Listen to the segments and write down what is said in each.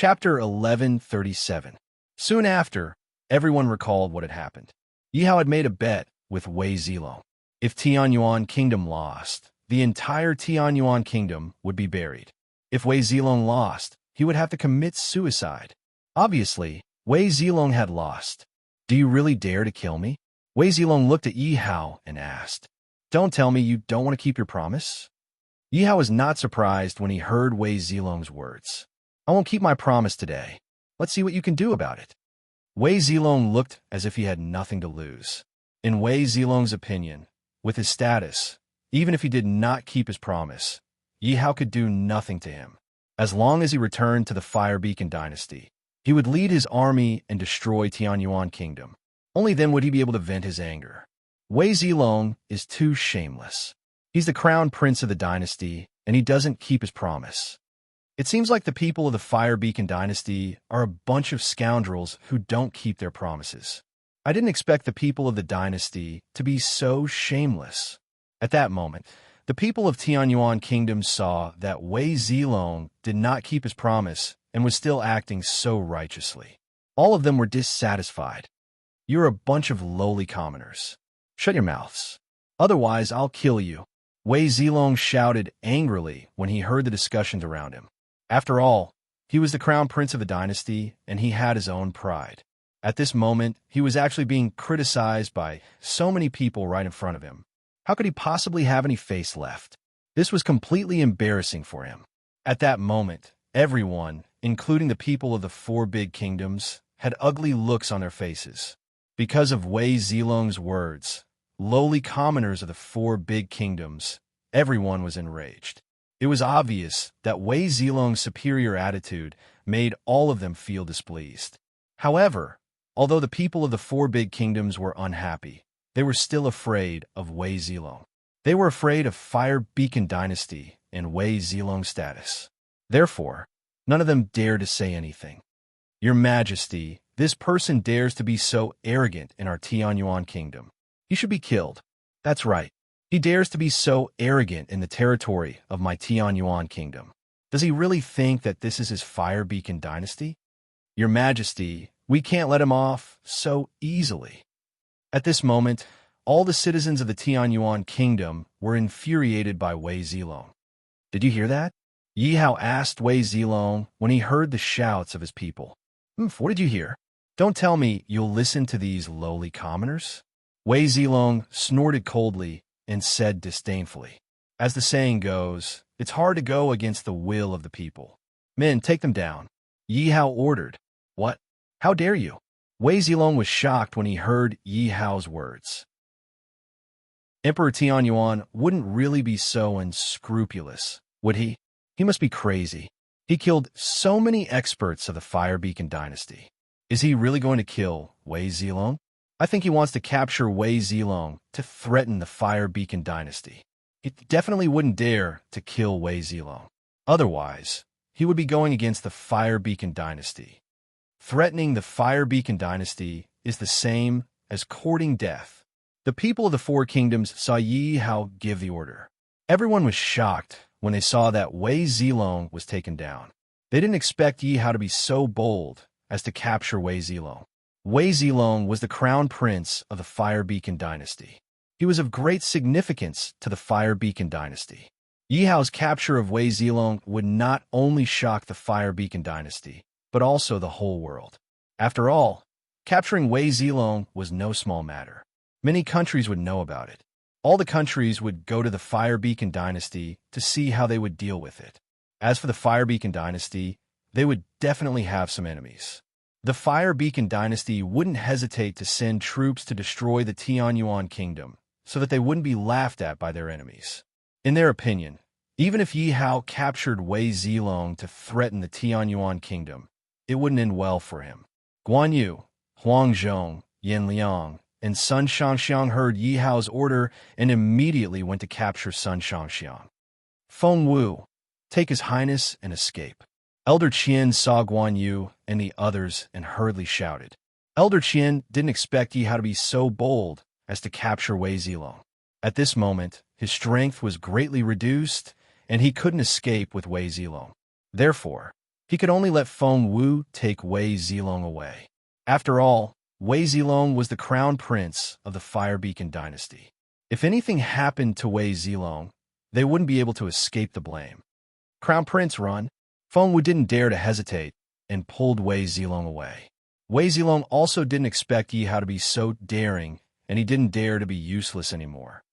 Chapter 1137. Soon after, everyone recalled what had happened. Yi Hao had made a bet with Wei Zilong. If Tianyuan Kingdom lost, the entire Tianyuan Kingdom would be buried. If Wei Zilong lost, he would have to commit suicide. Obviously, Wei Zilong had lost. "Do you really dare to kill me?" Wei Zilong looked at Yi Hao and asked. "Don't tell me you don't want to keep your promise?" Yi Hao was not surprised when he heard Wei Zilong's words. "I won't keep my promise today. Let's see what you can do about it." Wei Zilong looked as if he had nothing to lose. In Wei Zilong's opinion, with his status, even if he did not keep his promise, Yi Hao could do nothing to him. As long as he returned to the Fire Beacon Dynasty, he would lead his army and destroy Tianyuan Kingdom. Only then would he be able to vent his anger. Wei Zilong is too shameless. He's the crown prince of the dynasty, and he doesn't keep his promise. It seems like the people of the Fire Beacon Dynasty are a bunch of scoundrels who don't keep their promises. I didn't expect the people of the dynasty to be so shameless. At that moment, the people of Tianyuan Kingdom saw that Wei Zilong did not keep his promise and was still acting so righteously. All of them were dissatisfied. "You're a bunch of lowly commoners. Shut your mouths. Otherwise, I'll kill you," Wei Zilong shouted angrily when he heard the discussions around him. After all, he was the crown prince of the dynasty, and he had his own pride. At this moment, he was actually being criticized by so many people right in front of him. How could he possibly have any face left? This was completely embarrassing for him. At that moment, everyone, including the people of the four big kingdoms, had ugly looks on their faces. Because of Wei Zilong's words, lowly commoners of the four big kingdoms, everyone was enraged. It was obvious that Wei Zilong's superior attitude made all of them feel displeased. However, although the people of the four big kingdoms were unhappy, they were still afraid of Wei Zilong. They were afraid of Fire Beacon Dynasty and Wei Zilong's status. Therefore, none of them dared to say anything. "Your Majesty, this person dares to be so arrogant in our Tianyuan Kingdom. He should be killed." "That's right. He dares to be so arrogant in the territory of my Tianyuan Kingdom. Does he really think that this is his Fire Beacon Dynasty?" "Your Majesty, we can't let him off so easily." At this moment, all the citizens of the Tianyuan Kingdom were infuriated by Wei Zilong. "Did you hear that?" Yi Hao asked Wei Zilong when he heard the shouts of his people. What did you hear? Don't tell me you'll listen to these lowly commoners?" Wei Zilong snorted coldly and said disdainfully, "As the saying goes, it's hard to go against the will of the people. Men, take them down." Yi Hao ordered. "What? How dare you?" Wei Zilong was shocked when he heard Yi Hao's words. Emperor Tianyuan wouldn't really be so unscrupulous, would he? He must be crazy. He killed so many experts of the Fire Beacon Dynasty. Is he really going to kill Wei Zilong? I think he wants to capture Wei Zilong to threaten the Fire Beacon Dynasty. He definitely wouldn't dare to kill Wei Zilong. Otherwise, he would be going against the Fire Beacon Dynasty. Threatening the Fire Beacon Dynasty is the same as courting death. The people of the four kingdoms saw Yi Hao give the order. Everyone was shocked when they saw that Wei Zilong was taken down. They didn't expect Yi Hao to be so bold as to capture Wei Zilong. Wei Zilong was the crown prince of the Fire Beacon Dynasty. He was of great significance to the Fire Beacon Dynasty. Yi Hao's capture of Wei Zilong would not only shock the Fire Beacon Dynasty, but also the whole world. After all, capturing Wei Zilong was no small matter. Many countries would know about it. All the countries would go to the Fire Beacon Dynasty to see how they would deal with it. As for the Fire Beacon Dynasty, they would definitely have some enemies. The Fire Beacon Dynasty wouldn't hesitate to send troops to destroy the Tianyuan Kingdom so that they wouldn't be laughed at by their enemies. In their opinion, even if Yi Hao captured Wei Zilong to threaten the Tianyuan Kingdom, it wouldn't end well for him. Guan Yu, Huang Zhong, Yan Liang, and Sun Shangxiang heard Yi Hao's order and immediately went to capture Sun Shangxiang. "Feng Wu, take His Highness and escape." Elder Qian saw Guan Yu and the others and hurriedly shouted. Elder Qian didn't expect Yi Hao to be so bold as to capture Wei Zilong. At this moment, his strength was greatly reduced, and he couldn't escape with Wei Zilong. Therefore, He could only let Feng Wu take Wei Zilong away. After all, Wei Zilong was the crown prince of the Fire Beacon dynasty. If anything happened to Wei Zilong, they wouldn't be able to escape the blame. Crown Prince, run! Feng Wu didn't dare to hesitate and pulled Wei Zilong away. Wei Zilong also didn't expect Yi Hao to be so daring, and he didn't dare to be useless anymore.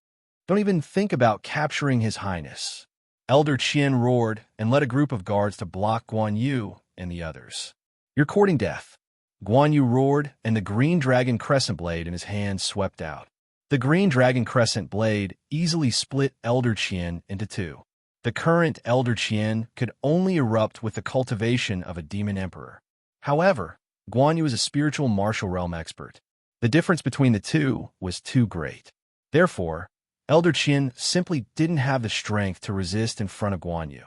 Don't even think about capturing His Highness. Elder Qian roared and led a group of guards to block Guan Yu and the others. You're courting death. Guan Yu roared, and the green dragon crescent blade in his hand swept out. The green dragon crescent blade easily split Elder Qian into two. The current Elder Qian could only erupt with the cultivation of a demon emperor. However, Guan Yu is a spiritual martial realm expert. The difference between the two was too great. Therefore, Elder Qian simply didn't have the strength to resist in front of Guan Yu.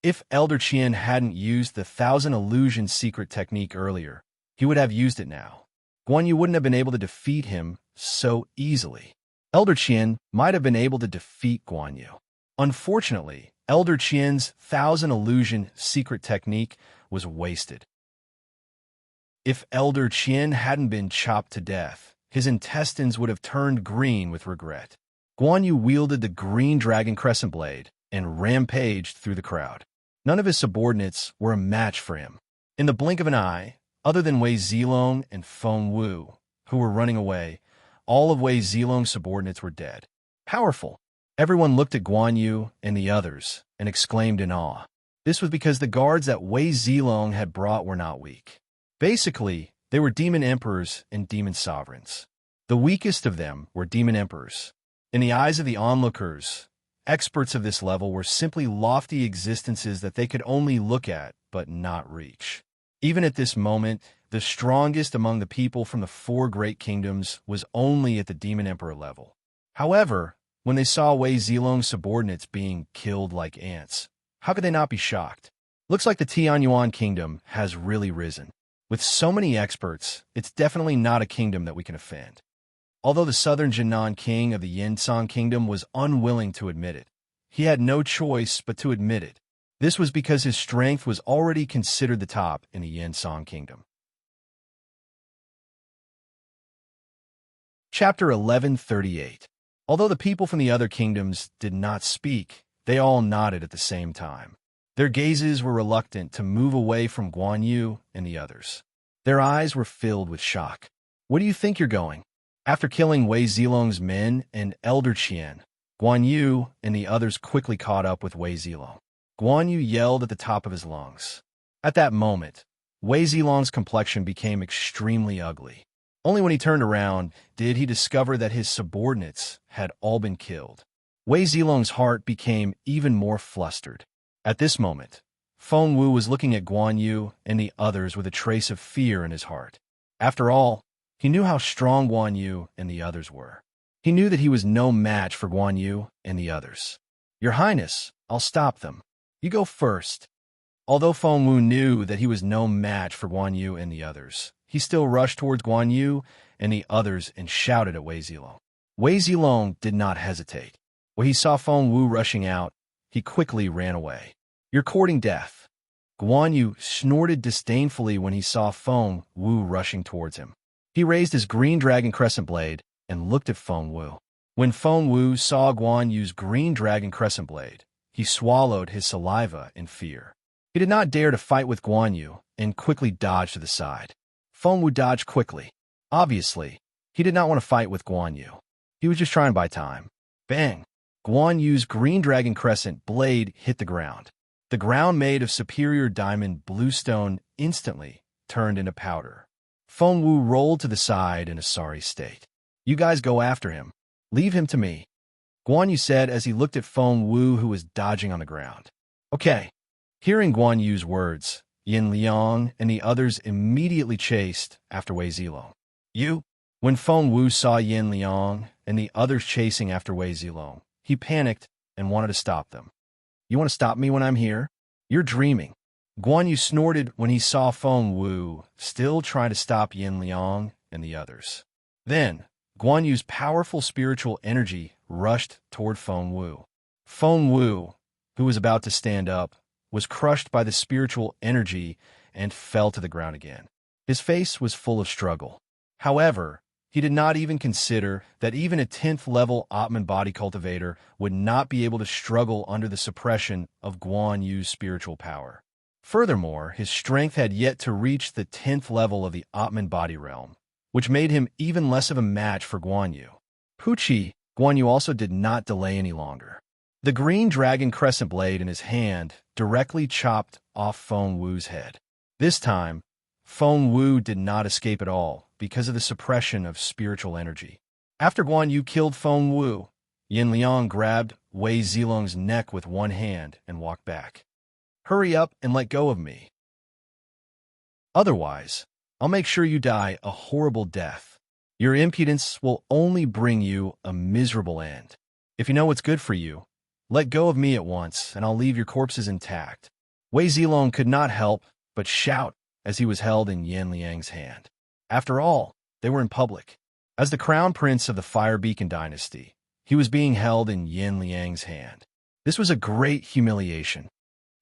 If Elder Qian hadn't used the Thousand Illusions secret technique earlier, he would have used it now. Guan Yu wouldn't have been able to defeat him so easily. Elder Qian might have been able to defeat Guan Yu. Unfortunately, Elder Qian's Thousand Illusion secret technique was wasted. If Elder Qian hadn't been chopped to death, his intestines would have turned green with regret. Guan Yu wielded the green dragon crescent blade and rampaged through the crowd. None of his subordinates were a match for him. In the blink of an eye, other than Wei Zilong and Feng Wu, who were running away, all of Wei Zilong's subordinates were dead. Powerful. Everyone looked at Guan Yu and the others and exclaimed in awe. This was because the guards that Wei Zilong had brought were not weak. Basically, they were demon emperors and demon sovereigns. The weakest of them were demon emperors. In the eyes of the onlookers, experts of this level were simply lofty existences that they could only look at but not reach. Even at this moment, the strongest among the people from the four great kingdoms was only at the demon emperor level. However, when they saw Wei Zilong's subordinates being killed like ants, how could they not be shocked? Looks like the Tianyuan kingdom has really risen. With so many experts, it's definitely not a kingdom that we can offend. Although the southern Jinan king of the Yinsong kingdom was unwilling to admit it, he had no choice but to admit it. This was because his strength was already considered the top in the Yinsong kingdom. Chapter 1138. Although the people from the other kingdoms did not speak, they all nodded at the same time. Their gazes were reluctant to move away from Guan Yu and the others. Their eyes were filled with shock. Where do you think you're going? After killing Wei Zilong's men and Elder Qian, Guan Yu and the others quickly caught up with Wei Zilong. Guan Yu yelled at the top of his lungs. At that moment, Wei Zilong's complexion became extremely ugly. Only when he turned around did he discover that his subordinates had all been killed. Wei Zilong's heart became even more flustered. At this moment, Feng Wu was looking at Guan Yu and the others with a trace of fear in his heart. After all, he knew how strong Guan Yu and the others were. He knew that he was no match for Guan Yu and the others. Your Highness, I'll stop them. You go first. Although Feng Wu knew that he was no match for Guan Yu and the others, he still rushed towards Guan Yu and the others and shouted at Wei Zilong. Wei Zilong did not hesitate. When he saw Feng Wu rushing out, he quickly ran away. You're courting death. Guan Yu snorted disdainfully when he saw Feng Wu rushing towards him. He raised his green dragon crescent blade and looked at Feng Wu. When Feng Wu saw Guan Yu's green dragon crescent blade, he swallowed his saliva in fear. He did not dare to fight with Guan Yu and quickly dodged to the side. Feng Wu dodged quickly. Obviously, he did not want to fight with Guan Yu. He was just trying to buy time. Bang! Guan Yu's green dragon crescent blade hit the ground. The ground made of superior diamond bluestone instantly turned into powder. Feng Wu rolled to the side in a sorry state. You guys go after him. Leave him to me, Guan Yu said as he looked at Feng Wu, who was dodging on the ground. Okay. Hearing Guan Yu's words, Yin Liang and the others immediately chased after Wei Zilong. You? When Feng Wu saw Yin Liang and the others chasing after Wei Zilong, he panicked and wanted to stop them. You want to stop me when I'm here? You're dreaming. Guan Yu snorted when he saw Feng Wu still trying to stop Yin Liang and the others. Then, Guan Yu's powerful spiritual energy rushed toward Feng Wu. Feng Wu, who was about to stand up, was crushed by the spiritual energy and fell to the ground again. His face was full of struggle. However, he did not even consider that even a 10th level Atman body cultivator would not be able to struggle under the suppression of Guan Yu's spiritual power. Furthermore, his strength had yet to reach the 10th level of the Atman body realm, which made him even less of a match for Guan Yu. Pucci, Guan Yu also did not delay any longer. The green dragon crescent blade in his hand directly chopped off Feng Wu's head. This time, Feng Wu did not escape at all because of the suppression of spiritual energy. After Guan Yu killed Feng Wu, Yin Liang grabbed Wei Zilong's neck with one hand and walked back. "Hurry up and let go of me. Otherwise, I'll make sure you die a horrible death. Your impudence will only bring you a miserable end. If you know what's good for you, let go of me at once, and I'll leave your corpses intact." Wei Zilong could not help but shout as he was held in Yin Liang's hand. After all, they were in public. As the crown prince of the Fire Beacon dynasty, he was being held in Yin Liang's hand. This was a great humiliation.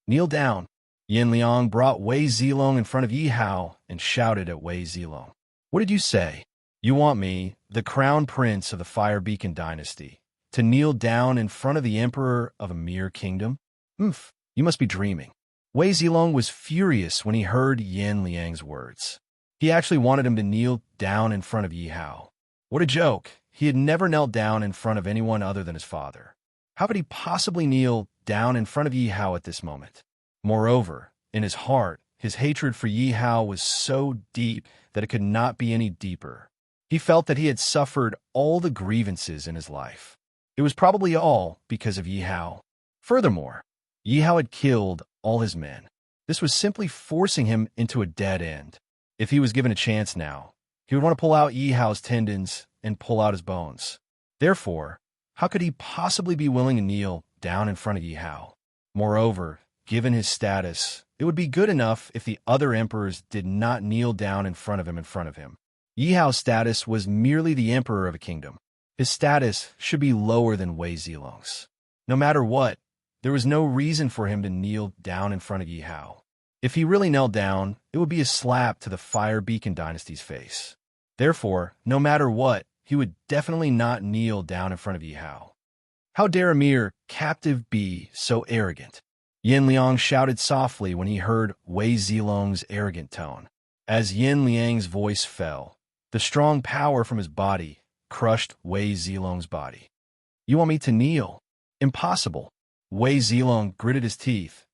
"Kneel down." Yin Liang brought Wei Zilong in front of Yi Hao and shouted at Wei Zilong. "What did you say? You want me, the crown prince of the Fire Beacon dynasty, to kneel down in front of the emperor of a mere kingdom? Humph, you must be dreaming." Wei Zilong was furious when he heard Yin Liang's words. He actually wanted him to kneel down in front of Yi Hao. What a joke! He had never knelt down in front of anyone other than his father. How could he possibly kneel down in front of Yi Hao at this moment? Moreover, in his heart, his hatred for Yi Hao was so deep that it could not be any deeper. He felt that he had suffered all the grievances in his life. It was probably all because of Yi Hao. Furthermore, Yi Hao had killed all his men. This was simply forcing him into a dead end. If he was given a chance now, he would want to pull out Yi Hao's tendons and pull out his bones. Therefore, how could he possibly be willing to kneel down in front of Yi Hao? Moreover, given his status, it would be good enough if the other emperors did not kneel down in front of him. Yi Hao's status was merely the emperor of a kingdom. His status should be lower than Wei Zilong's. No matter what, there was no reason for him to kneel down in front of Yi Hao. If he really knelt down, it would be a slap to the Fire Beacon dynasty's face. Therefore, no matter what, he would definitely not kneel down in front of Yi Hao. How dare a mere captive be so arrogant? Yin Liang shouted softly when he heard Wei Zilong's arrogant tone. As Yin Liang's voice fell, the strong power from his body crushed Wei Zilong's body. "You want me to kneel? Impossible." Wei Zilong gritted his teeth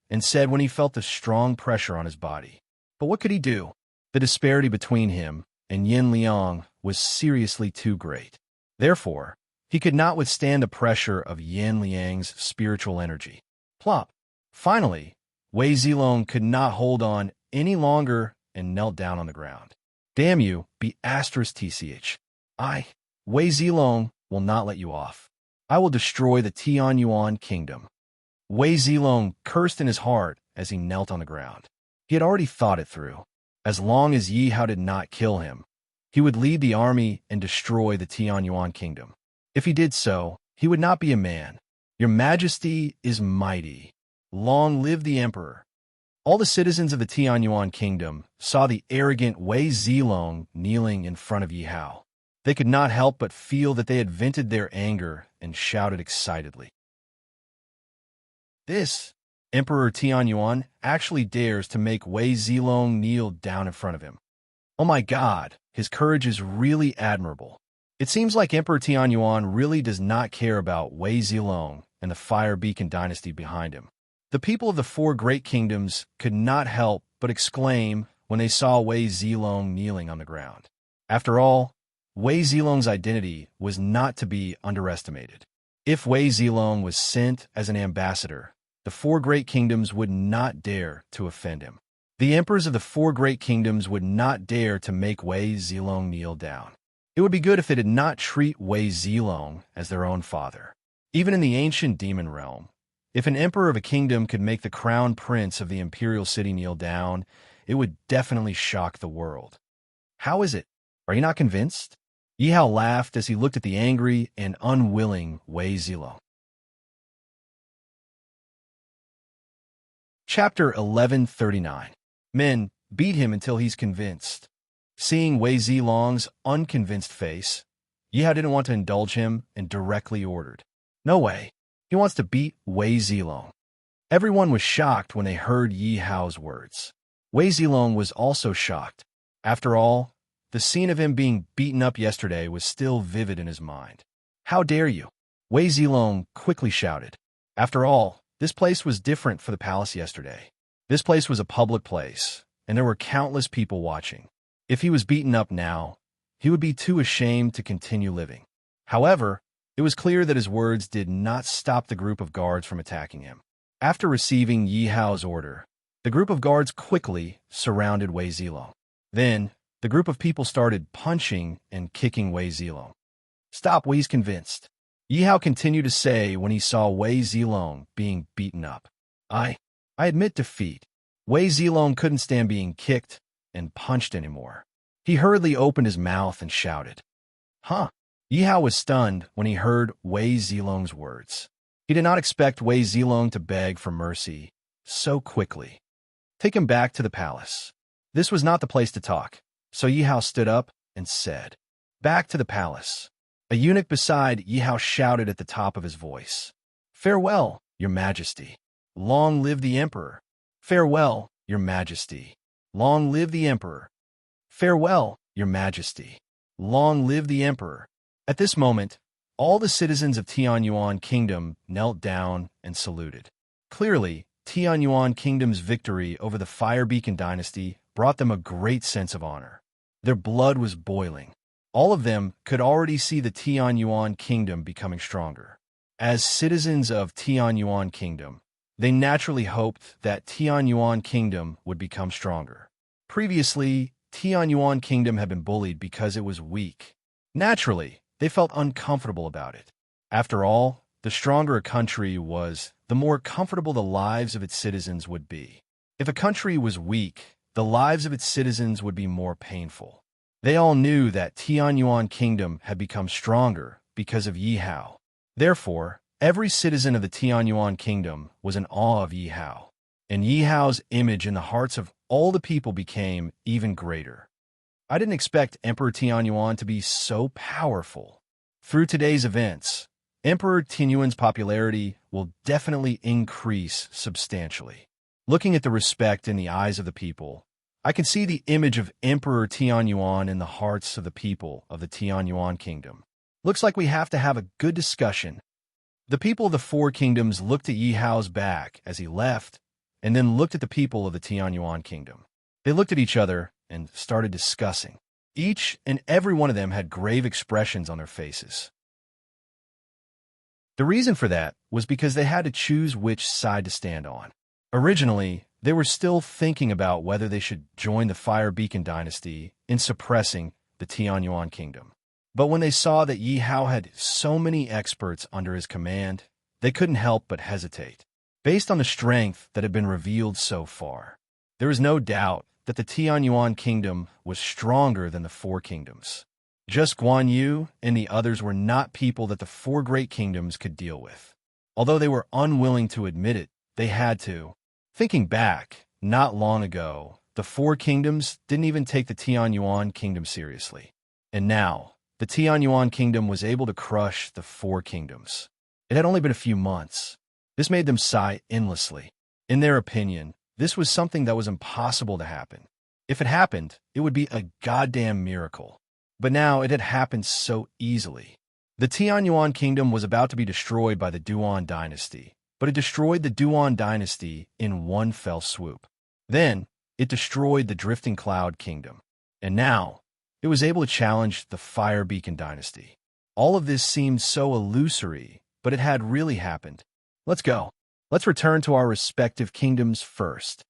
and said when he felt the strong pressure on his body. But what could he do? The disparity between him and Yin Liang was seriously too great. Therefore, he could not withstand the pressure of Yin Liang's spiritual energy. Plop! Finally, Wei Zilong could not hold on any longer and knelt down on the ground. "Damn you, be *tch. Wei Zilong, will not let you off. I will destroy the Tianyuan kingdom." Wei Zilong cursed in his heart as he knelt on the ground. He had already thought it through. As long as Yi Hao did not kill him, he would lead the army and destroy the Tianyuan kingdom. If he did so, he would not be a man. "Your Majesty is mighty. Long live the emperor." All the citizens of the Tianyuan kingdom saw the arrogant Wei Zilong kneeling in front of Yi Hao. They could not help but feel that they had vented their anger and shouted excitedly. This Emperor Tianyuan actually dares to make Wei Zilong kneel down in front of him. Oh my God, his courage is really admirable. It seems like Emperor Tianyuan really does not care about Wei Zilong and the Fire Beacon dynasty behind him. The people of the four great kingdoms could not help but exclaim when they saw Wei Zilong kneeling on the ground. After all, Wei Zilong's identity was not to be underestimated. If Wei Zilong was sent as an ambassador, the four great kingdoms would not dare to offend him. The emperors of the four great kingdoms would not dare to make Wei Zilong kneel down. It would be good if they did not treat Wei Zilong as their own father. Even in the ancient demon realm, if an emperor of a kingdom could make the crown prince of the imperial city kneel down, it would definitely shock the world. How is it? Are you not convinced? Yi Hao laughed as he looked at the angry and unwilling Wei Zilong. Chapter 1139. Men, beat him until he's convinced. Seeing Wei Zilong's unconvinced face, Yi Hao didn't want to indulge him and directly ordered, "No way. He wants to beat Wei Zilong." Everyone was shocked when they heard Yi Hao's words. Wei Zilong was also shocked. After all, the scene of him being beaten up yesterday was still vivid in his mind. "How dare you?" Wei Zilong quickly shouted. After all, this place was different for the palace yesterday. This place was a public place, and there were countless people watching. If he was beaten up now, he would be too ashamed to continue living. However, it was clear that his words did not stop the group of guards from attacking him. After receiving Yi Hao's order, the group of guards quickly surrounded Wei Zilong. Then, the group of people started punching and kicking Wei Zilong. "Stop, Wei's convinced," Yi Hao continued to say when he saw Wei Zilong being beaten up. I admit defeat." Wei Zilong couldn't stand being kicked and punched anymore. He hurriedly opened his mouth and shouted, "Huh?" Yi Hao was stunned when he heard Wei Zilong's words. He did not expect Wei Zilong to beg for mercy so quickly. "Take him back to the palace." This was not the place to talk, so Yi Hao stood up and said, "Back to the palace." A eunuch beside Yi Hao shouted at the top of his voice, "Farewell, your majesty. Long live the emperor. Farewell, your majesty. Long live the emperor. Farewell, your majesty. Long live the emperor." At this moment, all the citizens of Tianyuan Kingdom knelt down and saluted. Clearly, Tianyuan Kingdom's victory over the Fire Beacon dynasty brought them a great sense of honor. Their blood was boiling. All of them could already see the Tianyuan Kingdom becoming stronger. As citizens of Tianyuan Kingdom, they naturally hoped that Tianyuan Kingdom would become stronger. Previously, Tianyuan Kingdom had been bullied because it was weak. Naturally, they felt uncomfortable about it. After all, the stronger a country was, the more comfortable the lives of its citizens would be. If a country was weak, the lives of its citizens would be more painful. They all knew that Tianyuan Kingdom had become stronger because of Yi Hao. Therefore, every citizen of the Tianyuan Kingdom was in awe of Yi Hao, and Yi Hao's image in the hearts of all the people became even greater. I didn't expect Emperor Tianyuan to be so powerful. Through today's events, Emperor Tianyuan's popularity will definitely increase substantially. Looking at the respect in the eyes of the people, I can see the image of Emperor Tianyuan in the hearts of the people of the Tianyuan Kingdom. Looks like we have to have a good discussion. The people of the Four Kingdoms looked at Yi Hao's back as he left, and then looked at the people of the Tianyuan Kingdom. They looked at each other and started discussing. Each and every one of them had grave expressions on their faces. The reason for that was because they had to choose which side to stand on. Originally, they were still thinking about whether they should join the Fire Beacon dynasty in suppressing the Tianyuan Kingdom. But when they saw that Yi Hao had so many experts under his command, they couldn't help but hesitate. Based on the strength that had been revealed so far, there is no doubt that the Tianyuan Kingdom was stronger than the Four Kingdoms. Just Guan Yu and the others were not people that the Four Great Kingdoms could deal with. Although they were unwilling to admit it, they had to. Thinking back, not long ago, the Four Kingdoms didn't even take the Tianyuan Kingdom seriously. And now, the Tianyuan Kingdom was able to crush the Four Kingdoms. It had only been a few months. This made them sigh endlessly. In their opinion, this was something that was impossible to happen. If it happened, it would be a goddamn miracle. But now it had happened so easily. The Tianyuan Kingdom was about to be destroyed by the Duan dynasty, but it destroyed the Duan dynasty in one fell swoop. Then, it destroyed the Drifting Cloud Kingdom. And now, it was able to challenge the Fire Beacon dynasty. All of this seemed so illusory, but it had really happened. Let's go. Let's return to our respective kingdoms first.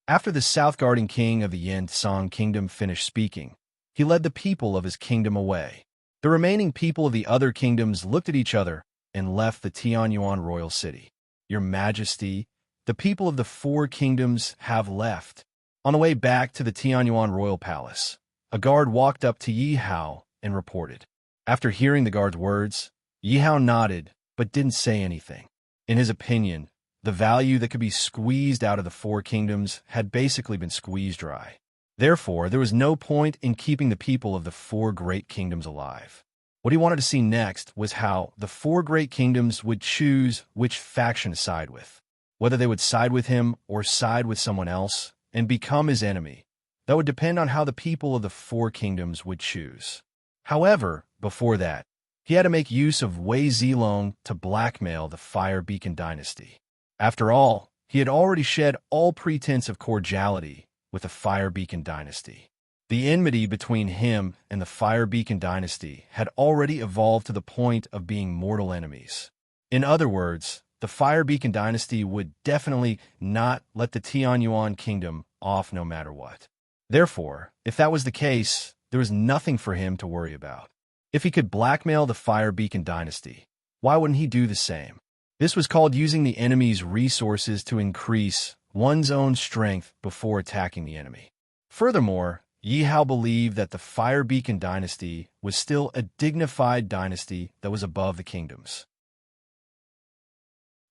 After the Southguarding King of the Yin Song Kingdom finished speaking, he led the people of his kingdom away. The remaining people of the other kingdoms looked at each other and left the Tianyuan royal city. Your Majesty, the people of the Four Kingdoms have left. On the way back to the Tianyuan royal palace, a guard walked up to Yi Hao and reported. After hearing the guard's words, Yi Hao nodded but didn't say anything. In his opinion, The value that could be squeezed out of the four kingdoms had basically been squeezed dry. Therefore, there was no point in keeping the people of the four great kingdoms alive. What he wanted to see next was how the four great kingdoms would choose which faction to side with, whether they would side with him or side with someone else and become his enemy. That would depend on how the people of the four kingdoms would choose. However, before that, he had to make use of Wei Zilong to blackmail the Fire Beacon dynasty. After all, he had already shed all pretense of cordiality with the Fire Beacon dynasty. The enmity between him and the Fire Beacon dynasty had already evolved to the point of being mortal enemies. In other words, the Fire Beacon dynasty would definitely not let the Tianyuan kingdom off no matter what. Therefore, if that was the case, there was nothing for him to worry about. If he could blackmail the Fire Beacon dynasty, why wouldn't he do the same? This was called using the enemy's resources to increase one's own strength before attacking the enemy. Furthermore, Yi Hao believed that the Fire Beacon dynasty was still a dignified dynasty that was above the kingdoms.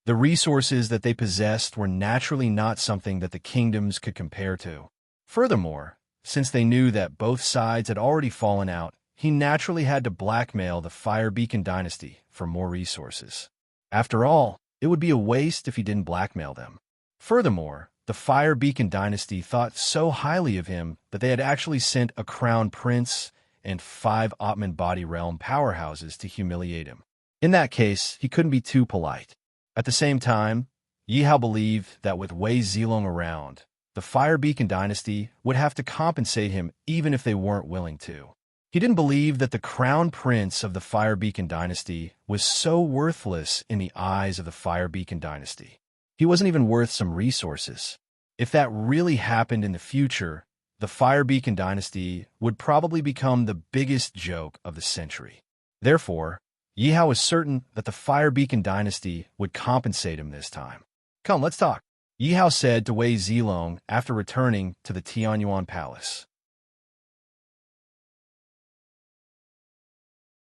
The resources that they possessed were naturally not something that the kingdoms could compare to. Furthermore, since they knew that both sides had already fallen out, he naturally had to blackmail the Fire Beacon dynasty for more resources. After all, it would be a waste if he didn't blackmail them. Furthermore, the Fire Beacon dynasty thought so highly of him that they had actually sent a crown prince and 5 Ottoman body realm powerhouses to humiliate him. In that case, he couldn't be too polite. At the same time, Yi Hao believed that with Wei Zilong around, the Fire Beacon dynasty would have to compensate him even if they weren't willing to. He didn't believe that the crown prince of the Fire Beacon dynasty was so worthless in the eyes of the Fire Beacon dynasty. He wasn't even worth some resources. If that really happened in the future, the Fire Beacon dynasty would probably become the biggest joke of the century. Therefore, Yi Hao was certain that the Fire Beacon dynasty would compensate him this time. Come, let's talk, Yi Hao said to Wei Zilong after returning to the Tianyuan palace.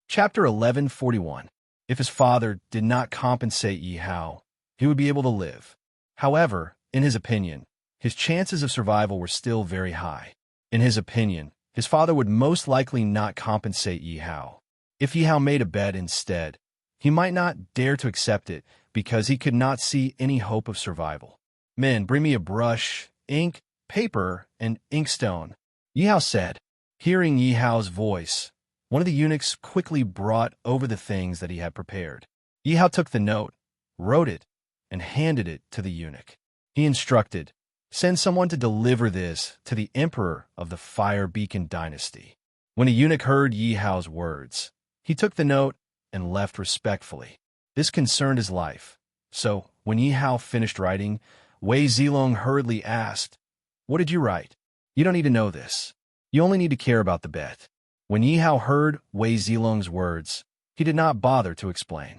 Chapter 1141. If his father did not compensate Yi Hao, he would be able to live. However, in his opinion, his chances of survival were still very high. In his opinion, his father would most likely not compensate Yi Hao. If Yi Hao made a bet instead, he might not dare to accept it because he could not see any hope of survival. Men, bring me a brush, ink, paper, and inkstone, Yi Hao said. Hearing Yi Hao's voice, one of the eunuchs quickly brought over the things that he had prepared. Yi Hao took the note, wrote it, and handed it to the eunuch. He instructed, "Send someone to deliver this to the emperor of the Fire Beacon dynasty." When a eunuch heard Yi Hao's words, he took the note and left respectfully. This concerned his life. So, when Yi Hao finished writing, Wei Zilong hurriedly asked, "What did you write? You don't need to know this. You only need to care about the bet." When Yi Hao heard Wei Zilong's words, he did not bother to explain.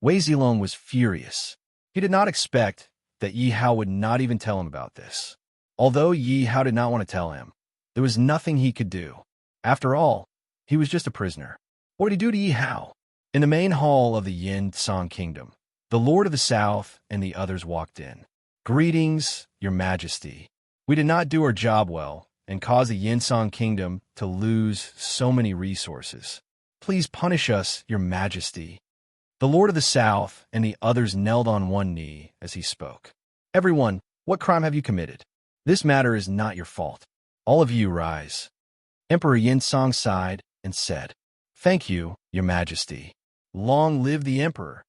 Wei Zilong was furious. He did not expect that Yi Hao would not even tell him about this. Although Yi Hao did not want to tell him, there was nothing he could do. After all, he was just a prisoner. What would he do to Yi Hao? In the main hall of the Yin Song Kingdom, the Lord of the South and the others walked in. "Greetings, Your Majesty. We did not do our job well and caused the Yin Song Kingdom to lose so many resources. Please punish us, Your Majesty." The Lord of the South and the others knelt on one knee as he spoke. "Everyone, what crime have you committed? This matter is not your fault. All of you rise." Emperor Yinsong sighed and said, "Thank you, Your Majesty. Long live the Emperor."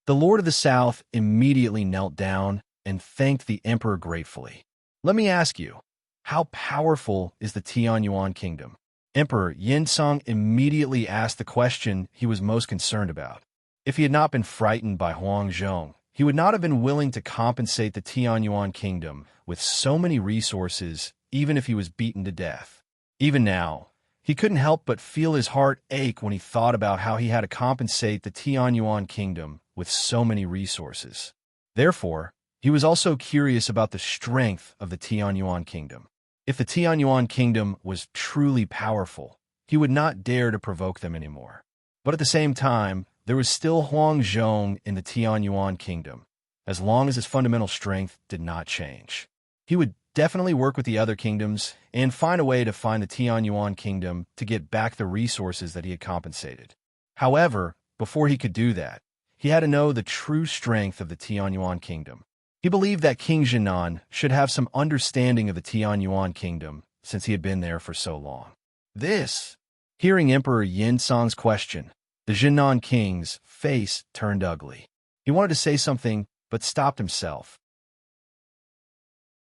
The Lord of the South immediately knelt down and thanked the Emperor gratefully. "Let me ask you, how powerful is the Tianyuan kingdom?" Emperor Yinsong immediately asked the question he was most concerned about. If he had not been frightened by Huangzhong, he would not have been willing to compensate the Tianyuan kingdom with so many resources, even if he was beaten to death. Even now, he couldn't help but feel his heart ache when he thought about how he had to compensate the Tianyuan kingdom with so many resources. Therefore, he was also curious about the strength of the Tianyuan kingdom. If the Tianyuan kingdom was truly powerful, he would not dare to provoke them anymore. But at the same time, there was still Huangzhong in the Tianyuan kingdom, as long as his fundamental strength did not change. He would definitely work with the other kingdoms and find a way to find the Tianyuan kingdom to get back the resources that he had compensated. However, before he could do that, he had to know the true strength of the Tianyuan kingdom. He believed that King Jinan should have some understanding of the Tianyuan kingdom since he had been there for so long. Hearing Emperor Yin Song's question, the Jinan king's face turned ugly. He wanted to say something, but stopped himself.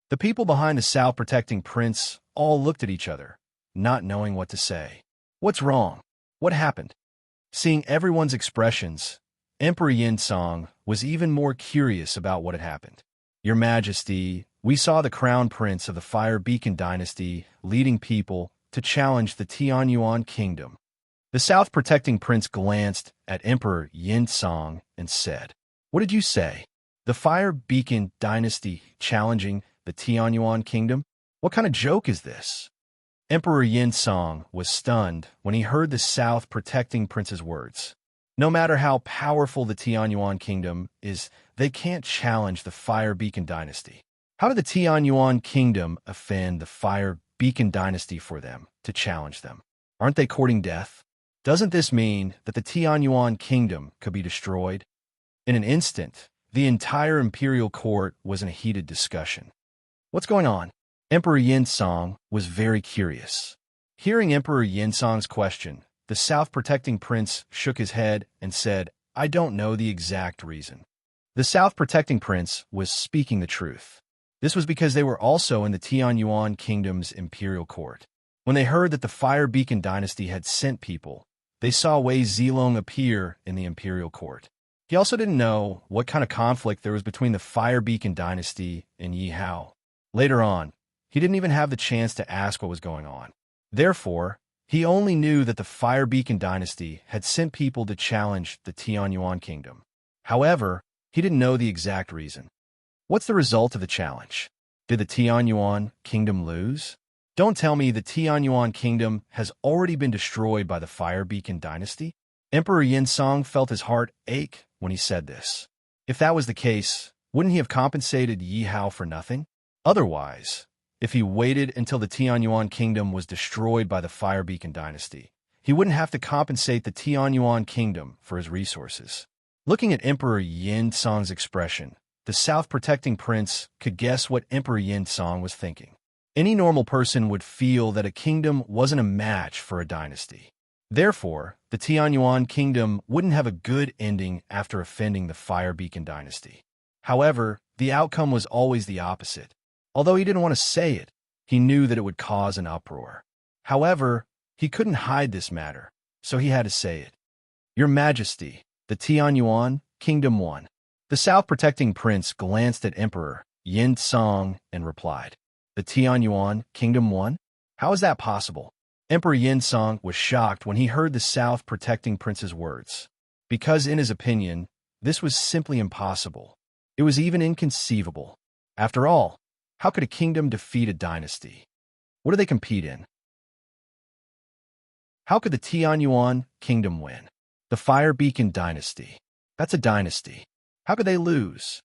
The people behind the South protecting prince all looked at each other, not knowing what to say. What's wrong? What happened? Seeing everyone's expressions, Emperor Yin Song was even more curious about what had happened. Your Majesty, we saw the crown prince of the Fire Beacon dynasty leading people to challenge the Tianyuan kingdom. The South protecting prince glanced at Emperor Yin Song and said, "What did you say? The Fire Beacon dynasty challenging the Tianyuan kingdom? What kind of joke is this?" Emperor Yin Song was stunned when he heard the South protecting prince's words. No matter how powerful the Tianyuan kingdom is, they can't challenge the Fire Beacon dynasty. How did the Tianyuan kingdom offend the Fire Beacon dynasty for them to challenge them? Aren't they courting death? Doesn't this mean that the Tianyuan kingdom could be destroyed? In an instant, the entire imperial court was in a heated discussion. What's going on? Emperor Yin Song was very curious. Hearing Emperor Yin Song's question, the South protecting prince shook his head and said, "I don't know the exact reason." The South protecting prince was speaking the truth. This was because they were also in the Tianyuan kingdom's imperial court. When they heard that the Fire Beacon dynasty had sent people, they saw Wei Zilong appear in the imperial court. He also didn't know what kind of conflict there was between the Fire Beacon dynasty and Yi Hao. Later on, he didn't even have the chance to ask what was going on. Therefore, he only knew that the Fire Beacon dynasty had sent people to challenge the Tianyuan kingdom. However, he didn't know the exact reason. What's the result of the challenge? Did the Tianyuan kingdom lose? Don't tell me the Tianyuan kingdom has already been destroyed by the Fire Beacon dynasty? Emperor Yin Song felt his heart ache when he said this. If that was the case, wouldn't he have compensated Yi Hao for nothing? Otherwise, if he waited until the Tianyuan kingdom was destroyed by the Fire Beacon dynasty, he wouldn't have to compensate the Tianyuan kingdom for his resources. Looking at Emperor Yin Song's expression, the South protecting prince could guess what Emperor Yin Song was thinking. Any normal person would feel that a kingdom wasn't a match for a dynasty. Therefore, the Tianyuan kingdom wouldn't have a good ending after offending the Fire Beacon dynasty. However, the outcome was always the opposite. Although he didn't want to say it, he knew that it would cause an uproar. However, he couldn't hide this matter, so he had to say it. Your Majesty, the Tianyuan kingdom won. The South protecting prince glanced at Emperor Yin Song and replied, "The Tianyuan kingdom won? How is that possible?" Emperor Yin Song was shocked when he heard the South protecting prince's words, because in his opinion, this was simply impossible. It was even inconceivable. After all, how could a kingdom defeat a dynasty? What do they compete in? How could the Tianyuan kingdom win? The Fire Beacon dynasty. That's a dynasty. How could they lose?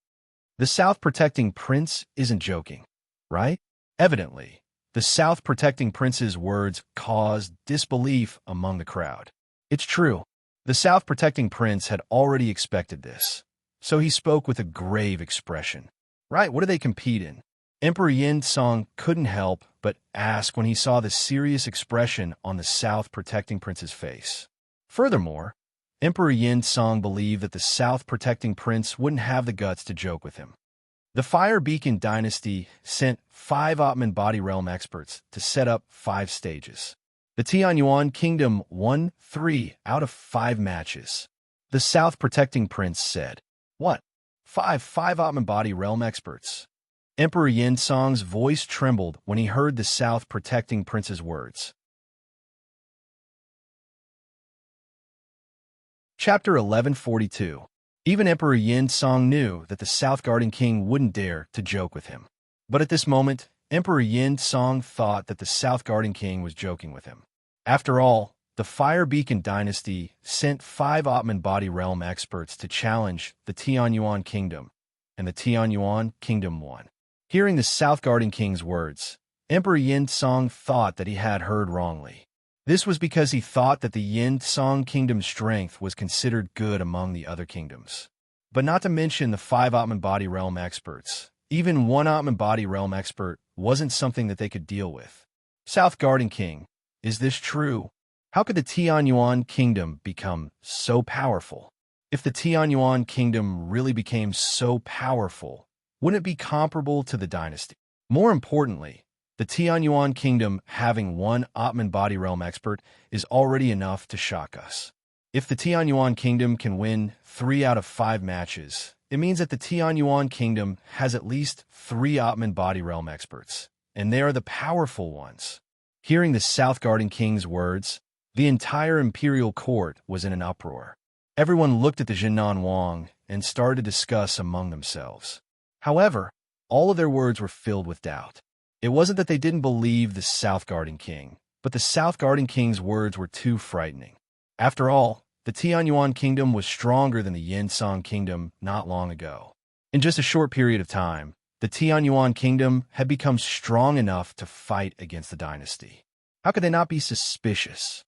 The South protecting prince isn't joking, right? Evidently, the South protecting prince's words caused disbelief among the crowd. It's true. The South protecting prince had already expected this, so he spoke with a grave expression. Right, what do they compete in? Emperor Yin Song couldn't help but ask when he saw the serious expression on the South protecting prince's face. Furthermore, Emperor Yin Song believed that the South protecting prince wouldn't have the guts to joke with him. The Fire Beacon dynasty sent 5 Atman body realm experts to set up 5 stages. The Tianyuan kingdom won 3 out of 5 matches. The South protecting prince said, "What? 5 Atman body realm experts?" Emperor Yin Song's voice trembled when he heard the South protecting prince's words. Chapter 1142. Even Emperor Yin Song knew that the South Garden King wouldn't dare to joke with him. But at this moment, Emperor Yin Song thought that the South Garden King was joking with him. After all, the Fire Beacon dynasty sent 5 Atman body realm experts to challenge the Tianyuan kingdom, and the Tianyuan kingdom won. Hearing the South Garden King's words, Emperor Yin Song thought that he had heard wrongly. This was because he thought that the Yin Song kingdom's strength was considered good among the other kingdoms. But not to mention the 5 Atman body realm experts. Even 1 Atman body realm expert wasn't something that they could deal with. South Garden King, is this true? How could the Tianyuan kingdom become so powerful? If the Tianyuan kingdom really became so powerful, wouldn't it be comparable to the dynasty? More importantly, the Tianyuan kingdom having 1 Atman body realm expert is already enough to shock us. If the Tianyuan kingdom can win 3 out of 5 matches, it means that the Tianyuan kingdom has at least 3 Atman body realm experts, and they are the powerful ones. Hearing the South Garden King's words, the entire imperial court was in an uproar. Everyone looked at the Jinnan Wang and started to discuss among themselves. However, all of their words were filled with doubt. It wasn't that they didn't believe the South Garden King, but the South Garden King's words were too frightening. After all, the Tianyuan kingdom was stronger than the Yin Song kingdom not long ago. In just a short period of time, the Tianyuan kingdom had become strong enough to fight against the dynasty. How could they not be suspicious?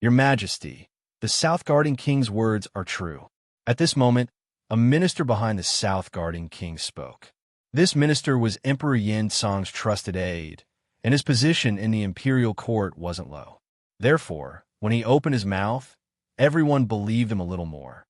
Your Majesty, the South Garden King's words are true. At this moment, a minister behind the South Garden King spoke. This minister was Emperor Yin Song's trusted aide, and his position in the imperial court wasn't low. Therefore, when he opened his mouth, everyone believed him a little more.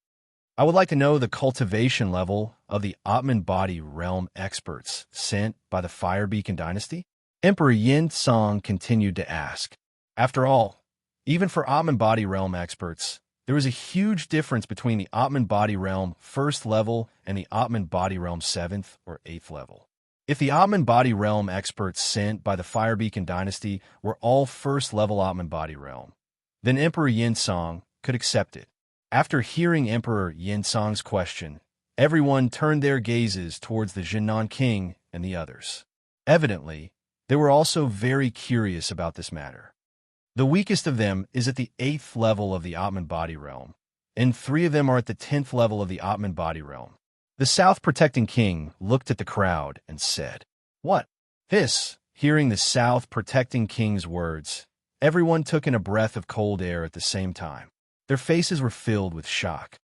I would like to know the cultivation level of the Atman body realm experts sent by the Fire Beacon dynasty. Emperor Yin Song continued to ask. After all, even for Atman body realm experts, there was a huge difference between the Atman body realm 1st level and the Atman body realm 7th or 8th level. If the Atman body realm experts sent by the Fire Beacon dynasty were all 1st level Atman body realm, then Emperor Yin Song could accept it. After hearing Emperor Yin Song's question, everyone turned their gazes towards the Jinnan King and the others. Evidently, they were also very curious about this matter. The weakest of them is at the 8th level of the Atman body realm, and 3 of them are at the 10th level of the Atman body realm. The South Protecting King looked at the crowd and said, "What? This?" Hearing the South Protecting King's words, everyone took in a breath of cold air at the same time. Their faces were filled with shock.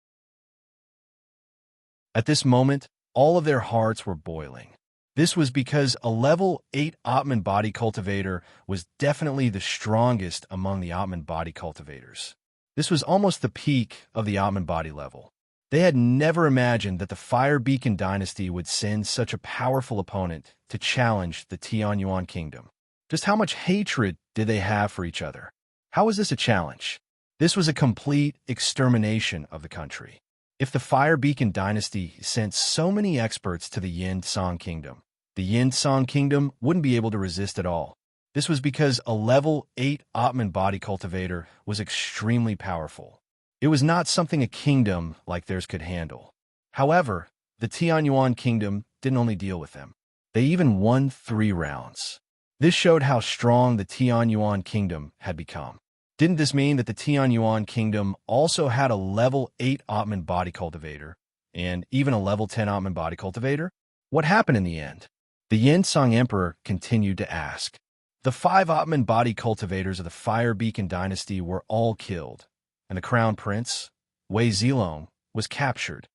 At this moment, all of their hearts were boiling. This was because a level 8 Atman body cultivator was definitely the strongest among the Atman body cultivators. This was almost the peak of the Atman body level. They had never imagined that the Fire Beacon dynasty would send such a powerful opponent to challenge the Tianyuan kingdom. Just how much hatred did they have for each other? How was this a challenge? This was a complete extermination of the country. If the Fire Beacon dynasty sent so many experts to the Yin Song kingdom, the Yin Song kingdom wouldn't be able to resist at all. This was because a level 8 Atman body cultivator was extremely powerful. It was not something a kingdom like theirs could handle. However, the Tianyuan kingdom didn't only deal with them. They even won 3 rounds. This showed how strong the Tianyuan kingdom had become. Didn't this mean that the Tianyuan kingdom also had a level 8 Atman body cultivator and even a level 10 Atman body cultivator? What happened in the end? The Yin Song Emperor continued to ask. The 5 Atman body cultivators of the Fire Beacon dynasty were all killed, and the Crown Prince, Wei Zilong, was captured.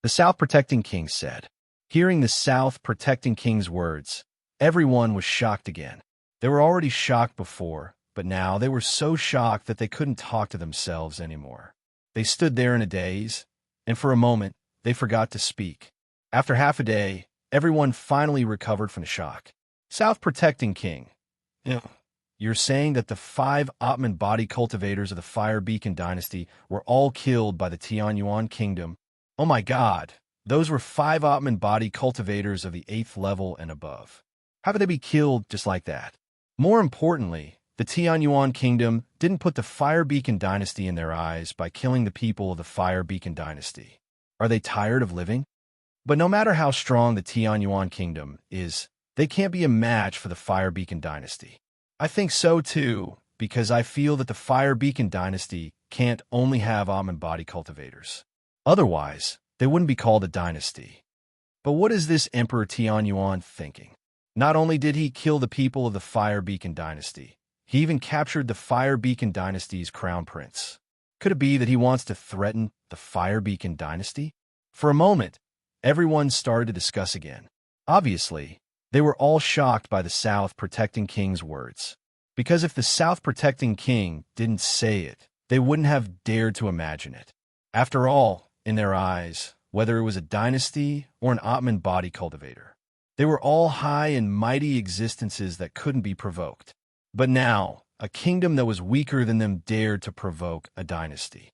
The South Protecting King said. Hearing the South Protecting King's words, everyone was shocked again. They were already shocked before, but now they were so shocked that they couldn't talk to themselves anymore. They stood there in a daze, and for a moment, they forgot to speak. After half a day, everyone finally recovered from the shock. South Protecting King, you're saying that the 5 Atman body cultivators of the Fire Beacon dynasty were all killed by the Tianyuan kingdom? Oh my God, those were 5 Atman body cultivators of the 8th level and above. How could they be killed just like that? More importantly, the Tianyuan kingdom didn't put the Fire Beacon dynasty in their eyes by killing the people of the Fire Beacon dynasty. Are they tired of living? But no matter how strong the Tianyuan kingdom is, they can't be a match for the Fire Beacon dynasty. I think so too, because I feel that the Fire Beacon dynasty can't only have Atman body cultivators. Otherwise, they wouldn't be called a dynasty. But what is this Emperor Tianyuan thinking? Not only did he kill the people of the Fire Beacon Dynasty, he even captured the Fire Beacon Dynasty's crown prince. Could it be that he wants to threaten the Fire Beacon Dynasty? For a moment, everyone started to discuss again. Obviously, they were all shocked by the South Protecting King's words. Because if the South Protecting King didn't say it, they wouldn't have dared to imagine it. After all, in their eyes, whether it was a dynasty or an Atman body cultivator, they were all high and mighty existences that couldn't be provoked. But now, a kingdom that was weaker than them dared to provoke a dynasty.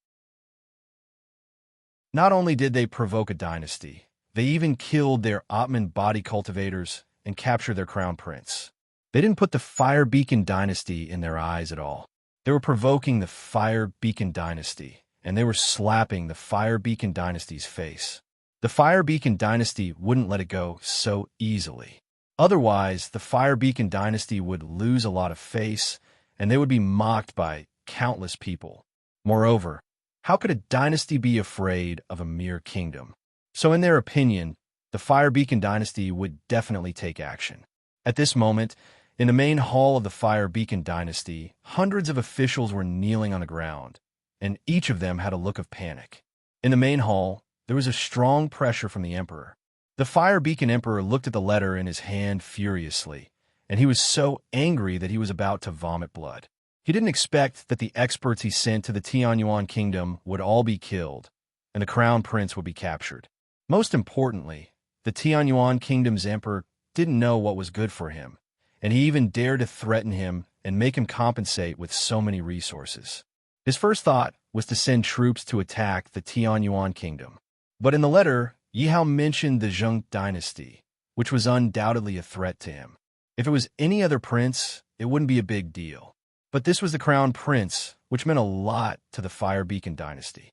Not only did they provoke a dynasty, they even killed their Atman body cultivators and captured their crown prince. They didn't put the Fire Beacon Dynasty in their eyes at all. They were provoking the Fire Beacon Dynasty, and they were slapping the Fire Beacon Dynasty's face. The Fire Beacon Dynasty wouldn't let it go so easily. Otherwise, the Fire Beacon Dynasty would lose a lot of face, and they would be mocked by countless people. Moreover, how could a dynasty be afraid of a mere kingdom? So in their opinion, the Fire Beacon Dynasty would definitely take action. At this moment, in the main hall of the Fire Beacon Dynasty, hundreds of officials were kneeling on the ground, and each of them had a look of panic. In the main hall, there was a strong pressure from the emperor. The Fire Beacon Emperor looked at the letter in his hand furiously, and he was so angry that he was about to vomit blood. He didn't expect that the experts he sent to the Tianyuan kingdom would all be killed, and the crown prince would be captured. Most importantly, the Tianyuan kingdom's emperor didn't know what was good for him, and he even dared to threaten him and make him compensate with so many resources. His first thought was to send troops to attack the Tianyuan kingdom. But in the letter, Yihao mentioned the Zheng dynasty, which was undoubtedly a threat to him. If it was any other prince, it wouldn't be a big deal. But this was the crown prince, which meant a lot to the Fire Beacon dynasty.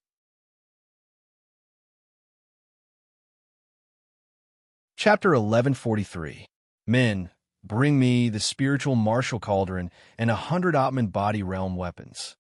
Chapter 1143. Men, bring me the spiritual martial cauldron and 100 Atman body realm weapons.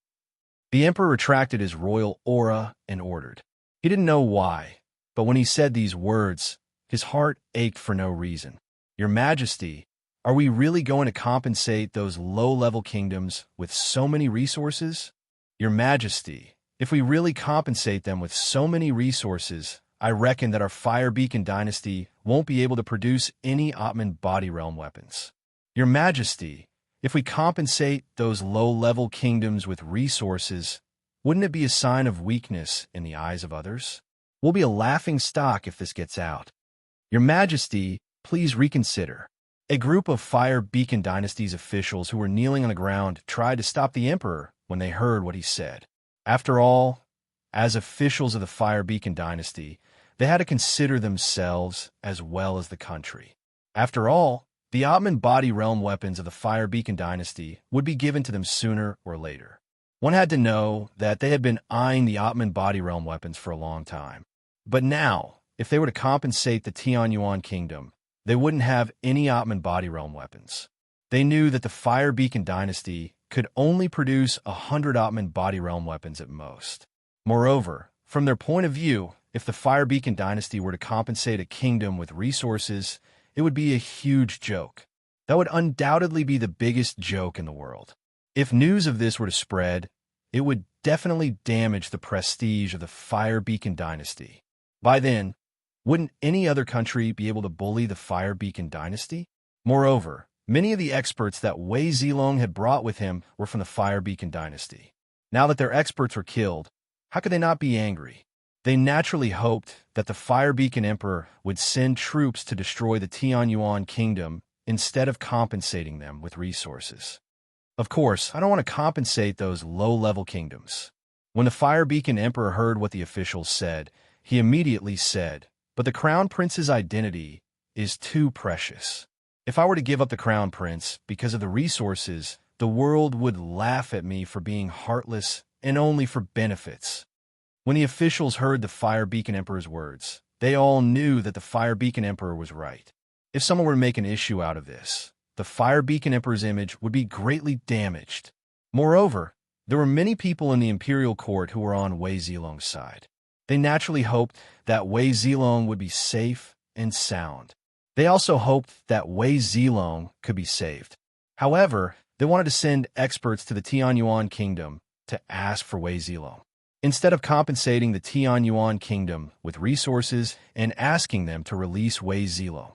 The emperor retracted his royal aura and ordered. He didn't know why, but when he said these words, his heart ached for no reason. Your Majesty, are we really going to compensate those low-level kingdoms with so many resources? Your Majesty, if we really compensate them with so many resources, I reckon that our Fire Beacon Dynasty won't be able to produce any Atman body realm weapons. Your Majesty, if we compensate those low-level kingdoms with resources, wouldn't it be a sign of weakness in the eyes of others? We'll be a laughing stock if this gets out. Your Majesty, please reconsider. A group of Fire Beacon Dynasty's officials who were kneeling on the ground tried to stop the emperor when they heard what he said. After all, as officials of the Fire Beacon Dynasty, they had to consider themselves as well as the country. After all, the Atman body realm weapons of the Fire Beacon Dynasty would be given to them sooner or later. One had to know that they had been eyeing the Atman body realm weapons for a long time. But now, if they were to compensate the Tianyuan kingdom, they wouldn't have any Atman body realm weapons. They knew that the Fire Beacon Dynasty could only produce 100 Atman body realm weapons at most. Moreover, from their point of view, if the Fire Beacon Dynasty were to compensate a kingdom with resources, it would be a huge joke. That would undoubtedly be the biggest joke in the world. If news of this were to spread, it would definitely damage the prestige of the Fire Beacon Dynasty. By then, wouldn't any other country be able to bully the Fire Beacon Dynasty? Moreover, many of the experts that Wei Zilong had brought with him were from the Fire Beacon Dynasty. Now that their experts were killed, how could they not be angry? They naturally hoped that the Fire Beacon Emperor would send troops to destroy the Tianyuan kingdom instead of compensating them with resources. Of course, I don't want to compensate those low-level kingdoms. When the Fire Beacon Emperor heard what the officials said, he immediately said, "But the Crown Prince's identity is too precious. If I were to give up the Crown Prince because of the resources, the world would laugh at me for being heartless and only for benefits." When the officials heard the Fire Beacon Emperor's words, they all knew that the Fire Beacon Emperor was right. If someone were to make an issue out of this, the Fire Beacon Emperor's image would be greatly damaged. Moreover, there were many people in the imperial court who were on Wei Zilong's side. They naturally hoped that Wei Zilong would be safe and sound. They also hoped that Wei Zilong could be saved. However, they wanted to send experts to the Tianyuan kingdom to ask for Wei Zilong, instead of compensating the Tianyuan kingdom with resources and asking them to release Wei Zilong.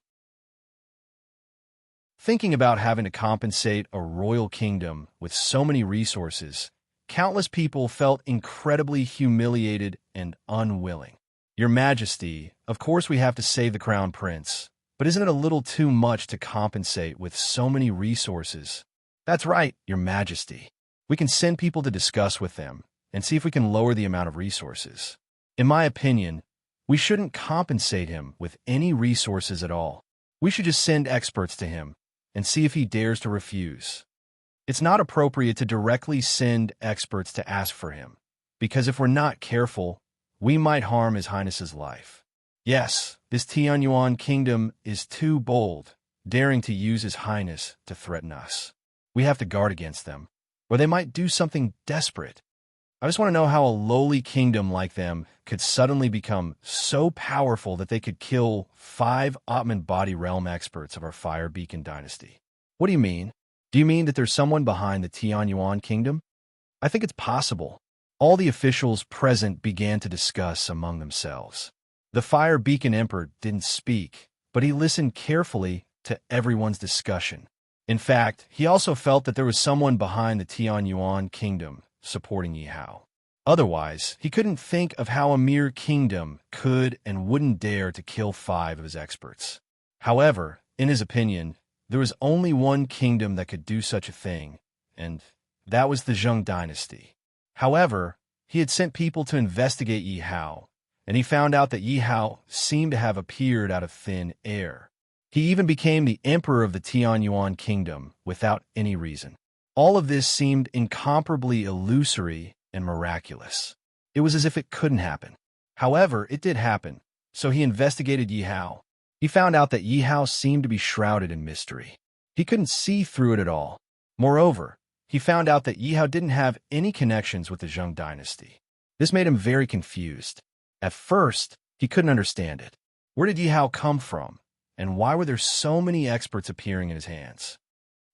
Thinking about having to compensate a royal kingdom with so many resources, countless people felt incredibly humiliated and unwilling. Your Majesty, of course we have to save the crown prince, but isn't it a little too much to compensate with so many resources? That's right, Your Majesty. We can send people to discuss with them and see if we can lower the amount of resources. In my opinion, we shouldn't compensate him with any resources at all. We should just send experts to him and see if he dares to refuse. It's not appropriate to directly send experts to ask for him, because if we're not careful, we might harm His Highness's life. Yes, this Tianyuan kingdom is too bold, daring to use His Highness to threaten us. We have to guard against them, or they might do something desperate. I just want to know how a lowly kingdom like them could suddenly become so powerful that they could kill 5 Atman body realm experts of our Fire Beacon dynasty. What do you mean? Do you mean that there's someone behind the Tianyuan kingdom? I think it's possible. All the officials present began to discuss among themselves. The Fire Beacon Emperor didn't speak, but he listened carefully to everyone's discussion. In fact, he also felt that there was someone behind the Tianyuan kingdom supporting Yi Hao. Otherwise, he couldn't think of how a mere kingdom could and wouldn't dare to kill 5 of his experts. However, in his opinion, there was only one kingdom that could do such a thing, and that was the Zheng dynasty. However, he had sent people to investigate Yi Hao, and he found out that Yi Hao seemed to have appeared out of thin air. He even became the emperor of the Tianyuan kingdom without any reason. All of this seemed incomparably illusory and miraculous. It was as if it couldn't happen. However, it did happen, so he investigated Yi Hao. He found out that Yi Hao seemed to be shrouded in mystery. He couldn't see through it at all. Moreover, he found out that Yi Hao didn't have any connections with the Zheng dynasty. This made him very confused. At first, he couldn't understand it. Where did Yi Hao come from, and why were there so many experts appearing in his hands?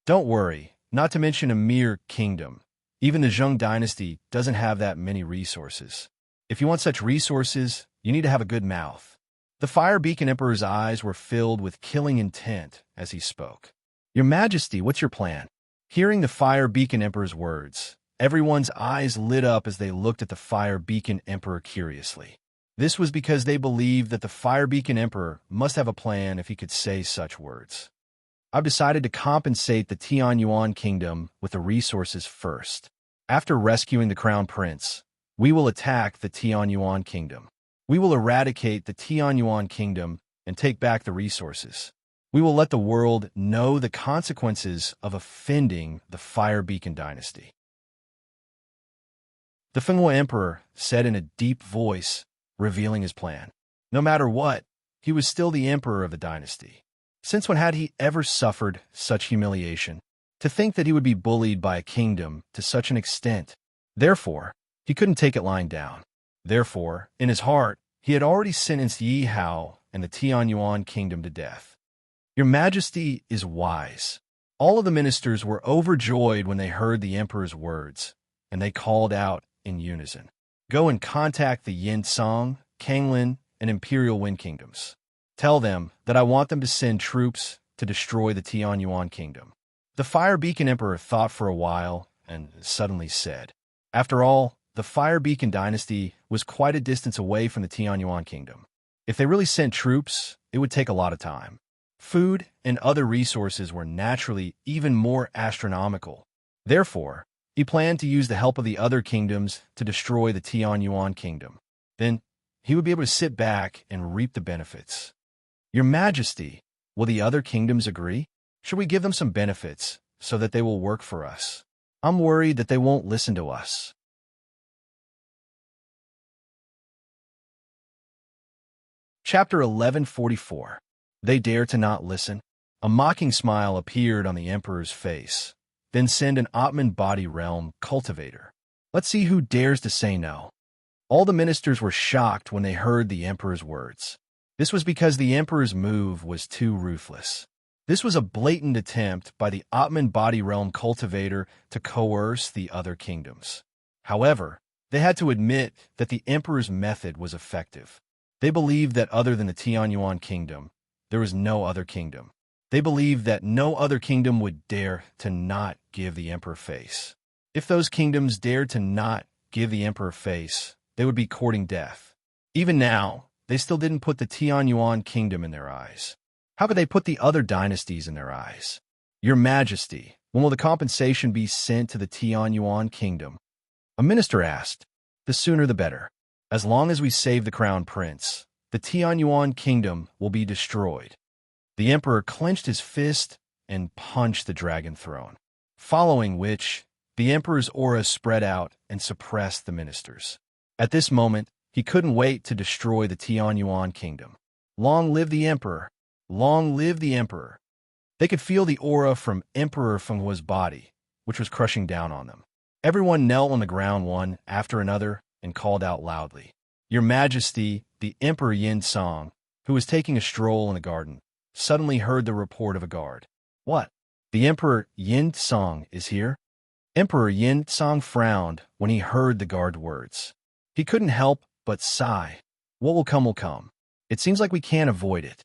Don't worry. Not to mention a mere kingdom. Even the Zheng dynasty doesn't have that many resources. If you want such resources, you need to have a good mouth. The Fire Beacon Emperor's eyes were filled with killing intent as he spoke. Your Majesty, what's your plan? Hearing the Fire Beacon Emperor's words, everyone's eyes lit up as they looked at the Fire Beacon Emperor curiously. This was because they believed that the Fire Beacon Emperor must have a plan if he could say such words. I've decided to compensate the Tianyuan kingdom with the resources first. After rescuing the crown prince, we will attack the Tianyuan kingdom. We will eradicate the Tianyuan kingdom and take back the resources. We will let the world know the consequences of offending the Fire Beacon dynasty. The Fenghua Emperor said in a deep voice, revealing his plan. No matter what, he was still the emperor of the dynasty. Since when had he ever suffered such humiliation? To think that he would be bullied by a kingdom to such an extent. Therefore, he couldn't take it lying down. Therefore, in his heart, he had already sentenced Yi Hao and the Tianyuan kingdom to death. Your Majesty is wise. All of the ministers were overjoyed when they heard the emperor's words, and they called out in unison, "Go and contact the Yin Song, Kanglin, and Imperial Wind kingdoms. Tell them that I want them to send troops to destroy the Tianyuan kingdom." The Fire Beacon Emperor thought for a while and suddenly said, "After all, the Fire Beacon dynasty was quite a distance away from the Tianyuan kingdom. If they really sent troops, it would take a lot of time. Food and other resources were naturally even more astronomical. Therefore, he planned to use the help of the other kingdoms to destroy the Tianyuan kingdom. Then, he would be able to sit back and reap the benefits. Your Majesty, will the other kingdoms agree? Should we give them some benefits so that they will work for us? I'm worried that they won't listen to us." Chapter 1144. They dare to not listen? A mocking smile appeared on the emperor's face. Then send an Atman body realm cultivator. Let's see who dares to say no. All the ministers were shocked when they heard the emperor's words. This was because the emperor's move was too ruthless. This was a blatant attempt by the Ottoman body realm cultivator to coerce the other kingdoms. However, they had to admit that the emperor's method was effective. They believed that other than the Tianyuan kingdom, there was no other kingdom. They believed that no other kingdom would dare to not give the emperor face. If those kingdoms dared to not give the emperor face, they would be courting death. Even now, they still didn't put the Tianyuan kingdom in their eyes. How could they put the other dynasties in their eyes? Your Majesty, when will the compensation be sent to the Tianyuan kingdom? A minister asked. The sooner the better. As long as we save the crown prince, the Tianyuan kingdom will be destroyed. The emperor clenched his fist and punched the dragon throne, following which the emperor's aura spread out and suppressed the ministers. At this moment, he couldn't wait to destroy the Tianyuan kingdom. Long live the emperor! Long live the emperor! They could feel the aura from Emperor Fenghua's body, which was crushing down on them. Everyone knelt on the ground one after another and called out loudly. Your Majesty, the Emperor Yin Song, who was taking a stroll in the garden, suddenly heard the report of a guard. What? The Emperor Yin Song is here? Emperor Yin Song frowned when he heard the guard words. He couldn't help but sigh. What will come will come. It seems like we can't avoid it.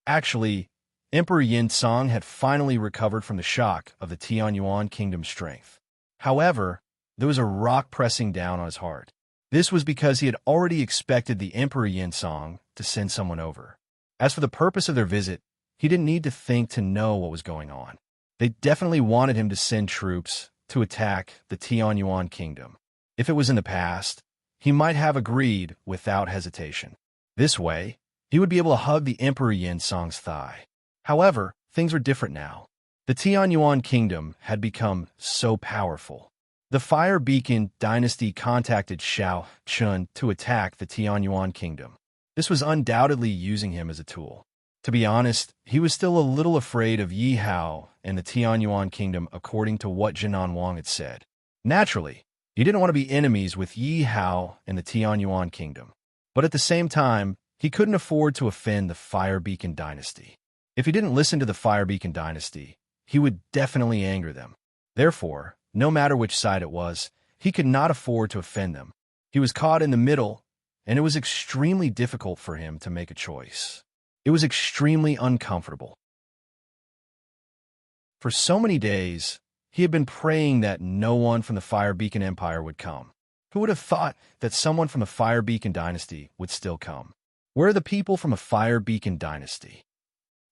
Actually, Emperor Yin Song had finally recovered from the shock of the Tianyuan kingdom's strength. However, there was a rock pressing down on his heart. This was because he had already expected the Emperor Yin Song to send someone over. As for the purpose of their visit, he didn't need to think to know what was going on. They definitely wanted him to send troops to attack the Tianyuan kingdom. If it was in the past, he might have agreed without hesitation. This way, he would be able to hug the Emperor Yin Song's thigh. However, things were different now. The Tianyuan kingdom had become so powerful. The Fire Beacon dynasty contacted Xiao Chun to attack the Tianyuan kingdom. This was undoubtedly using him as a tool. To be honest, he was still a little afraid of Yi Hao and the Tianyuan kingdom according to what Jinan Wang had said. Naturally, he didn't want to be enemies with Yi Hao and the Tianyuan kingdom. But at the same time, he couldn't afford to offend the Fire Beacon dynasty. If he didn't listen to the Fire Beacon dynasty, he would definitely anger them. Therefore, no matter which side it was, he could not afford to offend them. He was caught in the middle, and it was extremely difficult for him to make a choice. It was extremely uncomfortable. For so many days, he had been praying that no one from the Fire Beacon Empire would come. Who would have thought that someone from the Fire Beacon dynasty would still come? Where are the people from a Fire Beacon dynasty?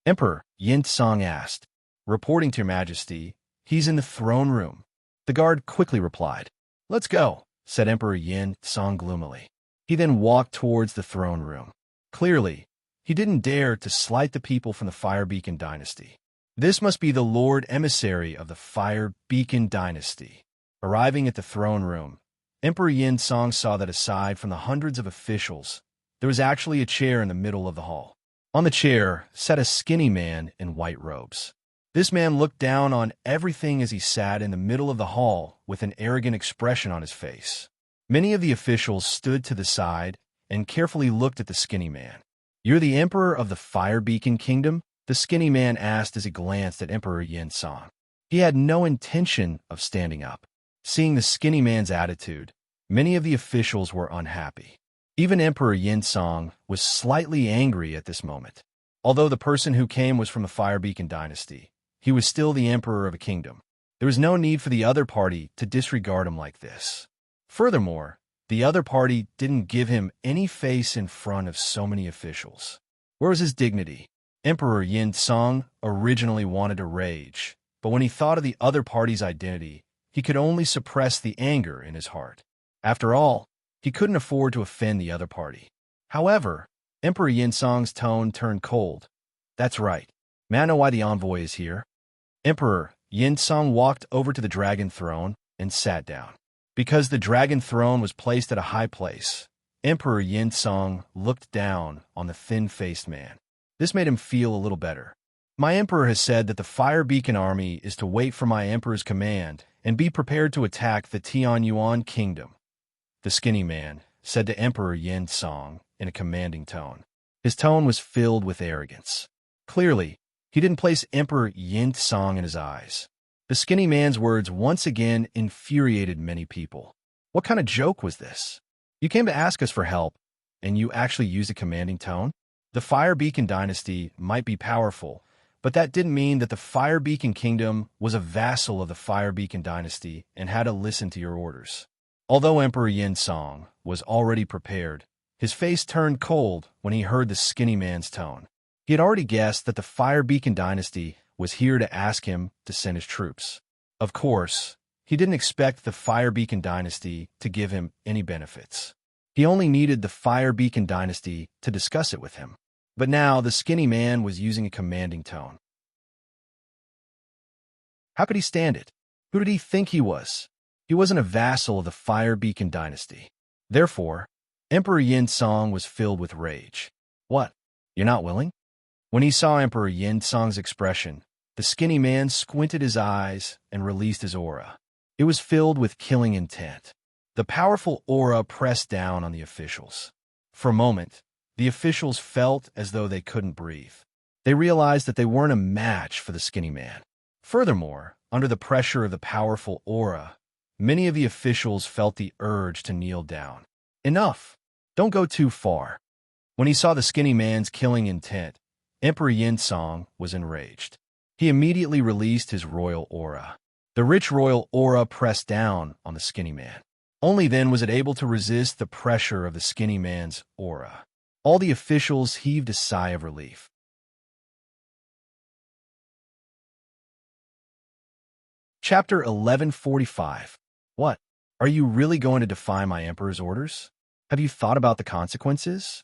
Emperor Yin Song asked. Reporting to Your Majesty, he's in the throne room. The guard quickly replied. Let's go, said Emperor Yin Song gloomily. He then walked towards the throne room. Clearly, he didn't dare to slight the people from the Fire Beacon dynasty. This must be the Lord Emissary of the Fire Beacon dynasty. Arriving at the throne room, Emperor Yin Song saw that aside from the hundreds of officials, there was actually a chair in the middle of the hall. On the chair sat a skinny man in white robes. This man looked down on everything as he sat in the middle of the hall with an arrogant expression on his face. Many of the officials stood to the side and carefully looked at the skinny man. You're the Emperor of the Fire Beacon Kingdom? The skinny man asked as he glanced at Emperor Yin Song. He had no intention of standing up. Seeing the skinny man's attitude, many of the officials were unhappy. Even Emperor Yin Song was slightly angry at this moment. Although the person who came was from the Fire Beacon dynasty, he was still the emperor of a kingdom. There was no need for the other party to disregard him like this. Furthermore, the other party didn't give him any face in front of so many officials. Where was his dignity? Emperor Yin Song originally wanted to rage, but when he thought of the other party's identity, he could only suppress the anger in his heart. After all, he couldn't afford to offend the other party. However, Emperor Yin Song's tone turned cold. That's right. May I know why the envoy is here? Emperor Yin Song walked over to the dragon throne and sat down. Because the dragon throne was placed at a high place, Emperor Yin Song looked down on the thin-faced man. This made him feel a little better. My emperor has said that the Fire Beacon army is to wait for my emperor's command and be prepared to attack the Tianyuan kingdom. The skinny man said to Emperor Yin Song in a commanding tone. His tone was filled with arrogance. Clearly, he didn't place Emperor Yin Song in his eyes. The skinny man's words once again infuriated many people. What kind of joke was this? You came to ask us for help, and you actually used a commanding tone? The Fire Beacon dynasty might be powerful, but that didn't mean that the Fire Beacon Kingdom was a vassal of the Fire Beacon dynasty and had to listen to your orders. Although Emperor Yin Song was already prepared, his face turned cold when he heard the skinny man's tone. He had already guessed that the Fire Beacon dynasty was here to ask him to send his troops. Of course, he didn't expect the Fire Beacon dynasty to give him any benefits. He only needed the Fire Beacon dynasty to discuss it with him. But now the skinny man was using a commanding tone. How could he stand it? Who did he think he was? He wasn't a vassal of the Fire Beacon dynasty. Therefore, Emperor Yin Song was filled with rage. What? You're not willing? When he saw Emperor Yin Song's expression, the skinny man squinted his eyes and released his aura. It was filled with killing intent. The powerful aura pressed down on the officials. For a moment, the officials felt as though they couldn't breathe. They realized that they weren't a match for the skinny man. Furthermore, under the pressure of the powerful aura, many of the officials felt the urge to kneel down. Enough! Don't go too far. When he saw the skinny man's killing intent, Emperor Yin Song was enraged. He immediately released his royal aura. The rich royal aura pressed down on the skinny man. Only then was it able to resist the pressure of the skinny man's aura. All the officials heaved a sigh of relief. Chapter 1145. What? Are you really going to defy my emperor's orders? Have you thought about the consequences?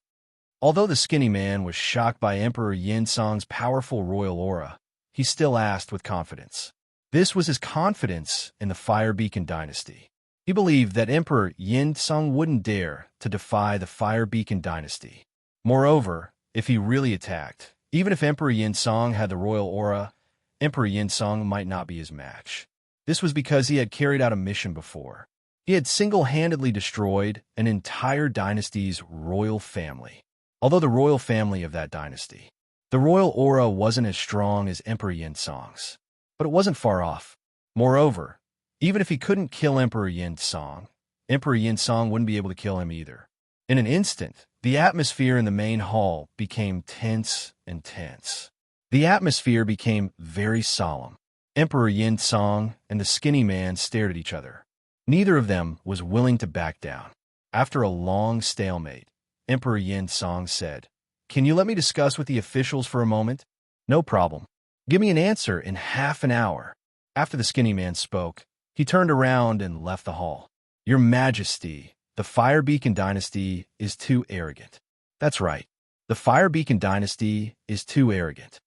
Although the skinny man was shocked by Emperor Yin Song's powerful royal aura, he still asked with confidence. This was his confidence in the Fire Beacon dynasty. He believed that Emperor Yin Song wouldn't dare to defy the Fire Beacon dynasty. Moreover, if he really attacked, even if Emperor Yin Song had the royal aura, Emperor Yin Song might not be his match. This was because he had carried out a mission before. He had single-handedly destroyed an entire dynasty's royal family. Although the royal family of that dynasty, the royal aura wasn't as strong as Emperor Yin Song's, but it wasn't far off. Moreover, even if he couldn't kill Emperor Yin Song, Emperor Yin Song wouldn't be able to kill him either. In an instant, the atmosphere in the main hall became tense and tense. The atmosphere became very solemn. Emperor Yin Song and the skinny man stared at each other. Neither of them was willing to back down. After a long stalemate, Emperor Yin Song said, "Can you let me discuss with the officials for a moment?" "No problem. Give me an answer in half an hour." After the skinny man spoke, he turned around and left the hall. "Your Majesty, the Fire Beacon dynasty is too arrogant." "That's right. The Fire Beacon dynasty is too arrogant.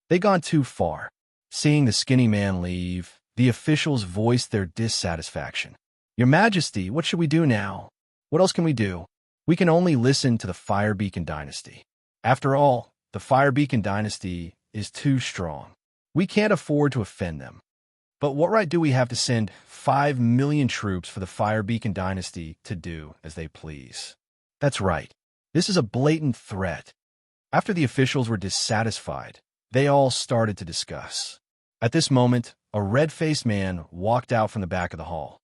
They've gone too far." Seeing the skinny man leave, the officials voiced their dissatisfaction. "Your Majesty, what should we do now? What else can we do? We can only listen to the Fire Beacon dynasty. After all, the Fire Beacon dynasty is too strong. We can't afford to offend them. But what right do we have to send 5 million troops for the Fire Beacon dynasty to do as they please?" "That's right. This is a blatant threat." After the officials were dissatisfied, they all started to discuss. At this moment, a red-faced man walked out from the back of the hall.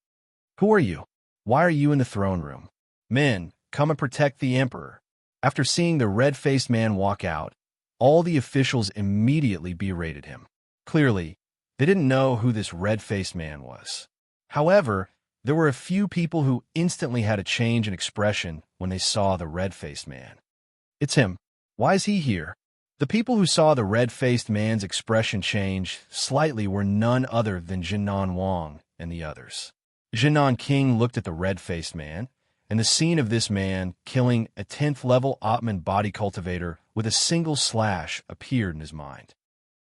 "Who are you? Why are you in the throne room?" "Men, come and protect the emperor." After seeing the red-faced man walk out, all the officials immediately berated him. Clearly, they didn't know who this red-faced man was. However, there were a few people who instantly had a change in expression when they saw the red-faced man. "It's him. Why is he here?" The people who saw the red-faced man's expression change slightly were none other than Jinan Wang and the others. Jinan King looked at the red-faced man, and the scene of this man killing a 10th-level Atman body cultivator with a single slash appeared in his mind.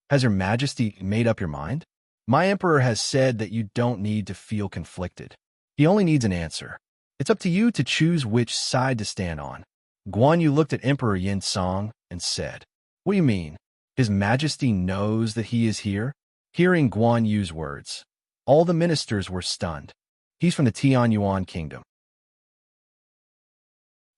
"Has Your Majesty made up your mind? My emperor has said that you don't need to feel conflicted. He only needs an answer. It's up to you to choose which side to stand on." Guan Yu looked at Emperor Yin Song and said, "What do you mean? His Majesty knows that he is here?" Hearing Guan Yu's words, all the ministers were stunned. He's from the Tianyuan Kingdom.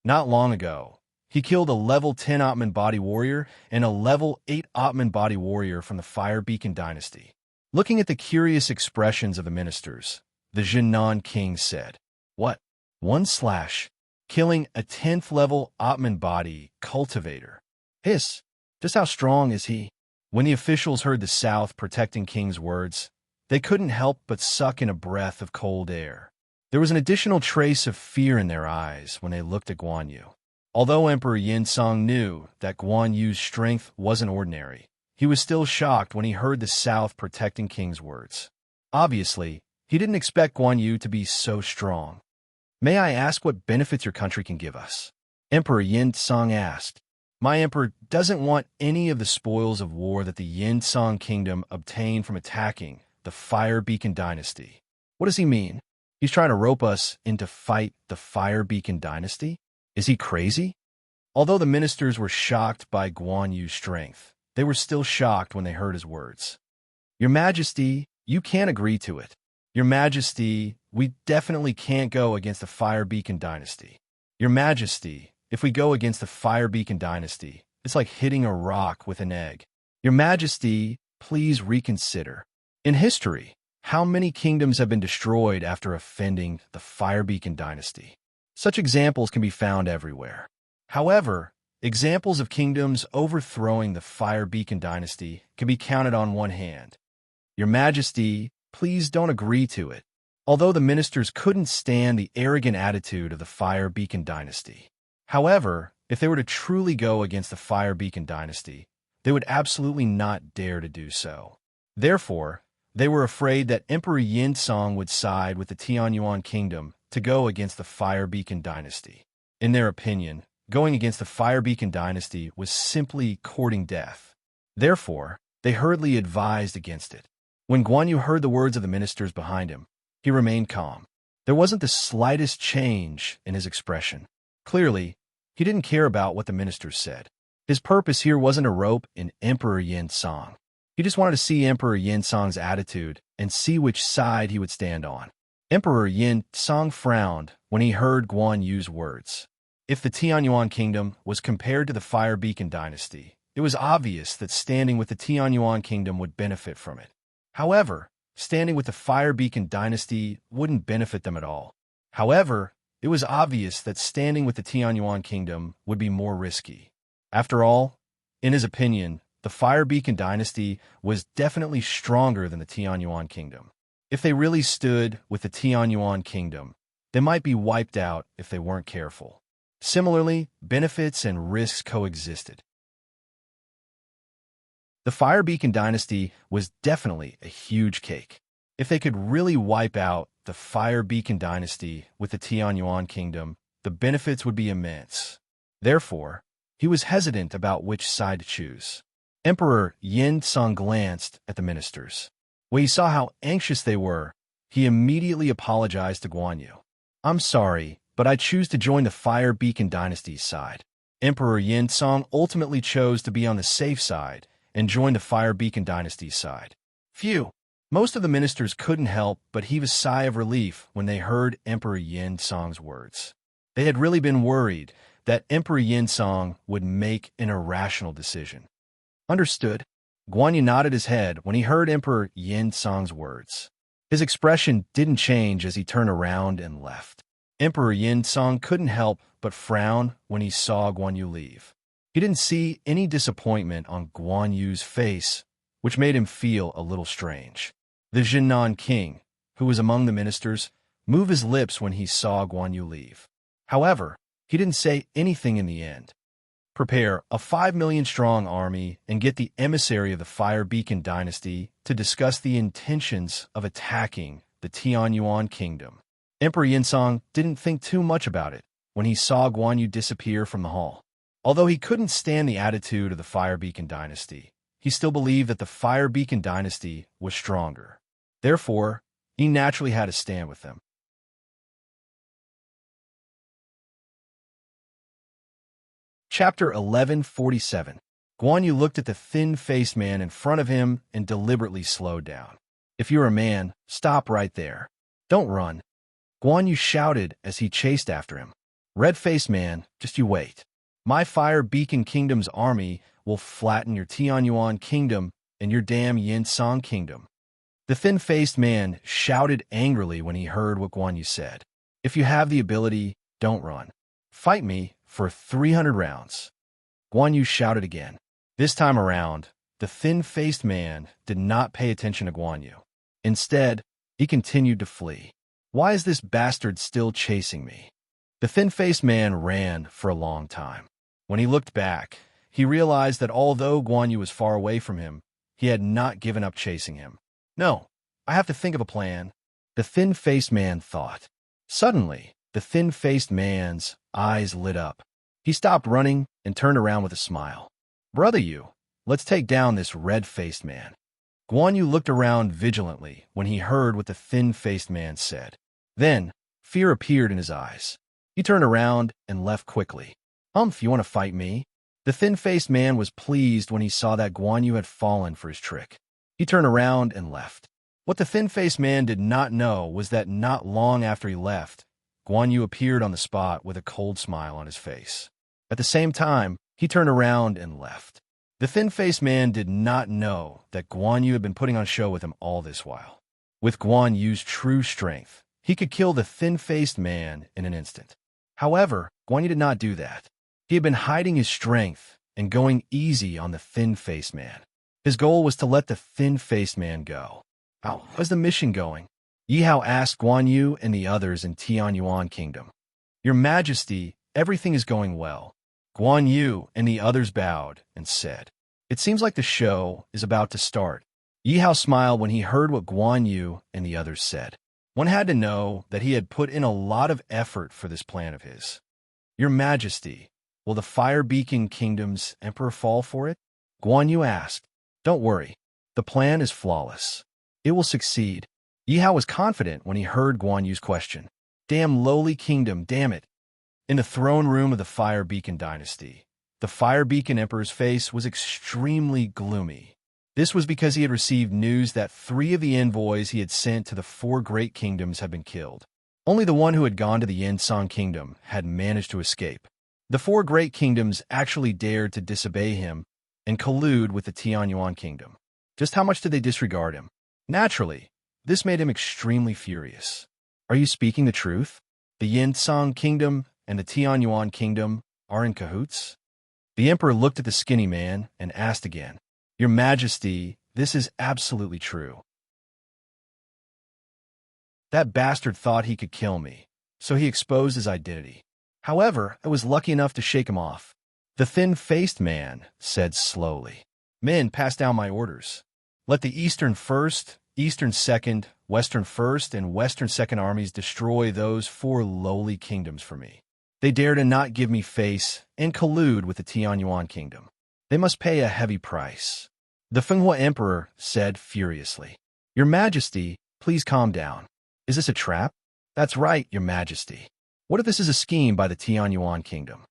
Not long ago, He killed a level 10 Ottoman body warrior and a level 8 Ottoman body warrior from the Fire Beacon dynasty. Looking at the curious expressions of the ministers, the Jinnan king said, "What? One slash, killing a 10th level Ottoman body cultivator. Hiss, just how strong is he?" When the officials heard the South protecting King's words, they couldn't help but suck in a breath of cold air. There was an additional trace of fear in their eyes when they looked at Guan Yu. Although Emperor Yinsong knew that Guan Yu's strength wasn't ordinary, he was still shocked when he heard the South protecting King's words. Obviously, he didn't expect Guan Yu to be so strong. "May I ask what benefits your country can give us?" Emperor Yinsong asked. "My emperor doesn't want any of the spoils of war that the Yinsong kingdom obtained from attacking the Fire Beacon dynasty." What does he mean? He's trying to rope us in to fight the Fire Beacon dynasty? Is he crazy? Although the ministers were shocked by Guan Yu's strength, they were still shocked when they heard his words. "Your Majesty, you can't agree to it. Your Majesty, we definitely can't go against the Fire Beacon dynasty. Your Majesty, if we go against the Fire Beacon dynasty, it's like hitting a rock with an egg. Your Majesty, please reconsider. In history, how many kingdoms have been destroyed after offending the Fire Beacon dynasty? Such examples can be found everywhere. However, examples of kingdoms overthrowing the Fire Beacon dynasty can be counted on one hand. Your Majesty, please don't agree to it." Although the ministers couldn't stand the arrogant attitude of the Fire Beacon dynasty. However, if they were to truly go against the Fire Beacon dynasty, they would absolutely not dare to do so. Therefore, they were afraid that Emperor Yinsong would side with the Tianyuan kingdom to go against the Fire Beacon dynasty. In their opinion, going against the Fire Beacon dynasty was simply courting death. Therefore, they hurriedly advised against it. When Guan Yu heard the words of the ministers behind him, he remained calm. There wasn't the slightest change in his expression. Clearly, he didn't care about what the ministers said. His purpose here wasn't to rope in Emperor Yinsong. He just wanted to see Emperor Yinsong's attitude and see which side he would stand on. Emperor Yinsong frowned when he heard Guan Yu's words. If the Tianyuan kingdom was compared to the Fire Beacon dynasty, it was obvious that standing with the Tianyuan kingdom would benefit from it. However, standing with the Fire Beacon dynasty wouldn't benefit them at all. However, it was obvious that standing with the Tianyuan kingdom would be more risky. After all, in his opinion, the Fire Beacon dynasty was definitely stronger than the Tianyuan kingdom. If they really stood with the Tianyuan kingdom, they might be wiped out if they weren't careful. Similarly, benefits and risks coexisted. The Fire Beacon dynasty was definitely a huge cake. If they could really wipe out the Fire Beacon dynasty with the Tianyuan kingdom, the benefits would be immense. Therefore, he was hesitant about which side to choose. Emperor Yinsong glanced at the ministers. When he saw how anxious they were, he immediately apologized to Guan Yu. "I'm sorry, but I choose to join the Fire Beacon dynasty's side." Emperor Yinsong ultimately chose to be on the safe side and join the Fire Beacon dynasty's side. Phew! Most of the ministers couldn't help but heave a sigh of relief when they heard Emperor Yinsong's words. They had really been worried that Emperor Yinsong would make an irrational decision. Understood. Guan Yu nodded his head when he heard Emperor Yinsong's words. His expression didn't change as he turned around and left. Emperor Yinsong couldn't help but frown when he saw Guan Yu leave. He didn't see any disappointment on Guan Yu's face, which made him feel a little strange. The Jinnan king, who was among the ministers, moved his lips when he saw Guan Yu leave. However, he didn't say anything in the end. Prepare a 5 million strong army and get the emissary of the Fire Beacon dynasty to discuss the intentions of attacking the Tianyuan kingdom. Emperor Yinsong didn't think too much about it when he saw Guan Yu disappear from the hall. Although he couldn't stand the attitude of the Fire Beacon dynasty, he still believed that the Fire Beacon dynasty was stronger. Therefore, he naturally had to stand with them. Chapter 1147. Guan Yu looked at the thin-faced man in front of him and deliberately slowed down. "If you're a man, stop right there. Don't run." Guan Yu shouted as he chased after him. "Red-faced man, just you wait." My Fire Beacon Kingdom's army will flatten your Tianyuan kingdom and your damn Yinsong kingdom." The thin-faced man shouted angrily when he heard what Guan Yu said. "If you have the ability, don't run. Fight me for 300 rounds." Guan Yu shouted again. This time around, the thin-faced man did not pay attention to Guan Yu. Instead, he continued to flee. "Why is this bastard still chasing me?" The thin-faced man ran for a long time. When he looked back, he realized that although Guan Yu was far away from him, he had not given up chasing him. "No, I have to think of a plan," the thin-faced man thought. Suddenly, the thin-faced man's eyes lit up. He stopped running and turned around with a smile. "Brother Yu, let's take down this red-faced man." Guan Yu looked around vigilantly when he heard what the thin-faced man said. Then, fear appeared in his eyes. He turned around and left quickly. You want to fight me?" The thin-faced man was pleased when he saw that Guan Yu had fallen for his trick. He turned around and left. What the thin-faced man did not know was that not long after he left, Guan Yu appeared on the spot with a cold smile on his face. At the same time, he turned around and left. The thin-faced man did not know that Guan Yu had been putting on a show with him all this while. With Guan Yu's true strength, he could kill the thin-faced man in an instant. However, Guan Yu did not do that. He had been hiding his strength and going easy on the thin-faced man. His goal was to let the thin-faced man go. How's the mission going?" Yi Hao asked Guan Yu and the others in Tianyuan Kingdom. "Your Majesty, everything is going well." Guan Yu and the others bowed and said, "It seems like the show is about to start." Yi Hao smiled when he heard what Guan Yu and the others said. One had to know that he had put in a lot of effort for this plan of his. "Your Majesty, will the Fire Beacon Kingdom's emperor fall for it?" Guan Yu asked. "Don't worry. The plan is flawless. It will succeed." Yi Hao was confident when he heard Guan Yu's question. "Damn lowly kingdom, damn it." In the throne room of the Fire Beacon dynasty, the Fire Beacon Emperor's face was extremely gloomy. This was because he had received news that 3 of the envoys he had sent to the 4 great kingdoms had been killed. Only the one who had gone to the Yinsong kingdom had managed to escape. The 4 great kingdoms actually dared to disobey him and collude with the Tianyuan kingdom. Just how much did they disregard him? Naturally, this made him extremely furious. "Are you speaking the truth? The Yinsong kingdom and the Tianyuan kingdom are in cahoots?" The emperor looked at the skinny man and asked again. "Your Majesty, this is absolutely true. That bastard thought he could kill me, so he exposed his identity. However, I was lucky enough to shake him off." The thin-faced man said slowly. "Men, pass down my orders. Let the Eastern 1st, Eastern 2nd, Western 1st, and Western 2nd armies destroy those 4 lowly kingdoms for me. They dare to not give me face and collude with the Tianyuan kingdom. They must pay a heavy price." The Fenghua Emperor said furiously. "Your Majesty, please calm down. Is this a trap?" "That's right, Your Majesty. What if this is a scheme by the Tianyuan kingdom?"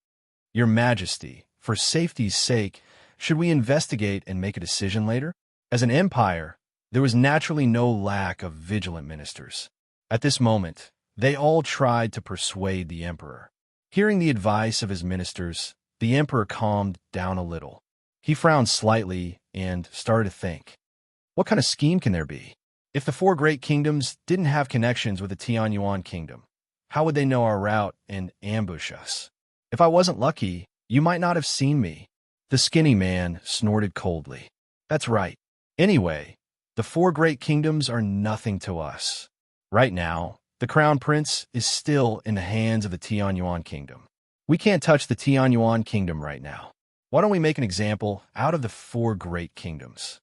"Your Majesty, for safety's sake, should we investigate and make a decision later?" As an empire, there was naturally no lack of vigilant ministers. At this moment, they all tried to persuade the emperor. Hearing the advice of his ministers, the emperor calmed down a little. He frowned slightly and started to think. What kind of scheme can there be? If the 4 great kingdoms didn't have connections with the Tianyuan kingdom, how would they know our route and ambush us? If I wasn't lucky, you might not have seen me. The skinny man snorted coldly. That's right. Anyway, the 4 great kingdoms are nothing to us. Right now, the crown prince is still in the hands of the Tianyuan kingdom. We can't touch the Tianyuan kingdom right now. Why don't we make an example out of the 4 great kingdoms?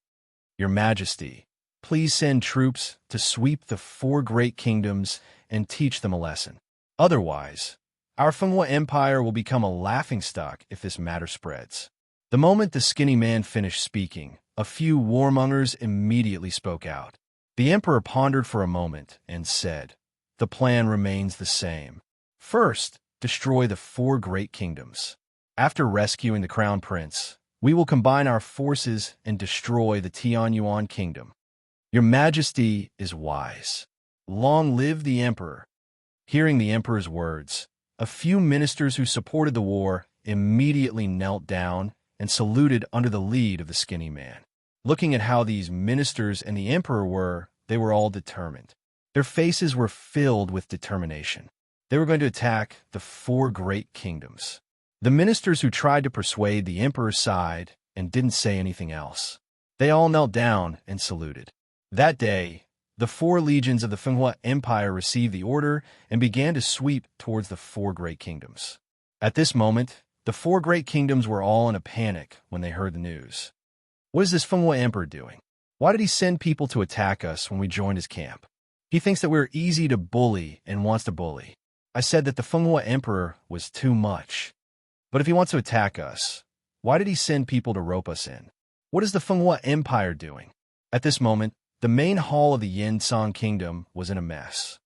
Your Majesty, please send troops to sweep the 4 great kingdoms and teach them a lesson. Otherwise, our Fenghua Empire will become a laughingstock if this matter spreads. The moment the skinny man finished speaking, a few warmongers immediately spoke out. The emperor pondered for a moment and said, "The plan remains the same. First, destroy the 4 great kingdoms. After rescuing the crown prince, we will combine our forces and destroy the Tianyuan kingdom. Your Majesty is wise. Long live the emperor." Hearing the emperor's words, a few ministers who supported the war immediately knelt down and saluted under the lead of the skinny man. Looking at how these ministers and the emperor were, they were all determined. Their faces were filled with determination. They were going to attack the 4 great kingdoms. The ministers who tried to persuade the emperor's side and didn't say anything else. They all knelt down and saluted. That day, the 4 legions of the Fenghua Empire received the order and began to sweep towards the 4 great kingdoms. At this moment, the 4 great kingdoms were all in a panic when they heard the news. What is this Fenghua emperor doing? Why did he send people to attack us when we joined his camp? He thinks that we're easy to bully and wants to bully. I said that the Fenghua emperor was too much. But if he wants to attack us, why did he send people to rope us in? What is the Fenghua Empire doing? At this moment, the main hall of the Yin-Song Kingdom was in a mess.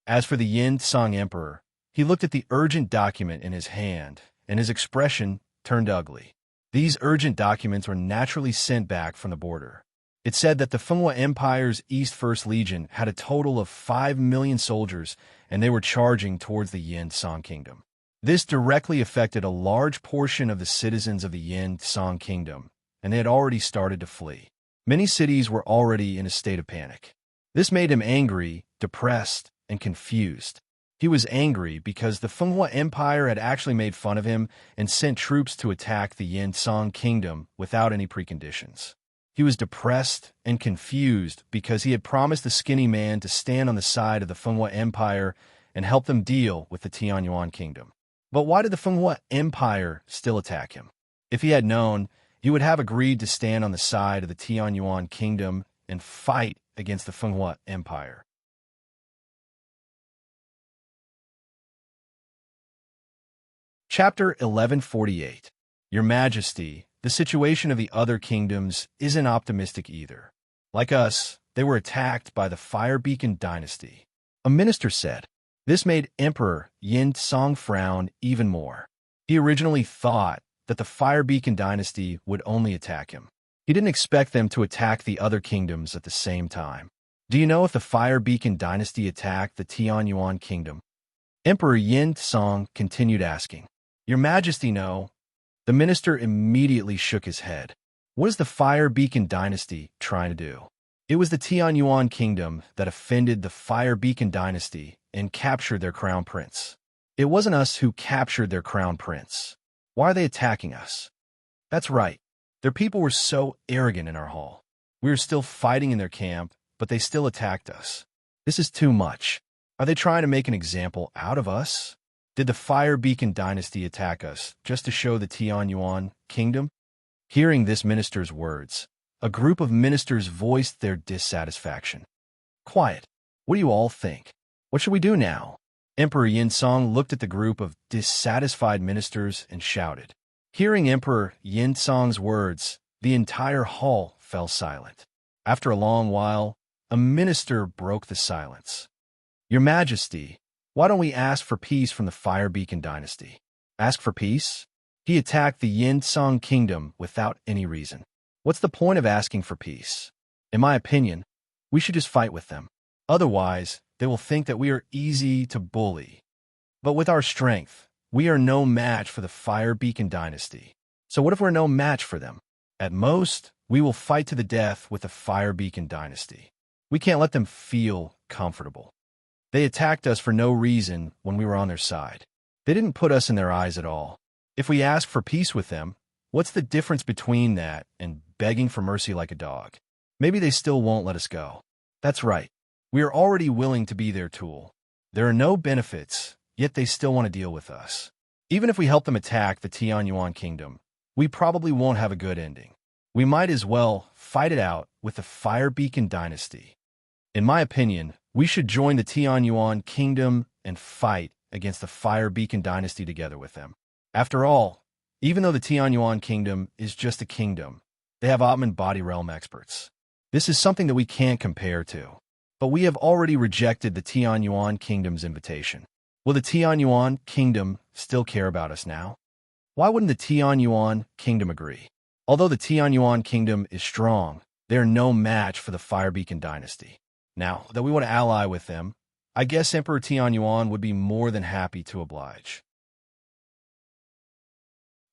As for the Yin-Song Emperor, he looked at the urgent document in his hand, and his expression turned ugly. These urgent documents were naturally sent back from the border. It said that the Fenghua Empire's East First Legion had a total of 5 million soldiers, and they were charging towards the Yin-Song Kingdom. This directly affected a large portion of the citizens of the Yin-Song Kingdom, and they had already started to flee. Many cities were already in a state of panic. This made him angry, depressed, and confused. He was angry because the Fenghua Empire had actually made fun of him and sent troops to attack the Yin-Song Kingdom without any preconditions. He was depressed and confused because he had promised the skinny man to stand on the side of the Fenghua Empire and help them deal with the Tianyuan Kingdom. But why did the Fenghua Empire still attack him? If he had known, he would have agreed to stand on the side of the Tianyuan Kingdom and fight against the Fenghua Empire. Chapter 1148. Your Majesty, the situation of the other kingdoms isn't optimistic either. Like us, they were attacked by the Fire Beacon dynasty. A minister said. This made Emperor Yin-Song frown even more. He originally thought that the Fire Beacon dynasty would only attack him. He didn't expect them to attack the other kingdoms at the same time. Do you know if the Fire Beacon dynasty attacked the Tianyuan Kingdom? Emperor Yin-Song continued asking. Your Majesty, no. The minister immediately shook his head. What is the Fire Beacon dynasty trying to do? It was the Tianyuan Kingdom that offended the Fire Beacon dynasty and captured their crown prince. It wasn't us who captured their crown prince. Why are they attacking us? That's right. Their people were so arrogant in our hall. We were still fighting in their camp, but they still attacked us. This is too much. Are they trying to make an example out of us? Did the Fire Beacon dynasty attack us just to show the Tianyuan Kingdom? Hearing this minister's words, a group of ministers voiced their dissatisfaction. Quiet. What do you all think? What should we do now? Emperor Yin-Song looked at the group of dissatisfied ministers and shouted. Hearing Emperor Yin-Song's words, the entire hall fell silent. After a long while, a minister broke the silence. Your Majesty, why don't we ask for peace from the Fire Beacon dynasty? Ask for peace? He attacked the Yin-Song Kingdom without any reason. What's the point of asking for peace? In my opinion, we should just fight with them. Otherwise, they will think that we are easy to bully. But with our strength, we are no match for the Fire Beacon dynasty. So what if we're no match for them? At most, we will fight to the death with the Fire Beacon dynasty. We can't let them feel comfortable. They attacked us for no reason when we were on their side. They didn't put us in their eyes at all. If we ask for peace with them, what's the difference between that and begging for mercy like a dog? Maybe they still won't let us go. That's right. We are already willing to be their tool. There are no benefits, yet they still want to deal with us. Even if we help them attack the Tianyuan Kingdom, we probably won't have a good ending. We might as well fight it out with the Fire Beacon dynasty. In my opinion, we should join the Tianyuan Kingdom and fight against the Fire Beacon dynasty together with them. After all, even though the Tianyuan Kingdom is just a kingdom, they have Atman body realm experts. This is something that we can't compare to. But we have already rejected the Tianyuan Kingdom's invitation. Will the Tianyuan Kingdom still care about us now? Why wouldn't the Tianyuan Kingdom agree? Although the Tianyuan Kingdom is strong, they are no match for the Fire Beacon dynasty. Now that we want to ally with them, I guess Emperor Tianyuan would be more than happy to oblige.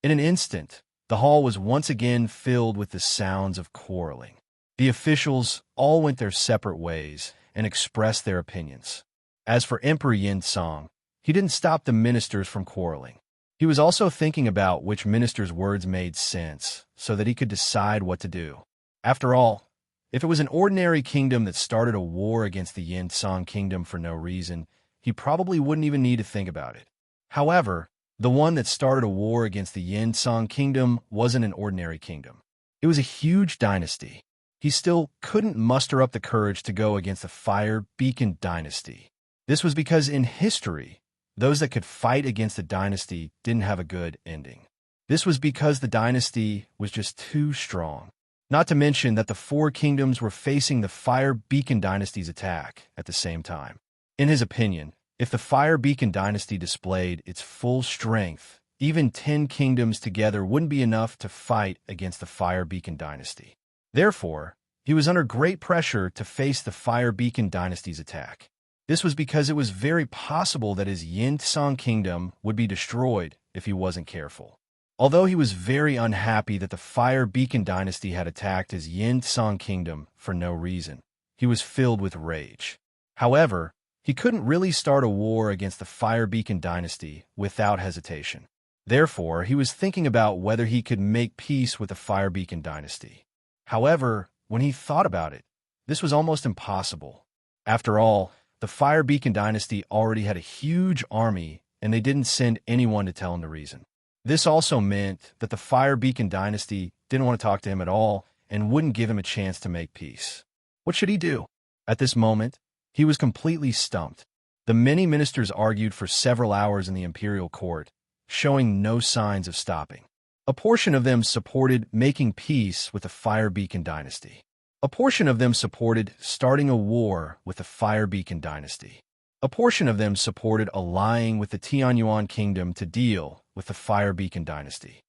In an instant, the hall was once again filled with the sounds of quarreling. The officials all went their separate ways and expressed their opinions. As for Emperor Yin Song, he didn't stop the ministers from quarreling. He was also thinking about which minister's words made sense so that he could decide what to do. After all, if it was an ordinary kingdom that started a war against the Yin Song kingdom for no reason, he probably wouldn't even need to think about it. However, the one that started a war against the Yin Song kingdom wasn't an ordinary kingdom. It was a huge dynasty. He still couldn't muster up the courage to go against the Fire Beacon dynasty. This was because in history, those that could fight against the dynasty didn't have a good ending. This was because the dynasty was just too strong. Not to mention that the four kingdoms were facing the Fire Beacon dynasty's attack at the same time. In his opinion, if the Fire Beacon dynasty displayed its full strength, even 10 kingdoms together wouldn't be enough to fight against the Fire Beacon dynasty. Therefore, he was under great pressure to face the Fire Beacon dynasty's attack. This was because it was very possible that his Yin Song kingdom would be destroyed if he wasn't careful. Although he was very unhappy that the Fire Beacon dynasty had attacked his Yin Song kingdom for no reason, he was filled with rage. However, he couldn't really start a war against the Fire Beacon dynasty without hesitation. Therefore, he was thinking about whether he could make peace with the Fire Beacon dynasty. However, when he thought about it, this was almost impossible. After all, the Fire Beacon dynasty already had a huge army, and they didn't send anyone to tell him the reason. This also meant that the Fire Beacon dynasty didn't want to talk to him at all and wouldn't give him a chance to make peace. What should he do? At this moment, he was completely stumped. The many ministers argued for several hours in the imperial court, showing no signs of stopping. A portion of them supported making peace with the Fire Beacon dynasty. A portion of them supported starting a war with the Fire Beacon dynasty. A portion of them supported allying with the Tianyuan kingdom to deal with the Fire Beacon dynasty.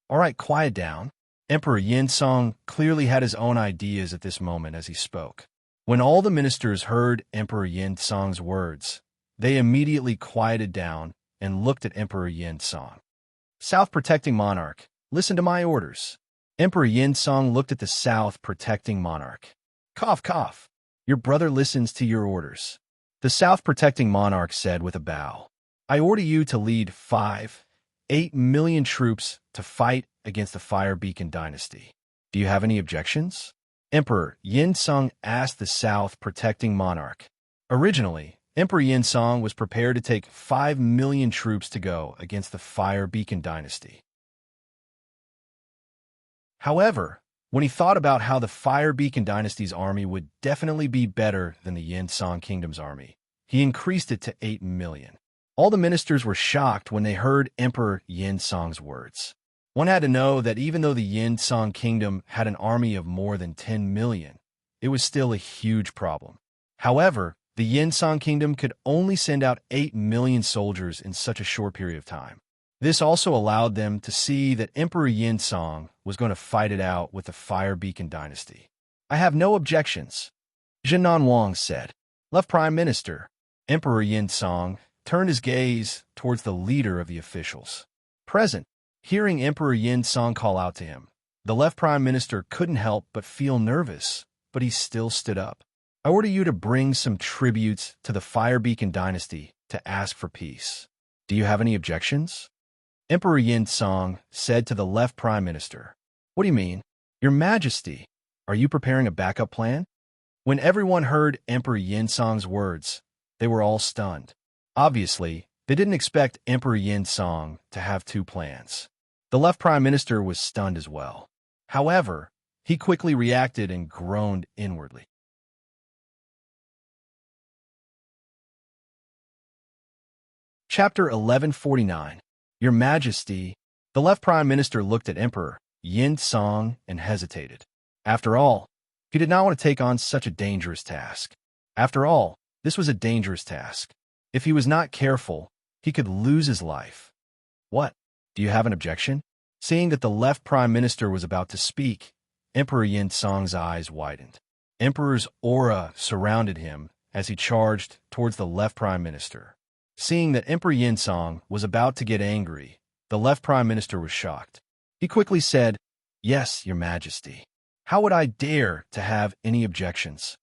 All right, quiet down. Emperor Yin Song clearly had his own ideas at this moment as he spoke. When all the ministers heard Emperor Yin Song's words, they immediately quieted down and looked at Emperor Yin Song. South Protecting Monarch, listen to my orders. Emperor Yin Song looked at the South Protecting Monarch. Cough, cough. Your brother listens to your orders. The South Protecting Monarch said with a bow. I order you to lead 8 million troops to fight against the Fire Beacon dynasty. Do you have any objections? Emperor Yin Song asked the South Protecting Monarch. Originally, Emperor Yin Song was prepared to take 5 million troops to go against the Fire Beacon dynasty. However, when he thought about how the Fire Beacon dynasty's army would definitely be better than the Yin Song kingdom's army, he increased it to 8 million. All the ministers were shocked when they heard Emperor Yin Song's words. One had to know that even though the Yin Song kingdom had an army of more than 10 million, it was still a huge problem. However, the Yin Song kingdom could only send out 8 million soldiers in such a short period of time. This also allowed them to see that Emperor Yin Song was going to fight it out with the Fire Beacon dynasty. I have no objections, Jinan Wang said. Left Prime Minister, Emperor Yin Song, turned his gaze towards the leader of the officials. Present, hearing Emperor Yin Song call out to him, the left Prime Minister couldn't help but feel nervous, but he still stood up. I order you to bring some tributes to the Fire Beacon dynasty to ask for peace. Do you have any objections? Emperor Yin Song said to the left Prime Minister. What do you mean? Your Majesty, are you preparing a backup plan? When everyone heard Emperor Yin Song's words, they were all stunned. Obviously, they didn't expect Emperor Yin Song to have two plans. The left Prime Minister was stunned as well. However, he quickly reacted and groaned inwardly. Chapter 1149. Your Majesty, the left Prime Minister looked at Emperor Yin Song and hesitated. After all, he did not want to take on such a dangerous task. After all, this was a dangerous task. If he was not careful, he could lose his life. What? Do you have an objection? Seeing that the left Prime Minister was about to speak, Emperor Yin Song's eyes widened. Emperor's aura surrounded him as he charged towards the left Prime Minister. Seeing that Emperor Yin Song was about to get angry, The left prime minister was shocked. He quickly said, "Yes, your majesty. How would I dare to have any objections?"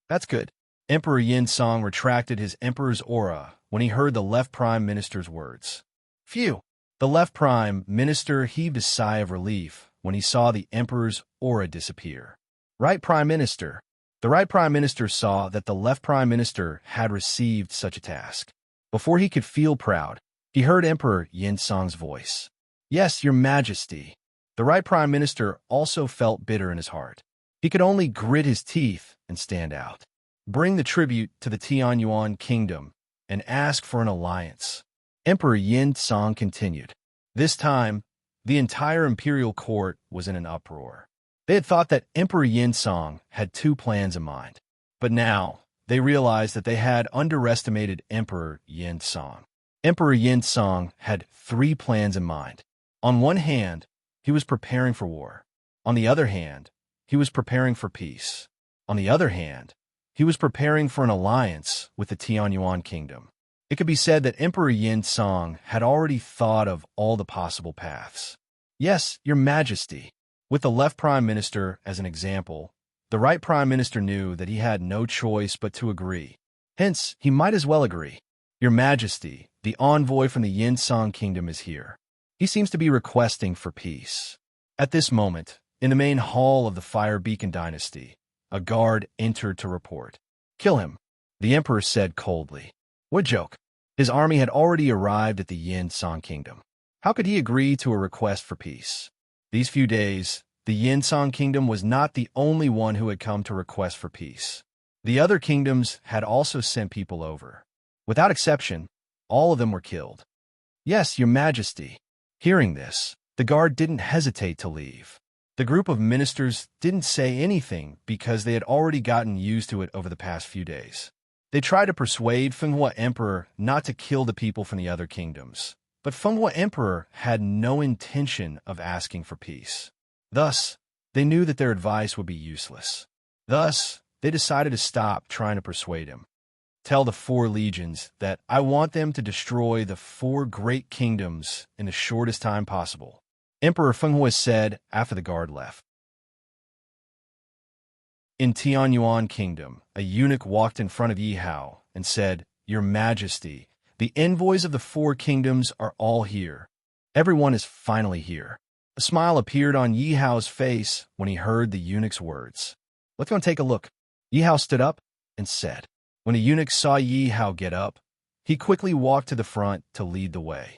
"That's good." Emperor Yin Song retracted his emperor's aura when he heard the left prime minister's words. Phew! The left prime minister heaved a sigh of relief when he saw the emperor's aura disappear. Right prime minister. The right prime minister saw that the left prime minister had received such a task. Before he could feel proud, he heard Emperor Yin Song's voice. "Yes, your majesty." The right prime minister also felt bitter in his heart. He could only grit his teeth and stand out. Bring the tribute to the Tianyuan kingdom and ask for an alliance. Emperor Yin Song continued. This time, the entire imperial court was in an uproar. They had thought that Emperor Yin Song had two plans in mind, but now they realized that they had underestimated Emperor Yin Song. Emperor Yin Song had three plans in mind. On one hand, he was preparing for war. On the other hand, he was preparing for peace. On the other hand, he was preparing for an alliance with the Tianyuan kingdom. It could be said that Emperor Yin Song had already thought of all the possible paths. "Yes, your majesty." With the left prime minister as an example, the right prime minister knew that he had no choice but to agree. Hence, he might as well agree. "Your majesty, the envoy from the Yin Song kingdom is here. He seems to be requesting for peace." At this moment, in the main hall of the Fire Beacon dynasty, a guard entered to report. "Kill him," the emperor said coldly. What joke? His army had already arrived at the Yin Song kingdom. How could he agree to a request for peace? These few days, the Yin Song kingdom was not the only one who had come to request for peace. The other kingdoms had also sent people over. Without exception, all of them were killed. "Yes, your majesty." Hearing this, the guard didn't hesitate to leave. The group of ministers didn't say anything because they had already gotten used to it over the past few days. They tried to persuade Fenghua Emperor not to kill the people from the other kingdoms, but Fenghua Emperor had no intention of asking for peace. Thus, they knew that their advice would be useless. Thus, they decided to stop trying to persuade him. "Tell the 4 legions that I want them to destroy the 4 great kingdoms in the shortest time possible," Emperor Fenghua said after the guard left. In Tianyuan Kingdom, a eunuch walked in front of Yi Hao and said, "Your Majesty, the envoys of the 4 kingdoms are all here. Everyone is finally here." A smile appeared on Yi Hao's face when he heard the eunuch's words. "Let's go and take a look." Yi Hao stood up and said. When the eunuch saw Yi Hao get up, he quickly walked to the front to lead the way.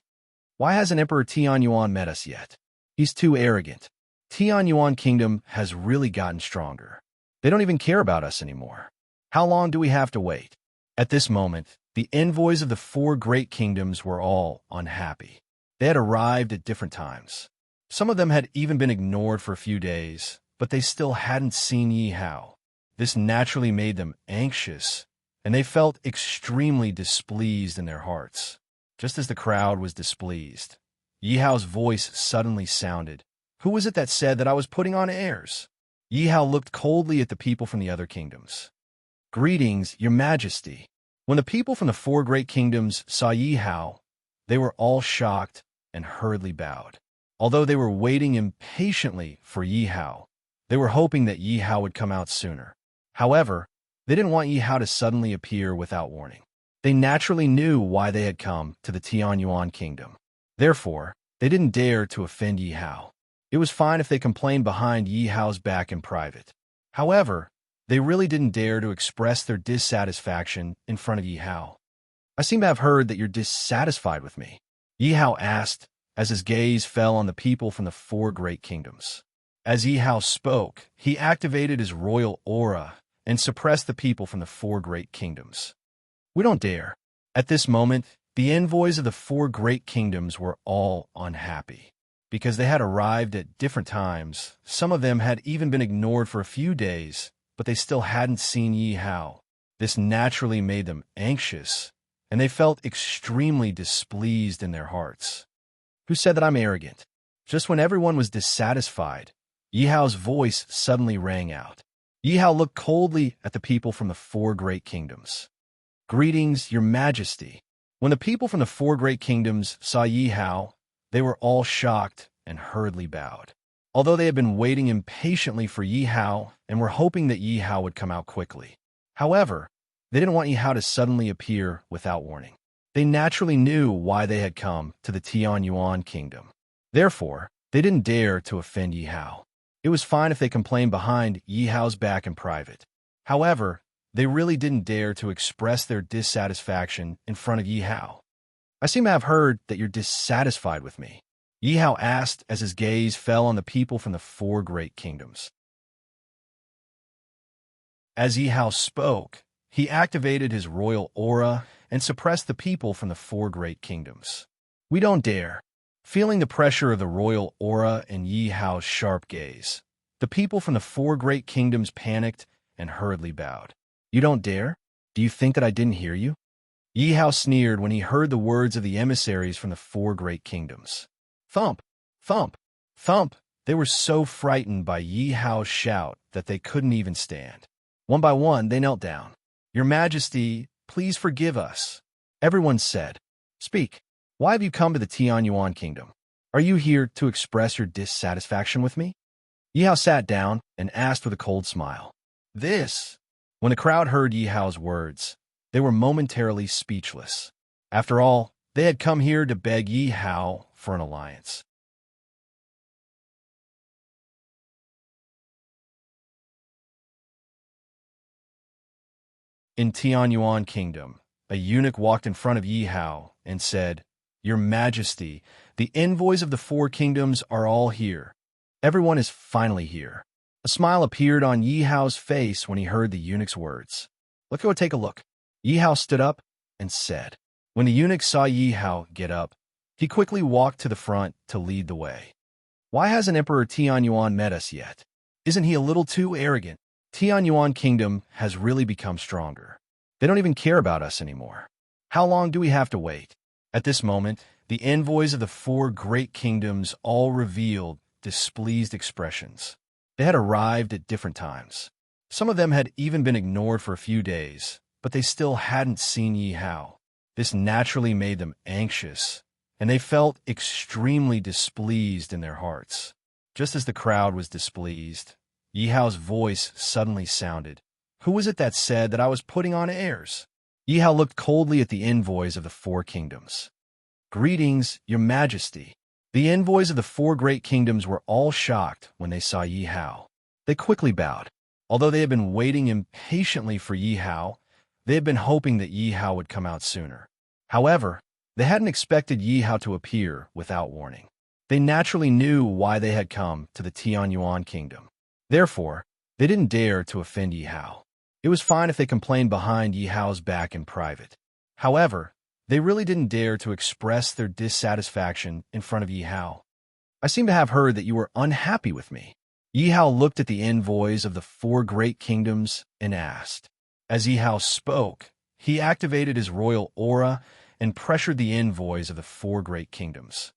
"Why hasn't Emperor Tianyuan met us yet? He's too arrogant. Tianyuan Kingdom has really gotten stronger. They don't even care about us anymore. How long do we have to wait?" At this moment, the envoys of the 4 great kingdoms were all unhappy. They had arrived at different times. Some of them had even been ignored for a few days, but they still hadn't seen Yi Hao. This naturally made them anxious, and they felt extremely displeased in their hearts. Just as the crowd was displeased, Yi Hao's voice suddenly sounded. "Who was it that said that I was putting on airs?" Yi Hao looked coldly at the people from the other kingdoms. "Greetings, your majesty." When the people from the 4 great kingdoms saw Yi Hao, they were all shocked and hurriedly bowed. Although they were waiting impatiently for Yi Hao, they were hoping that Yi Hao would come out sooner. However, they didn't want Yi Hao to suddenly appear without warning. They naturally knew why they had come to the Tianyuan kingdom. Therefore, they didn't dare to offend Yi Hao. It was fine if they complained behind Yi Hao's back in private. However, they really didn't dare to express their dissatisfaction in front of Yi Hao. "I seem to have heard that you're dissatisfied with me," Yi Hao asked as his gaze fell on the people from the 4 great kingdoms. As Yi Hao spoke, he activated his royal aura and suppressed the people from the 4 great kingdoms. "We don't dare." At this moment, the envoys of the 4 great kingdoms were all unhappy. Because they had arrived at different times, some of them had even been ignored for a few days, but they still hadn't seen Yi Hao. This naturally made them anxious, and they felt extremely displeased in their hearts. "Who said that I'm arrogant?" Just when everyone was dissatisfied, Yi Hao's voice suddenly rang out. Yi Hao looked coldly at the people from the 4 great kingdoms. "Greetings, your majesty." When the people from the 4 great kingdoms saw Yi Hao, They were all shocked and hurriedly bowed. Although they had been waiting impatiently for Yi Hao and were hoping that Yi Hao would come out quickly. However, they didn't want Yi Hao to suddenly appear without warning. They naturally knew why they had come to the Tianyuan kingdom. Therefore, they didn't dare to offend Yi Hao. It was fine if they complained behind Yi Hao's back in private. However, they really didn't dare to express their dissatisfaction in front of Yi Hao. I seem to have heard that you're dissatisfied with me, Yi Hao asked as his gaze fell on the people from the four great kingdoms. As Yi Hao spoke, he activated his royal aura and suppressed the people from the four great kingdoms. We don't dare. Feeling the pressure of the royal aura and Yi Hao's sharp gaze, the people from the four great kingdoms panicked and hurriedly bowed. You don't dare? Do you think that I didn't hear you? Yi Hao sneered when he heard the words of the emissaries from the four great kingdoms. Thump! Thump! Thump! They were so frightened by Yi Hao's shout that they couldn't even stand. One by one, they knelt down. Your Majesty, please forgive us. Everyone said, Speak. Why have you come to the Tianyuan kingdom? Are you here to express your dissatisfaction with me? Yi Hao sat down and asked with a cold smile. When the crowd heard Yi Hao's words, they were momentarily speechless. After all, they had come here to beg Yi Hao for an alliance. In Tianyuan kingdom, a eunuch walked in front of Yi Hao and said, Your Majesty, the envoys of the four kingdoms are all here. Everyone is finally here. A smile appeared on Yi Hao's face when he heard the eunuch's words. Let's go take a look. Yi Hao stood up and said. When the eunuch saw Yi Hao get up, he quickly walked to the front to lead the way. Why hasn't Emperor Tianyuan met us yet? Isn't he a little too arrogant? Tianyuan kingdom has really become stronger. They don't even care about us anymore. How long do we have to wait? At this moment, the envoys of the four great kingdoms all revealed displeased expressions. They had arrived at different times. Some of them had even been ignored for a few days, but they still hadn't seen Yi Hao. This naturally made them anxious, and they felt extremely displeased in their hearts. Just as the crowd was displeased, Yi Hao's voice suddenly sounded. Who was it that said that I was putting on airs? Yi Hao looked coldly at the envoys of the four kingdoms. Greetings, Your Majesty. The envoys of the four great kingdoms were all shocked when they saw Yi Hao. They quickly bowed. Although they had been waiting impatiently for Yi Hao, they had been hoping that Yi Hao would come out sooner. However, they hadn't expected Yi Hao to appear without warning. They naturally knew why they had come to the Tianyuan kingdom. Therefore, they didn't dare to offend Yi Hao. It was fine if they complained behind Yi Hao's back in private. However, they really didn't dare to express their dissatisfaction in front of Yi Hao. I seem to have heard that you were unhappy with me. Yi Hao looked at the envoys of the four great kingdoms and asked. As Yi Hao spoke, he activated his royal aura and pressured the envoys of the four great kingdoms.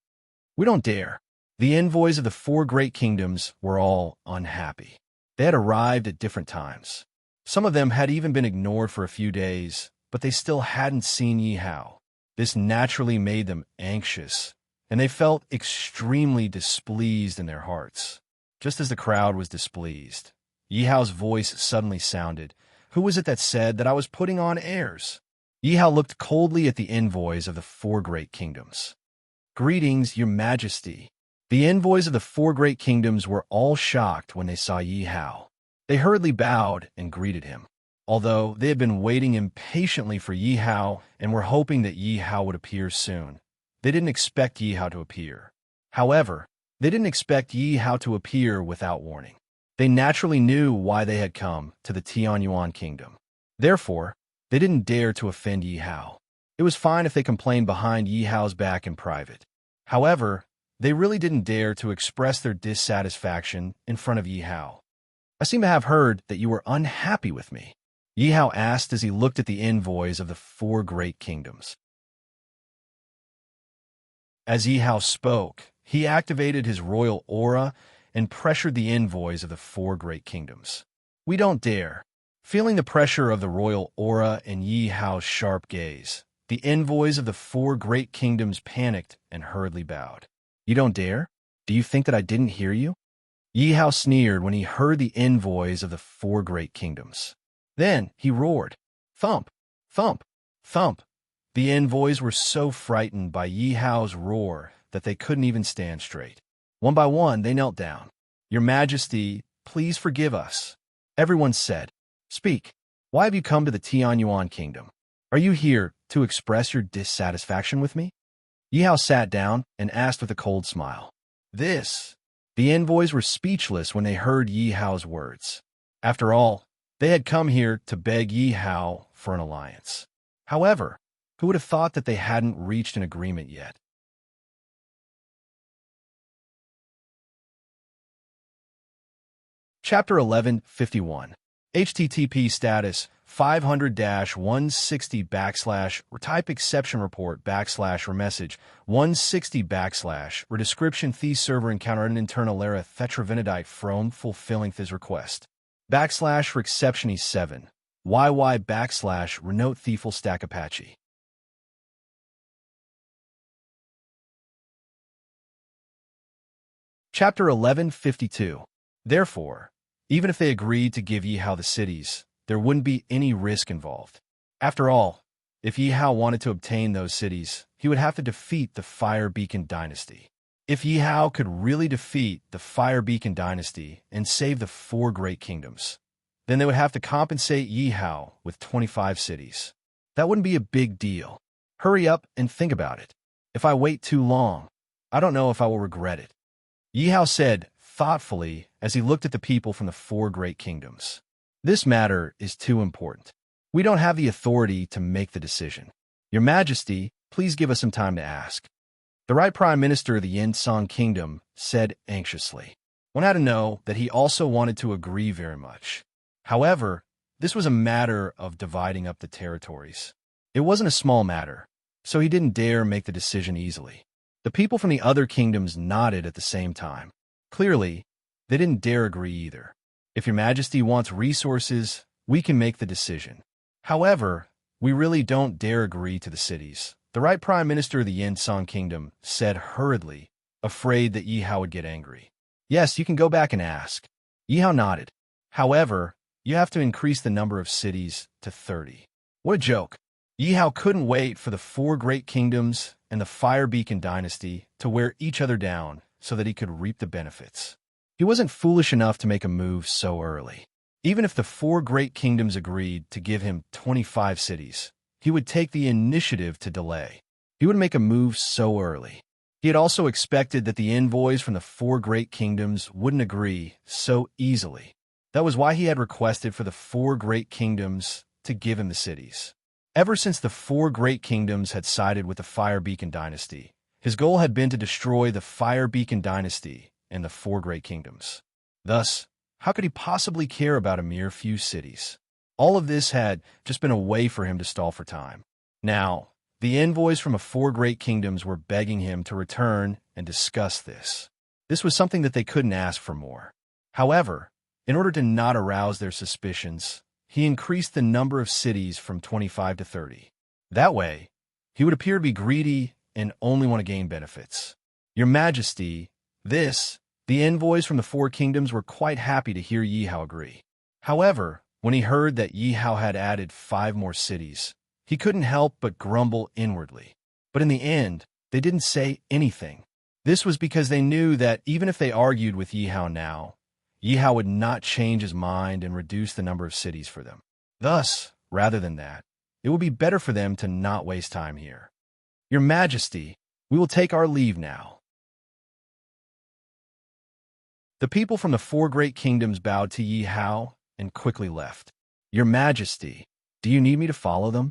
We don't dare. The envoys of the four great kingdoms were all unhappy. They had arrived at different times. Some of them had even been ignored for a few days, but they still hadn't seen Yi Hao. This naturally made them anxious, and they felt extremely displeased in their hearts. Just as the crowd was displeased, Yi Hao's voice suddenly sounded. Who was it that said that I was putting on airs? Yi Hao looked coldly at the envoys of the four great kingdoms. Greetings, Your Majesty. The envoys of the four great kingdoms were all shocked when they saw Yi Hao. They hurriedly bowed and greeted him. Although they had been waiting impatiently for Yi Hao and were hoping that Yi Hao would appear soon, they didn't expect Yi Hao to appear. However, they didn't expect Yi Hao to appear without warning. They naturally knew why they had come to the Tianyuan kingdom. Therefore, they didn't dare to offend Yi Hao. It was fine if they complained behind Yi Hao's back in private. However, they really didn't dare to express their dissatisfaction in front of Yi Hao. I seem to have heard that you were unhappy with me, Yi Hao asked as he looked at the envoys of the four great kingdoms. As Yi Hao spoke, he activated his royal aura and pressured the envoys of the four great kingdoms. We don't dare. Feeling the pressure of the royal aura and Yi Hao's sharp gaze, the envoys of the four great kingdoms panicked and hurriedly bowed. You don't dare? Do you think that I didn't hear you? Yi Hao sneered when he heard the envoys of the four great kingdoms. Then he roared, "Thump! Thump! Thump!" The envoys were so frightened by Yi Hao's roar that they couldn't even stand straight. One by one, they knelt down. "Your Majesty, please forgive us." Everyone said, "Speak. Why have you come to the Tianyuan kingdom? Are you here to express your dissatisfaction with me?" Yi Hao sat down and asked with a cold smile. "This." The envoys were speechless when they heard Yi Hao's words. After all, they had come here to beg Yi Hao for an alliance. However, who would have thought that they hadn't reached an agreement yet? Chapter 1151. HTTP status 500-160 / type exception report / remessage 160 / redescription the server encounter an internal error thetravinidite from fulfilling this request / reception e7 yy / renote the full stack Apache. Chapter 1152. Therefore, even if they agreed to give Yi Hao the cities, there wouldn't be any risk involved. After all, if Yi Hao wanted to obtain those cities, he would have to defeat the Fire Beacon Dynasty. If Yi Hao could really defeat the Fire Beacon Dynasty and save the four great kingdoms, then they would have to compensate Yi Hao with 25 cities. That wouldn't be a big deal. Hurry up and think about it. If I wait too long, I don't know if I will regret it. Yi Hao said thoughtfully as he looked at the people from the four great kingdoms. This matter is too important. We don't have the authority to make the decision. Your Majesty, please give us some time to ask. The right Prime Minister of the Yinsong Kingdom said anxiously. One had to know that he also wanted to agree very much. However, this was a matter of dividing up the territories. It wasn't a small matter, so he didn't dare make the decision easily. The people from the other kingdoms nodded at the same time. Clearly, they didn't dare agree either. If Your Majesty wants resources, we can make the decision. However, we really don't dare agree to the cities, the right Prime Minister of the Yinsong Kingdom said hurriedly, afraid that Yi Hao would get angry. Yes, you can go back and ask. Yi Hao nodded. However, you have to increase the number of cities to 30. What a joke. Yi Hao couldn't wait for the four great kingdoms and the Fire Beacon Dynasty to wear each other down so that he could reap the benefits. He wasn't foolish enough to make a move so early. Even if the four great kingdoms agreed to give him 25 cities, he would take the initiative to delay. He would make a move so early. He had also expected that the envoys from the four great kingdoms wouldn't agree so easily. That was why he had requested for the four great kingdoms to give him the cities. Ever since the four great kingdoms had sided with the Fire Beacon Dynasty, his goal had been to destroy the Fire Beacon Dynasty and the four great kingdoms. Thus, how could he possibly care about a mere few cities? All of this had just been a way for him to stall for time. Now, the envoys from the four great kingdoms were begging him to return and discuss this. This was something that they couldn't ask for more. However, in order to not arouse their suspicions, he increased the number of cities from 25 to 30. That way, he would appear to be greedy and only want to gain benefits. Your Majesty, the envoys from the four kingdoms were quite happy to hear Yi Hao agree. However, when he heard that Yi Hao had added 5 more cities, he couldn't help but grumble inwardly. But in the end, they didn't say anything. This was because they knew that even if they argued with Yi Hao now, Yi Hao would not change his mind and reduce the number of cities for them. Thus, rather than that, it would be better for them to not waste time here. Your Majesty, we will take our leave now. The people from the four great kingdoms bowed to Yi Hao and quickly left. Your Majesty, do you need me to follow them?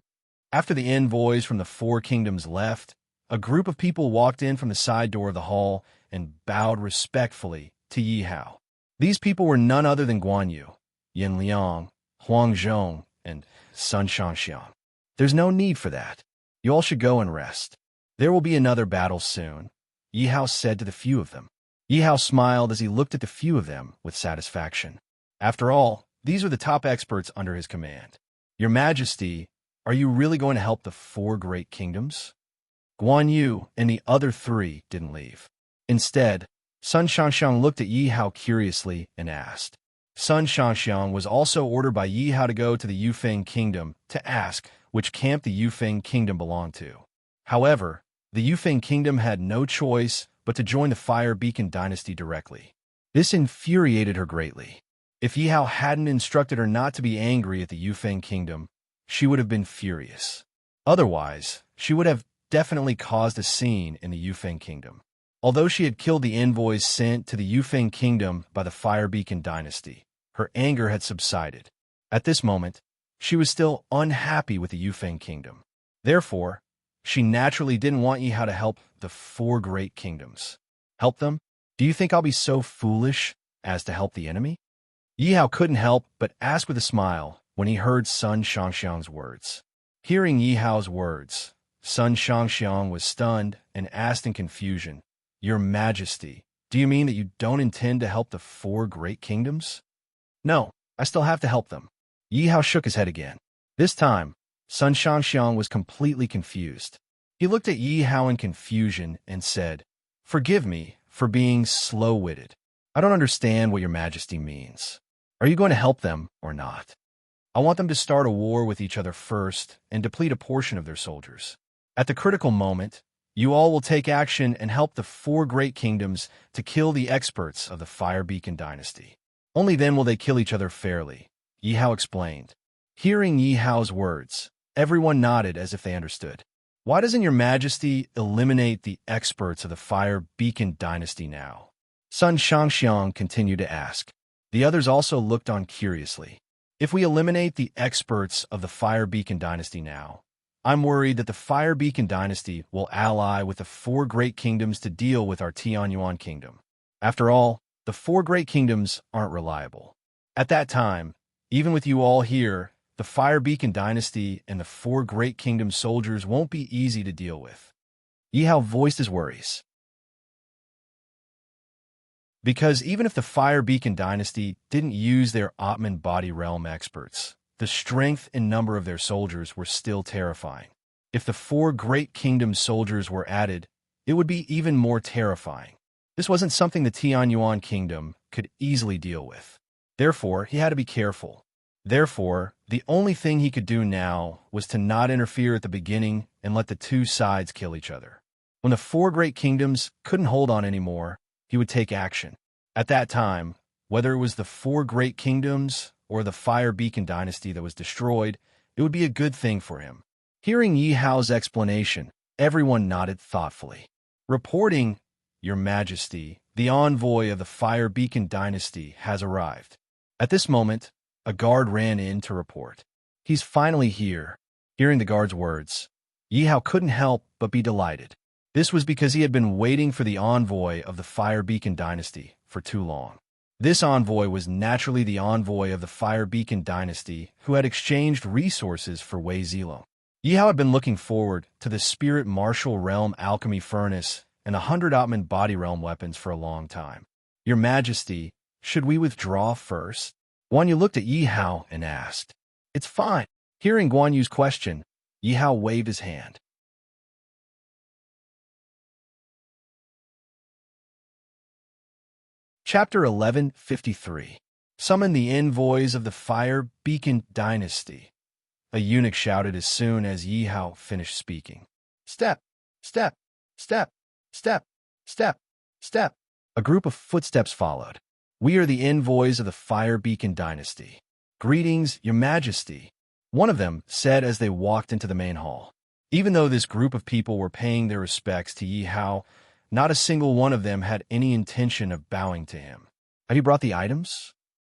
After the envoys from the four kingdoms left, a group of people walked in from the side door of the hall and bowed respectfully to Yi Hao. These people were none other than Guan Yu, Yin Liang, Huang Zhong, and Sun Shanxiang. There's no need for that. You all should go and rest. There will be another battle soon, Yi Hao said to the few of them. Yi Hao smiled as he looked at the few of them with satisfaction. After all, these are the top experts under his command. Your Majesty, are you really going to help the four great kingdoms? Guan Yu and the other 3 didn't leave. Instead, Sun Shangxiang looked at Yi Hao curiously and asked. Sun Shangxiang was also ordered by Yi Hao to go to the Yufeng kingdom to ask which camp the Yufeng kingdom belonged to. However, the Yufeng kingdom had no choice but to join the Fire Beacon dynasty directly. This infuriated her greatly. If Yi Hao hadn't instructed her not to be angry at the Yufeng kingdom, she would have been furious. Otherwise, she would have definitely caused a scene in the Yufeng kingdom. Although she had killed the envoys sent to the Yufeng kingdom by the Fire Beacon dynasty, her anger had subsided. At this moment, she was still unhappy with the Yufeng kingdom. Therefore, she naturally didn't want Yi Hao to help the four great kingdoms. Help them? Do you think I'll be so foolish as to help the enemy? Yi Hao couldn't help but ask with a smile when he heard Sun Shangxiang's words. Hearing Yi Hao's words, Sun Shangxiang was stunned and asked in confusion, "Your Majesty, do you mean that you don't intend to help the four great kingdoms?" "No, I still have to help them." Yi Hao shook his head again. This time, Sun Shangxiang was completely confused. He looked at Yi Hao in confusion and said, "Forgive me for being slow-witted. I don't understand what your Majesty means. Are you going to help them or not? I want them to start a war with each other first and deplete a portion of their soldiers. At the critical moment, you all will take action and help the four great kingdoms to kill the experts of the Fire Beacon dynasty. Only then will they kill each other fairly," Yi Hao explained. Hearing Yi Hao's words, everyone nodded as if they understood. "Why doesn't your Majesty eliminate the experts of the Fire Beacon dynasty now?" Sun Shangxiang continued to ask. The others also looked on curiously. "If we eliminate the experts of the Fire Beacon dynasty now, I'm worried that the Fire Beacon dynasty will ally with the four great kingdoms to deal with our Tianyuan kingdom. After all, the four great kingdoms aren't reliable. At that time, even with you all here, the Fire Beacon dynasty and the four great kingdom soldiers won't be easy to deal with." Yi Hao voiced his worries. Because even if the Fire Beacon dynasty didn't use their Atman body realm experts, the strength and number of their soldiers were still terrifying. If the four great kingdom soldiers were added, it would be even more terrifying. This wasn't something the Tianyuan kingdom could easily deal with. Therefore, he had to be careful. Therefore, the only thing he could do now was to not interfere at the beginning and let the two sides kill each other. When the four great kingdoms couldn't hold on anymore, he would take action. At that time, whether it was the four great kingdoms or the Fire Beacon dynasty that was destroyed, it would be a good thing for him. Hearing Yi Hao's explanation, everyone nodded thoughtfully. Reporting, "Your Majesty, the envoy of the Fire Beacon dynasty has arrived." At this moment, a guard ran in to report. "He's finally here." Hearing the guard's words, Yi Hao couldn't help but be delighted. This was because he had been waiting for the envoy of the Fire Beacon dynasty for too long. This envoy was naturally the envoy of the Fire Beacon dynasty who had exchanged resources for Wei Zilong. Yi Hao had been looking forward to the Spirit Martial Realm Alchemy Furnace and 100 Atman Body Realm weapons for a long time. "Your Majesty, should we withdraw first?" Guan Yu looked at Yi Hao and asked. "It's fine." Hearing Guan Yu's question, Yi Hao waved his hand. Chapter 1153. Summon the envoys of the Fire Beacon dynasty. A eunuch shouted as soon as Yi Hao finished speaking. "Step, step, step, step, step, step." A group of footsteps followed. "We are the envoys of the Fire Beacon dynasty. Greetings, Your Majesty," one of them said as they walked into the main hall. Even though this group of people were paying their respects to Yi Hao, not a single one of them had any intention of bowing to him. Had he brought the items?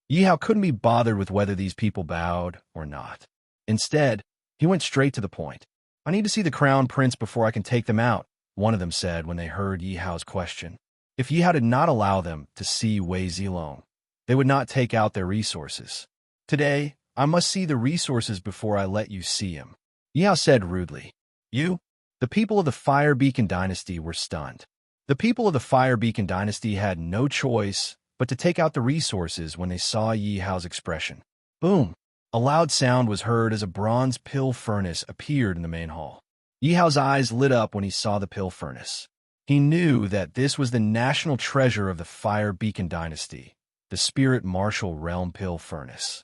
Yi Hao couldn't be bothered with whether these people bowed or not. Instead, he went straight to the point. "I need to see the Crown Prince before I can take them out," one of them said when they heard Yi Hao's question. If Yi Hao did not allow them to see Wei Zilong, they would not take out their resources. "Today, I must see the resources before I let you see him," Yi Hao said rudely. "You?" The people of the Fire Beacon dynasty were stunned. The people of the Fire Beacon dynasty had no choice but to take out the resources when they saw Yi Hao's expression. Boom! A loud sound was heard as a bronze pill furnace appeared in the main hall. Yi Hao's eyes lit up when he saw the pill furnace. He knew that this was the national treasure of the Fire Beacon Dynasty, the Spirit Martial Realm Pill Furnace.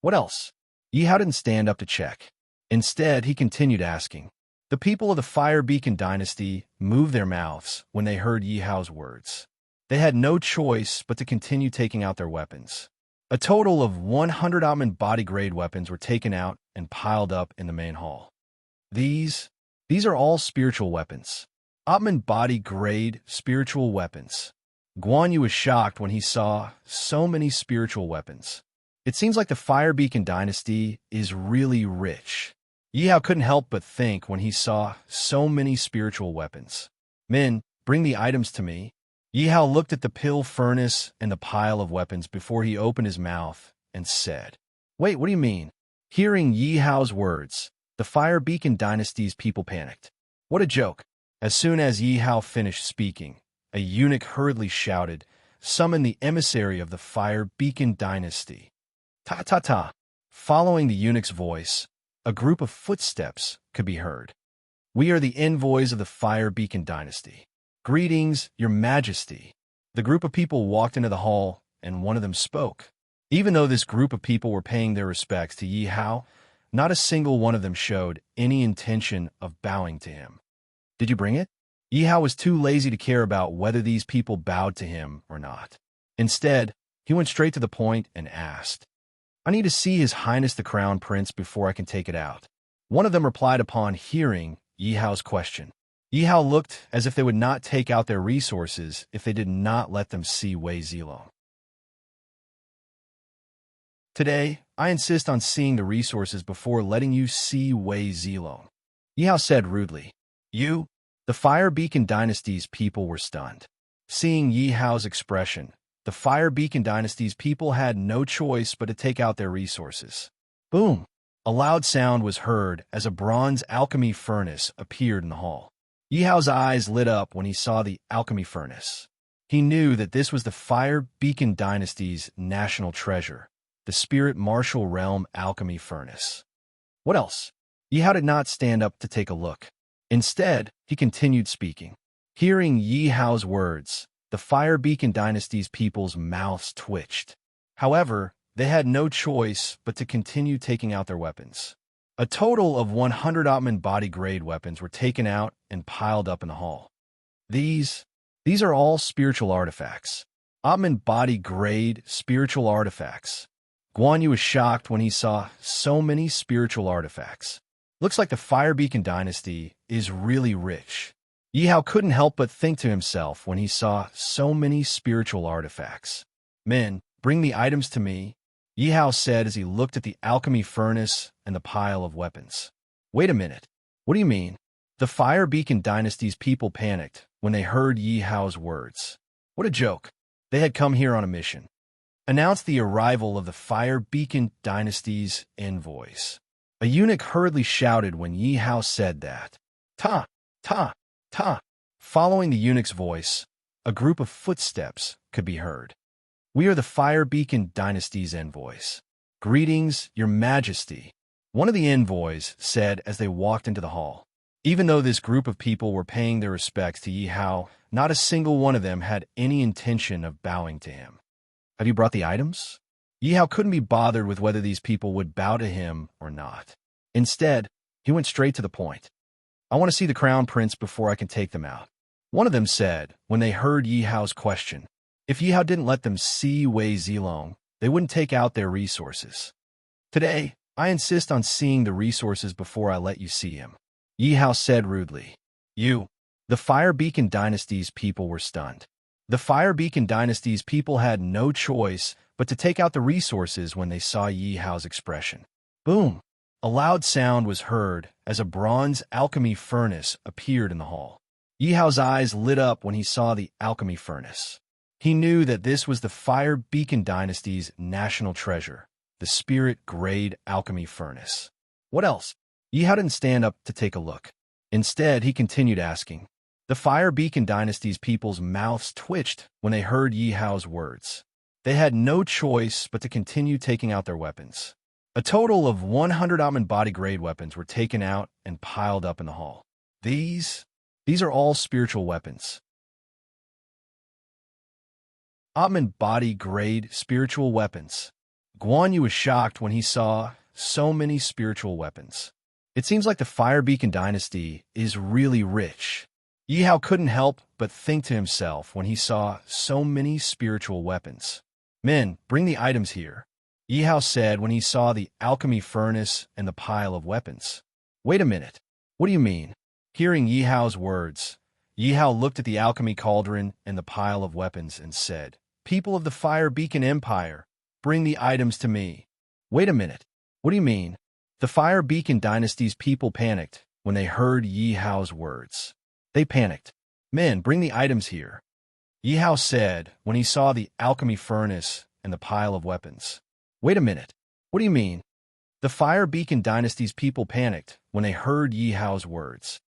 What else? Yi Hao didn't stand up to check. Instead, he continued asking. The people of the Fire Beacon Dynasty moved their mouths when they heard Yi Hao's words. They had no choice but to continue taking out their weapons. A total of 100 Atman body-grade weapons were taken out and piled up in the main hall. These are all spiritual weapons. Atman body-grade spiritual weapons. Guan Yu was shocked when he saw so many spiritual weapons. It seems like the Fire Beacon Dynasty is really rich. Yi Hao couldn't help but think when he saw so many spiritual weapons. Men, bring the items to me. Yi Hao looked at the pill furnace and the pile of weapons before he opened his mouth and said, Wait, what do you mean? Hearing Yi Hao's words, the Fire Beacon Dynasty's people panicked. What a joke. As soon as Yi Hao finished speaking, a eunuch hurriedly shouted, Summon the emissary of the Fire Beacon Dynasty. Ta-ta-ta. Following the eunuch's voice, a group of footsteps could be heard. We are the envoys of the Fire Beacon Dynasty. Greetings, Your Majesty. The group of people walked into the hall, and one of them spoke. Even though this group of people were paying their respects to Yi Hao, not a single one of them showed any intention of bowing to him. Did you bring it? Yi Hao was too lazy to care about whether these people bowed to him or not. Instead, he went straight to the point and asked, I need to see His Highness the Crown Prince before I can take it out. One of them replied upon hearing Yi Hao's question. Yi Hao looked as if they would not take out their resources if they did not let them see Wei Zilong. Today, I insist on seeing the resources before letting you see Wei Zilong. Yi Hao said rudely. The Fire Beacon Dynasty's people were stunned. Seeing Yi Hao's expression, the Fire Beacon Dynasty's people had no choice but to take out their resources. Boom! A loud sound was heard as a bronze alchemy furnace appeared in the hall. Yi Hao's eyes lit up when he saw the alchemy furnace. He knew that this was the Fire Beacon Dynasty's national treasure, the Spirit Martial Realm Alchemy Furnace. What else? Yi Hao did not stand up to take a look. Instead, he continued speaking. Hearing Yi Hao's words, the Fire Beacon Dynasty's people's mouths twitched. However, they had no choice but to continue taking out their weapons. A total of 100 Atman body-grade weapons were taken out and piled up in the hall. These are all spiritual artifacts. Atman body-grade spiritual artifacts. Guan Yu was shocked when he saw so many spiritual artifacts. Looks like the Fire Beacon Dynasty is really rich. Yi Hao couldn't help but think to himself when he saw so many spiritual artifacts. Men, bring the items to me, Yi Hao said as he looked at the alchemy furnace and the pile of weapons. Wait a minute. What do you mean? The Fire Beacon Dynasty's people panicked when they heard Yi Hao's words. What a joke. They had come here on a mission. Announced the arrival of the Fire Beacon Dynasty's envoys. A eunuch hurriedly shouted when Yi Hao said that. Ta, ta, ta. Following the eunuch's voice, a group of footsteps could be heard. We are the Fire Beacon Dynasty's envoys. Greetings, Your Majesty. One of the envoys said as they walked into the hall. Even though this group of people were paying their respects to Yi Hao, not a single one of them had any intention of bowing to him. Have you brought the items? Yi Hao couldn't be bothered with whether these people would bow to him or not. Instead, he went straight to the point. I want to see the Crown Prince before I can take them out. One of them said when they heard Yi Hao's question. If Yi Hao didn't let them see Wei Zilong, they wouldn't take out their resources. Today, I insist on seeing the resources before I let you see him. Yi Hao said rudely. The Fire Beacon Dynasty's people were stunned. The Fire Beacon Dynasty's people had no choice but to take out the resources when they saw Yi Hao's expression. Boom! A loud sound was heard as a bronze alchemy furnace appeared in the hall. Yi Hao's eyes lit up when he saw the alchemy furnace. He knew that this was the Fire Beacon Dynasty's national treasure, the Spirit-grade alchemy furnace. What else? Yi Hao didn't stand up to take a look. Instead, he continued asking. The Fire Beacon Dynasty's people's mouths twitched when they heard Yi Hao's words. They had no choice but to continue taking out their weapons. A total of 100 Atman body-grade weapons were taken out and piled up in the hall. These These are all spiritual weapons. Atman body grade spiritual weapons. Guan Yu was shocked when he saw so many spiritual weapons. It seems like the Fire Beacon dynasty is really rich. Yi Hao couldn't help but think to himself when he saw so many spiritual weapons. Men, bring the items here, Yi Hao said when he saw the alchemy furnace and the pile of weapons. Wait a minute. What do you mean? Hearing Yi Hao's words, Yi Hao looked at the alchemy cauldron and the pile of weapons and said, People of the Fire Beacon Empire, bring the items to me. Wait a minute. What do you mean? The Fire Beacon dynasty's people panicked when they heard Yi Hao's words. They panicked. Men, bring the items here, Yi Hao said when he saw the alchemy furnace and the pile of weapons. Wait a minute. What do you mean? The Fire Beacon dynasty's people panicked when they heard Yi Hao's words.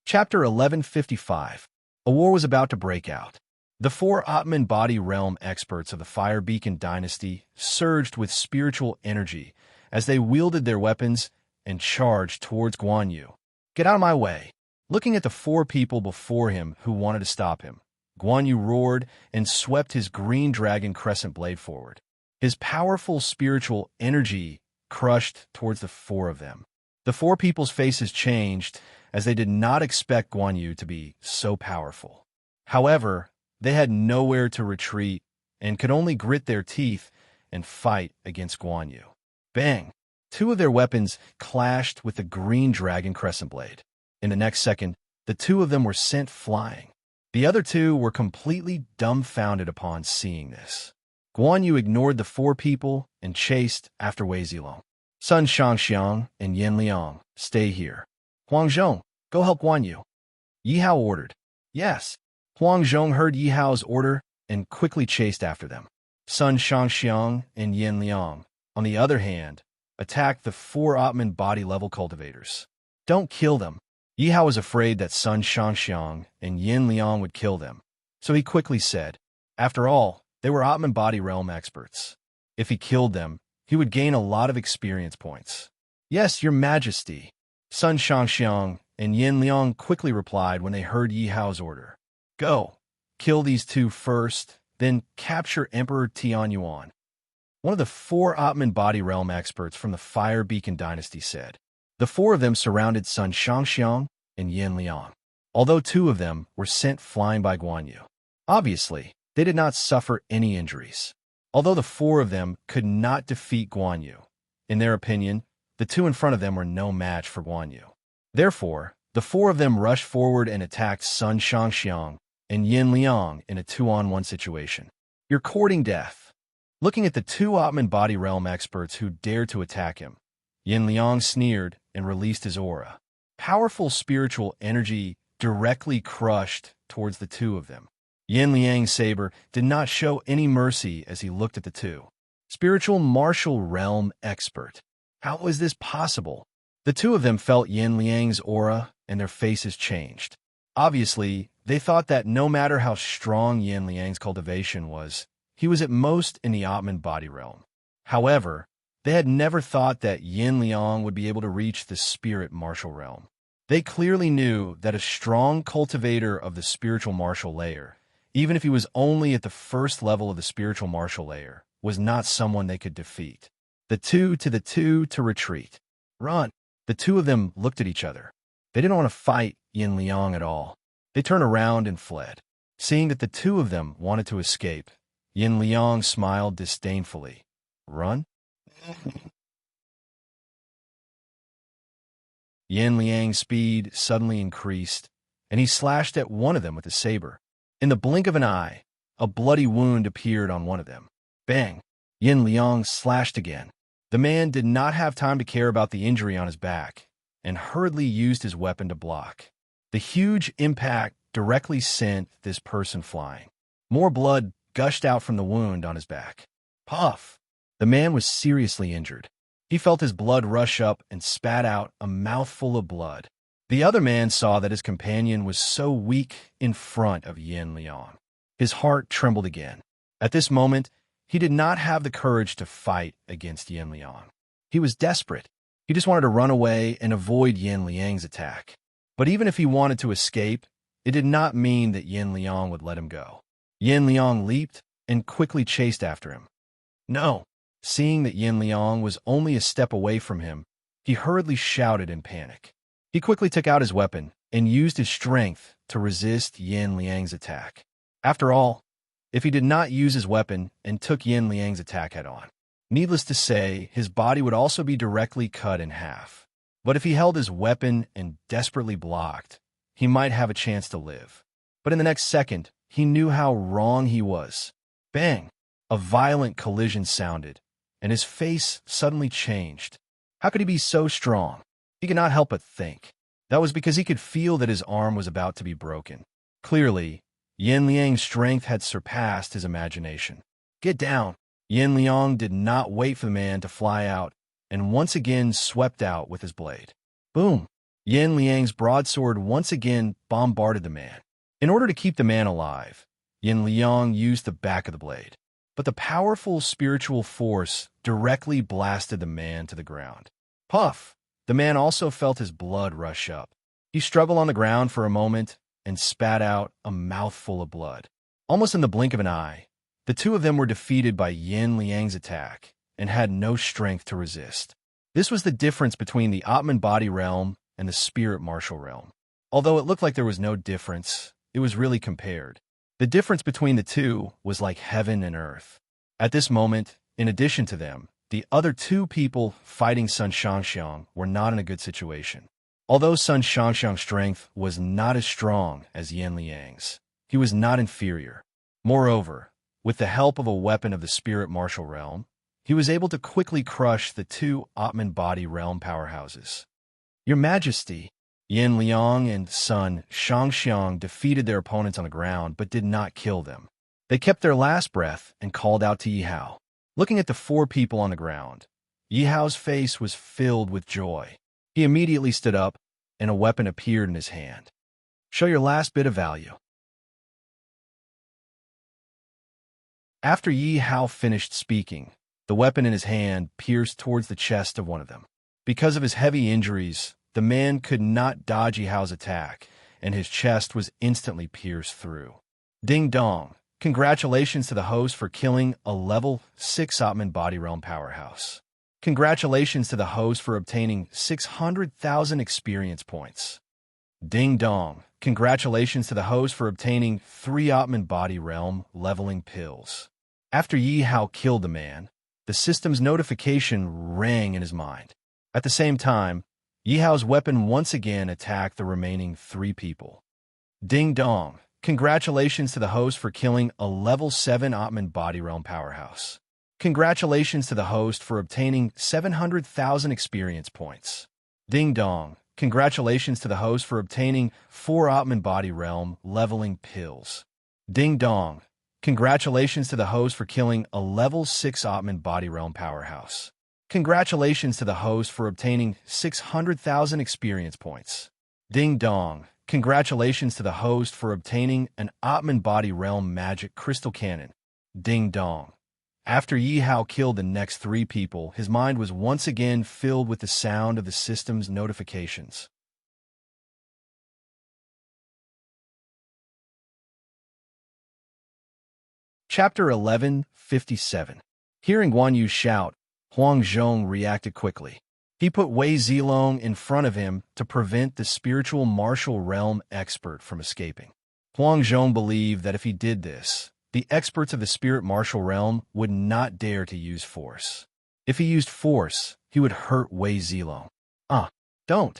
Chapter 1155. A war was about to break out. The four Atman body realm experts of the Fire Beacon dynasty surged with spiritual energy as they wielded their weapons and charged towards Guan Yu. Get out of my way! Looking at the four people before him who wanted to stop him, Guan Yu roared and swept his green dragon crescent blade forward. His powerful spiritual energy crushed towards the four of them. The four people's faces changed as they did not expect Guan Yu to be so powerful. However, they had nowhere to retreat and could only grit their teeth and fight against Guan Yu. Bang! Two of their weapons clashed with the green dragon crescent blade. In the next second, the two of them were sent flying. The other two were completely dumbfounded upon seeing this. Guan Yu ignored the four people and chased after Wei Zilong. Sun Shangxiang and Yin Liang, stay here. Huang Zhong, go help Guan Yu. Yi Hao ordered. Yes. Huang Zhong heard Yi Hao's order and quickly chased after them. Sun Shangxiang and Yin Liang, on the other hand, attacked the four Atman body-level cultivators. Don't kill them. Yi Hao was afraid that Sun Shangxiang and Yin Liang would kill them, so he quickly said, after all, they were Atman body realm experts. If he killed them, he would gain a lot of experience points. Yes, your majesty. Sun Shangxiang and Yin Liang quickly replied when they heard Yi Hao's order. Go, kill these two first, then capture Emperor Tianyuan. One of the four Atman body realm experts from the Fire Beacon dynasty said. The four of them surrounded Sun Shangxiang and Yin Liang, although two of them were sent flying by Guan Yu. Obviously, they did not suffer any injuries. Although the four of them could not defeat Guan Yu, in their opinion, the two in front of them were no match for Guan Yu. Therefore, the four of them rushed forward and attacked Sun Shangxiang and Yin Liang in a 2-on-1 situation. You're courting death. Looking at the two Atman body realm experts who dared to attack him, Yin Liang sneered and released his aura. Powerful spiritual energy directly crushed towards the two of them. Yin Liang's saber did not show any mercy as he looked at the two. Spiritual martial realm expert. How was this possible? The two of them felt Yin Liang's aura and their faces changed. Obviously, they thought that no matter how strong Yin Liang's cultivation was, he was at most in the Atman body realm. However, they had never thought that Yin Liang would be able to reach the spirit martial realm. They clearly knew that a strong cultivator of the spiritual martial layer, even if he was only at the first level of the spiritual martial layer, was not someone they could defeat. The two to retreat. Run. The two of them looked at each other. They didn't want to fight Yin Liang at all. They turned around and fled. Seeing that the two of them wanted to escape, Yin Liang smiled disdainfully. Run? Yin Liang's speed suddenly increased, and he slashed at one of them with his saber. In the blink of an eye, a bloody wound appeared on one of them. Bang! Yin Liang slashed again. The man did not have time to care about the injury on his back, and hurriedly used his weapon to block. The huge impact directly sent this person flying. More blood gushed out from the wound on his back. Puff! The man was seriously injured. He felt his blood rush up and spat out a mouthful of blood. The other man saw that his companion was so weak in front of Yin Liang. His heart trembled again. At this moment, he did not have the courage to fight against Yin Liang. He was desperate. He just wanted to run away and avoid Yin Liang's attack. But even if he wanted to escape, it did not mean that Yin Liang would let him go. Yin Liang leaped and quickly chased after him. No! Seeing that Yin Liang was only a step away from him, he hurriedly shouted in panic. He quickly took out his weapon and used his strength to resist Yin Liang's attack. After all, if he did not use his weapon and took Yin Liang's attack head-on, needless to say, his body would also be directly cut in half. But if he held his weapon and desperately blocked, he might have a chance to live. But in the next second, he knew how wrong he was. Bang! A violent collision sounded, and his face suddenly changed. How could he be so strong? He could not help but think. That was because he could feel that his arm was about to be broken. Clearly, Yin Liang's strength had surpassed his imagination. Get down! Yin Liang did not wait for the man to fly out, and once again swept out with his blade. Boom! Yin Liang's broadsword once again bombarded the man. In order to keep the man alive, Yin Liang used the back of the blade. But the powerful spiritual force directly blasted the man to the ground. Puff! The man also felt his blood rush up. He struggled on the ground for a moment and spat out a mouthful of blood. Almost in the blink of an eye, the two of them were defeated by Yin Liang's attack and had no strength to resist. This was the difference between the Atman body realm and the spirit martial realm. Although it looked like there was no difference, it was really compared. The difference between the two was like heaven and earth. At this moment, in addition to them, the other two people fighting Sun Shangxiang were not in a good situation. Although Sun Shangxiang's strength was not as strong as Yin Liang's, he was not inferior. Moreover, with the help of a weapon of the spirit martial realm, he was able to quickly crush the two Atman body realm powerhouses. Your Majesty, Yin Liang and Sun Shangxiang defeated their opponents on the ground but did not kill them. They kept their last breath and called out to Yi Hao. Looking at the four people on the ground, Yi Hao's face was filled with joy. He immediately stood up, and a weapon appeared in his hand. Show your last bit of value. After Yi Hao finished speaking, the weapon in his hand pierced towards the chest of one of them. Because of his heavy injuries, the man could not dodge Yi Hao's attack, and his chest was instantly pierced through. Ding dong! Congratulations to the host for killing a level 6 Atman body realm powerhouse. Congratulations to the host for obtaining 600,000 experience points. Ding dong! Congratulations to the host for obtaining 3 Atman body realm leveling pills. After Yi Hao killed the man, the system's notification rang in his mind. At the same time, Yi Hao's weapon once again attacked the remaining 3 people. Ding dong! Congratulations to the host for killing a level 7 Atman body realm powerhouse. Congratulations to the host for obtaining 700,000 experience points. Ding dong! Congratulations to the host for obtaining 4 Atman body realm leveling pills. Ding dong! Congratulations to the host for killing a level 6 Atman body realm powerhouse. Congratulations to the host for obtaining 600,000 experience points. Ding dong! Congratulations to the host for obtaining an Atman body realm magic crystal cannon. Ding dong! After Yi Hao killed the next 3 people, his mind was once again filled with the sound of the system's notifications. Chapter 11:57. Hearing Guan Yu shout, Huang Zhong reacted quickly. He put Wei Zilong in front of him to prevent the spiritual martial realm expert from escaping. Huang Zhong believed that if he did this, the experts of the spirit martial realm would not dare to use force. If he used force, he would hurt Wei Zilong. Don't!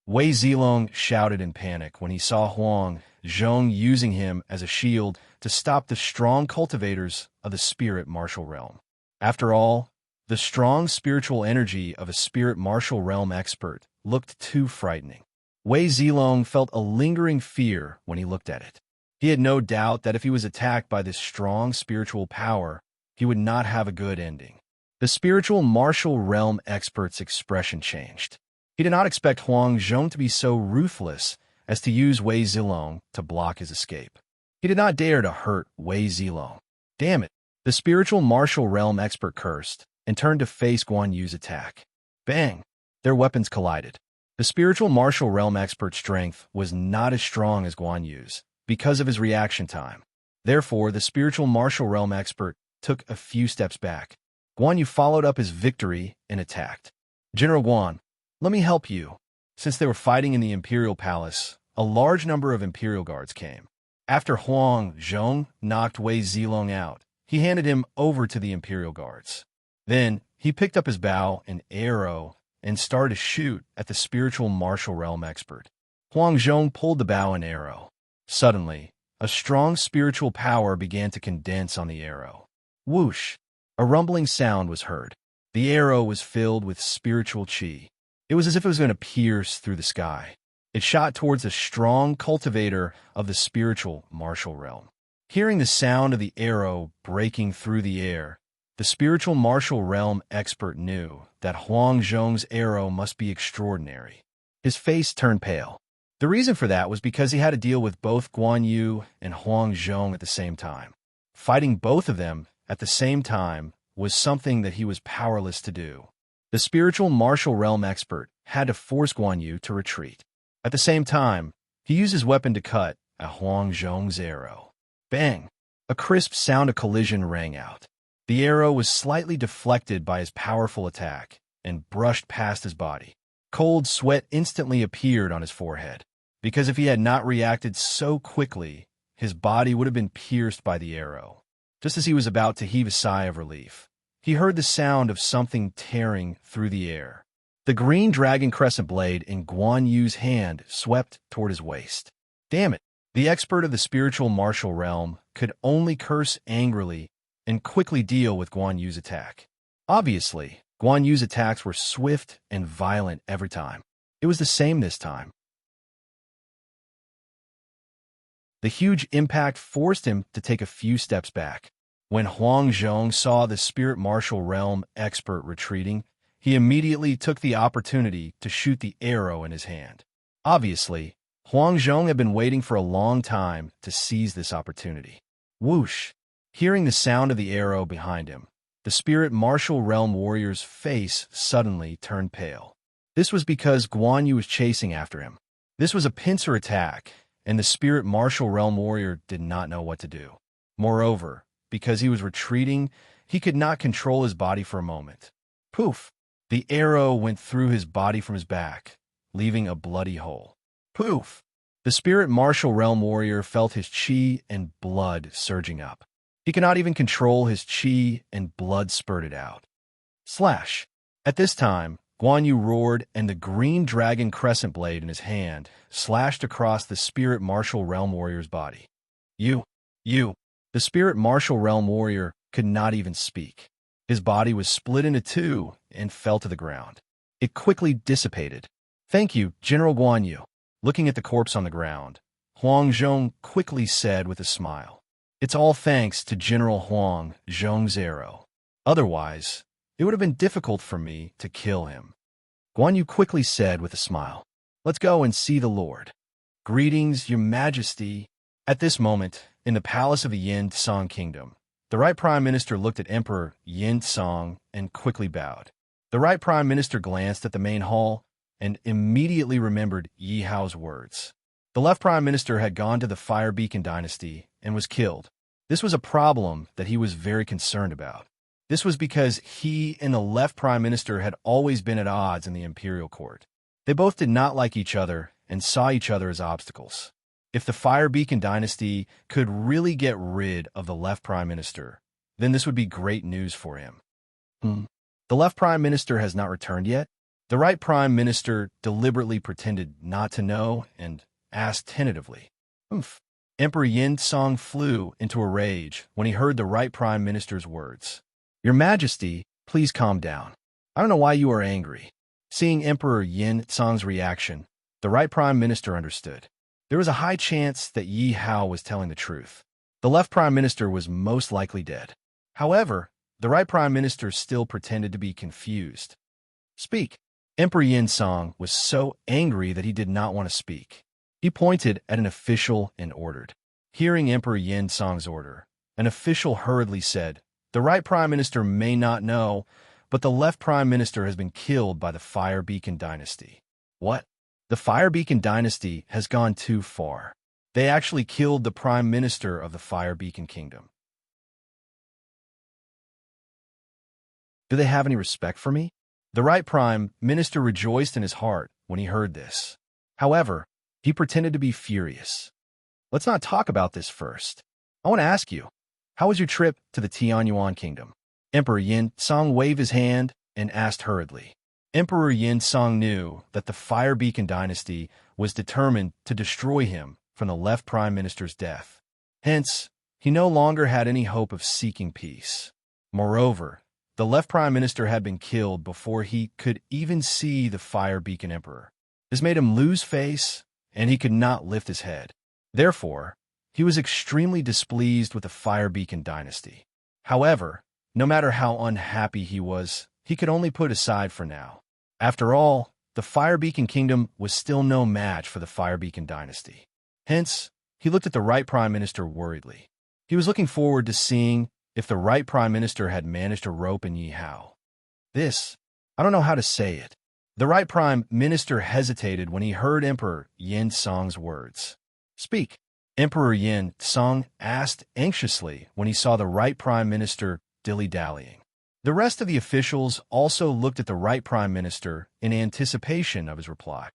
Wei Zilong shouted in panic when he saw Huang Zhong using him as a shield to stop the strong cultivators of the spirit martial realm. After all, the strong spiritual energy of a spirit martial realm expert looked too frightening. Wei Zilong felt a lingering fear when he looked at it. He had no doubt that if he was attacked by this strong spiritual power, he would not have a good ending. The spiritual martial realm expert's expression changed. He did not expect Huang Zhong to be so ruthless as to use Wei Zilong to block his escape. He did not dare to hurt Wei Zilong. Damn it! The spiritual martial realm expert cursed and turned to face Guan Yu's attack. Bang! Their weapons collided. The spiritual martial realm expert's strength was not as strong as Guan Yu's because of his reaction time. Therefore, the spiritual martial realm expert took a few steps back. Guan Yu followed up his victory and attacked. General Guan, let me help you. Since they were fighting in the Imperial Palace, a large number of Imperial guards came. After Huang Zhong knocked Wei Zilong out, he handed him over to the Imperial guards. Then, he picked up his bow and arrow and started to shoot at the spiritual martial realm expert. Huang Zhong pulled the bow and arrow. Suddenly, a strong spiritual power began to condense on the arrow. Whoosh! A rumbling sound was heard. The arrow was filled with spiritual qi. It was as if it was going to pierce through the sky. It shot towards a strong cultivator of the spiritual martial realm. Hearing the sound of the arrow breaking through the air, the spiritual martial realm expert knew that Huang Zhong's arrow must be extraordinary. His face turned pale. The reason for that was because he had to deal with both Guan Yu and Huang Zhong at the same time. Fighting both of them at the same time was something that he was powerless to do. The spiritual martial realm expert had to force Guan Yu to retreat. At the same time, he used his weapon to cut at Huang Zhong's arrow. Bang! A crisp sound of collision rang out. The arrow was slightly deflected by his powerful attack and brushed past his body. Cold sweat instantly appeared on his forehead, because if he had not reacted so quickly, his body would have been pierced by the arrow. Just as he was about to heave a sigh of relief, he heard the sound of something tearing through the air. The green dragon crescent blade in Guan Yu's hand swept toward his waist. Damn it! The expert of the spiritual martial realm could only curse angrily and quickly deal with Guan Yu's attack. Obviously, Guan Yu's attacks were swift and violent every time. It was the same this time. The huge impact forced him to take a few steps back. When Huang Zhong saw the spirit martial realm expert retreating, he immediately took the opportunity to shoot the arrow in his hand. Obviously, Huang Zhong had been waiting for a long time to seize this opportunity. Whoosh! Hearing the sound of the arrow behind him, the spirit martial realm warrior's face suddenly turned pale. This was because Guan Yu was chasing after him. This was a pincer attack, and the spirit martial realm warrior did not know what to do. Moreover, because he was retreating, he could not control his body for a moment. Poof! The arrow went through his body from his back, leaving a bloody hole. Poof! The spirit martial realm warrior felt his qi and blood surging up. He could not even control his qi and blood spurted out. Slash! At this time, Guan Yu roared and the green dragon crescent blade in his hand slashed across the spirit martial realm warrior's body. You! The spirit martial realm warrior could not even speak. His body was split into two and fell to the ground. It quickly dissipated. Thank you, General Guan Yu. Looking at the corpse on the ground, Huang Zhong quickly said with a smile, "It's all thanks to General Huang Zhong's arrow. Otherwise, it would have been difficult for me to kill him." Guan Yu quickly said with a smile, "Let's go and see the Lord." "Greetings, Your Majesty." At this moment, in the palace of the Yin Tsang Kingdom, the Right Prime Minister looked at Emperor Yin Tsang and quickly bowed. The Right Prime Minister glanced at the main hall and immediately remembered Yi Hao's words. The Left Prime Minister had gone to the Fire Beacon dynasty and was killed. This was a problem that he was very concerned about. This was because he and the Left Prime Minister had always been at odds in the imperial court. They both did not like each other and saw each other as obstacles. If the Fire Beacon dynasty could really get rid of the Left Prime Minister, then this would be great news for him. The Left Prime Minister has not returned yet? The Right Prime Minister deliberately pretended not to know and asked tentatively. Emperor Yin Tsang flew into a rage when he heard the Right Prime Minister's words. "Your Majesty, please calm down. I don't know why you are angry." Seeing Emperor Yin Tsang's reaction, the Right Prime Minister understood. There was a high chance that Yi Hao was telling the truth. The Left Prime Minister was most likely dead. However, the Right Prime Minister still pretended to be confused. "Speak." Emperor Yin Tsang was so angry that he did not want to speak. He pointed at an official and ordered. Hearing Emperor Yin Tsang's order, an official hurriedly said, "The Right Prime Minister may not know, but the left prime minister has been killed by the Fire Beacon dynasty. What? The Fire Beacon dynasty has gone too far. They actually killed the prime minister of the Fire Beacon kingdom. Do they have any respect for me? The right prime minister rejoiced in his heart when he heard this. However, he pretended to be furious. Let's not talk about this first. I want to ask you, how was your trip to the Tianyuan kingdom? Emperor Yin Song waved his hand and asked hurriedly. Emperor Yin Song knew that the Fire Beacon dynasty was determined to destroy him from the left prime minister's death. Hence, he no longer had any hope of seeking peace. Moreover, the left prime minister had been killed before he could even see the Fire Beacon emperor. This made him lose face, and he could not lift his head. Therefore, he was extremely displeased with the Fire Beacon dynasty. However, no matter how unhappy he was, he could only put aside for now. After all, the Fire Beacon kingdom was still no match for the Fire Beacon dynasty. Hence, he looked at the right prime minister worriedly. He was looking forward to seeing if the right prime minister had managed to rope in Yi Hao. I don't know how to say it. The right prime minister hesitated when he heard Emperor Yin Song's words. Speak. Emperor Yin Song asked anxiously when he saw the right prime minister dilly-dallying. The rest of the officials also looked at the right prime minister in anticipation of his reply.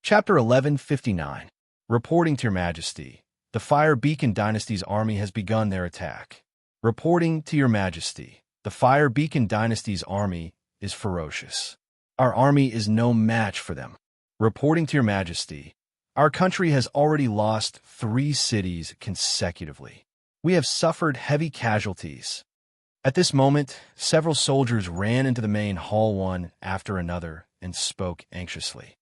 Chapter 1159. Reporting to Your Majesty. The Fire Beacon dynasty's army has begun their attack. Reporting to Your Majesty. The Fire Beacon dynasty's army is ferocious. Our army is no match for them. Reporting to Your Majesty. Our country has already lost 3 cities consecutively. We have suffered heavy casualties. At this moment, several soldiers ran into the main hall one after another and spoke anxiously.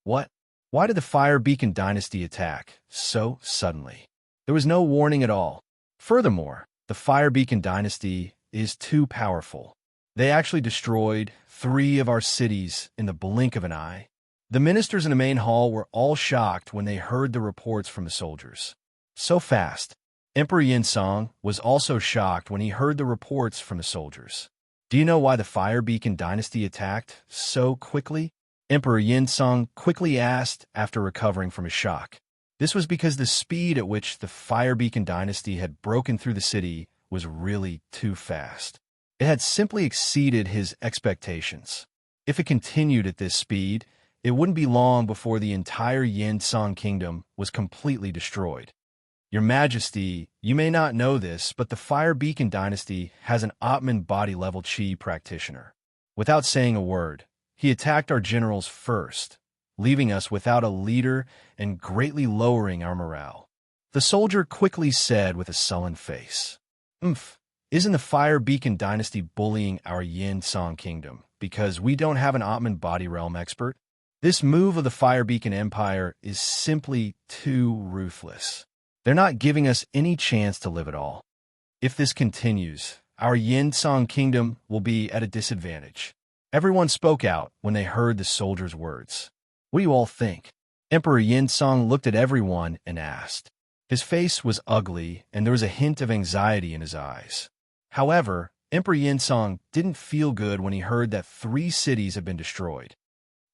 What? Why did the Fire Beacon dynasty attack so suddenly? There was no warning at all. Furthermore, the Fire Beacon dynasty is too powerful. They actually destroyed 3 of our cities in the blink of an eye. The ministers in the main hall were all shocked when they heard the reports from the soldiers. So fast. Emperor Yin Song was also shocked when he heard the reports from the soldiers. Do you know why the Fire Beacon dynasty attacked so quickly? Emperor Yin Song quickly asked after recovering from his shock. This was because the speed at which the Fire Beacon dynasty had broken through the city was really too fast. It had simply exceeded his expectations. If it continued at this speed, it wouldn't be long before the entire Yin Song kingdom was completely destroyed. Your Majesty, you may not know this, but the Fire Beacon dynasty has an Atman body-level Qi practitioner. Without saying a word, he attacked our generals first, leaving us without a leader and greatly lowering our morale. The soldier quickly said with a sullen face, Isn't the Fire Beacon dynasty bullying our Yin Song kingdom because we don't have an Atman body realm expert? This move of the Fire Beacon Empire is simply too ruthless. They're not giving us any chance to live at all. If this continues, our Yin Song kingdom will be at a disadvantage. Everyone spoke out when they heard the soldier's words. What do you all think? Emperor Yin Song looked at everyone and asked. His face was ugly, and there was a hint of anxiety in his eyes. However, Emperor Yin Song didn't feel good when he heard that 3 cities had been destroyed.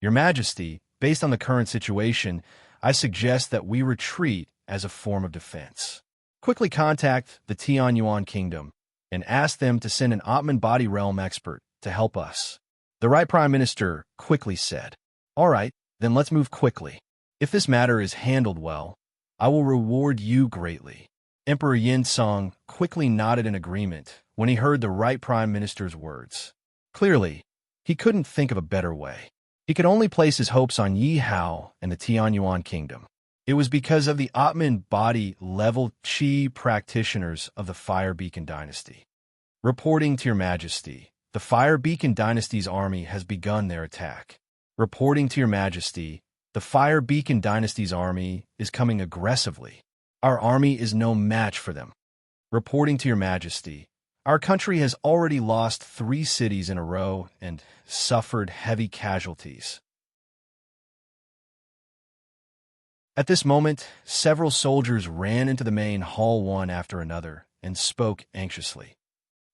Your Majesty, based on the current situation, I suggest that we retreat as a form of defense. Quickly contact the Tianyuan kingdom and ask them to send an Atman body realm expert to help us. The right prime minister quickly said, All right, then let's move quickly. If this matter is handled well, I will reward you greatly. Emperor Yin Song quickly nodded in agreement when he heard the right prime minister's words. Clearly, he couldn't think of a better way. He could only place his hopes on Yi Hao and the Tianyuan kingdom. It was because of the Atman body-level Qi practitioners of the Fire Beacon dynasty. Reporting to Your Majesty, the Fire Beacon dynasty's army has begun their attack. Reporting to Your Majesty, the Fire Beacon dynasty's army is coming aggressively. Our army is no match for them. Reporting to Your Majesty, our country has already lost 3 cities in a row and suffered heavy casualties. At this moment, several soldiers ran into the main hall one after another and spoke anxiously.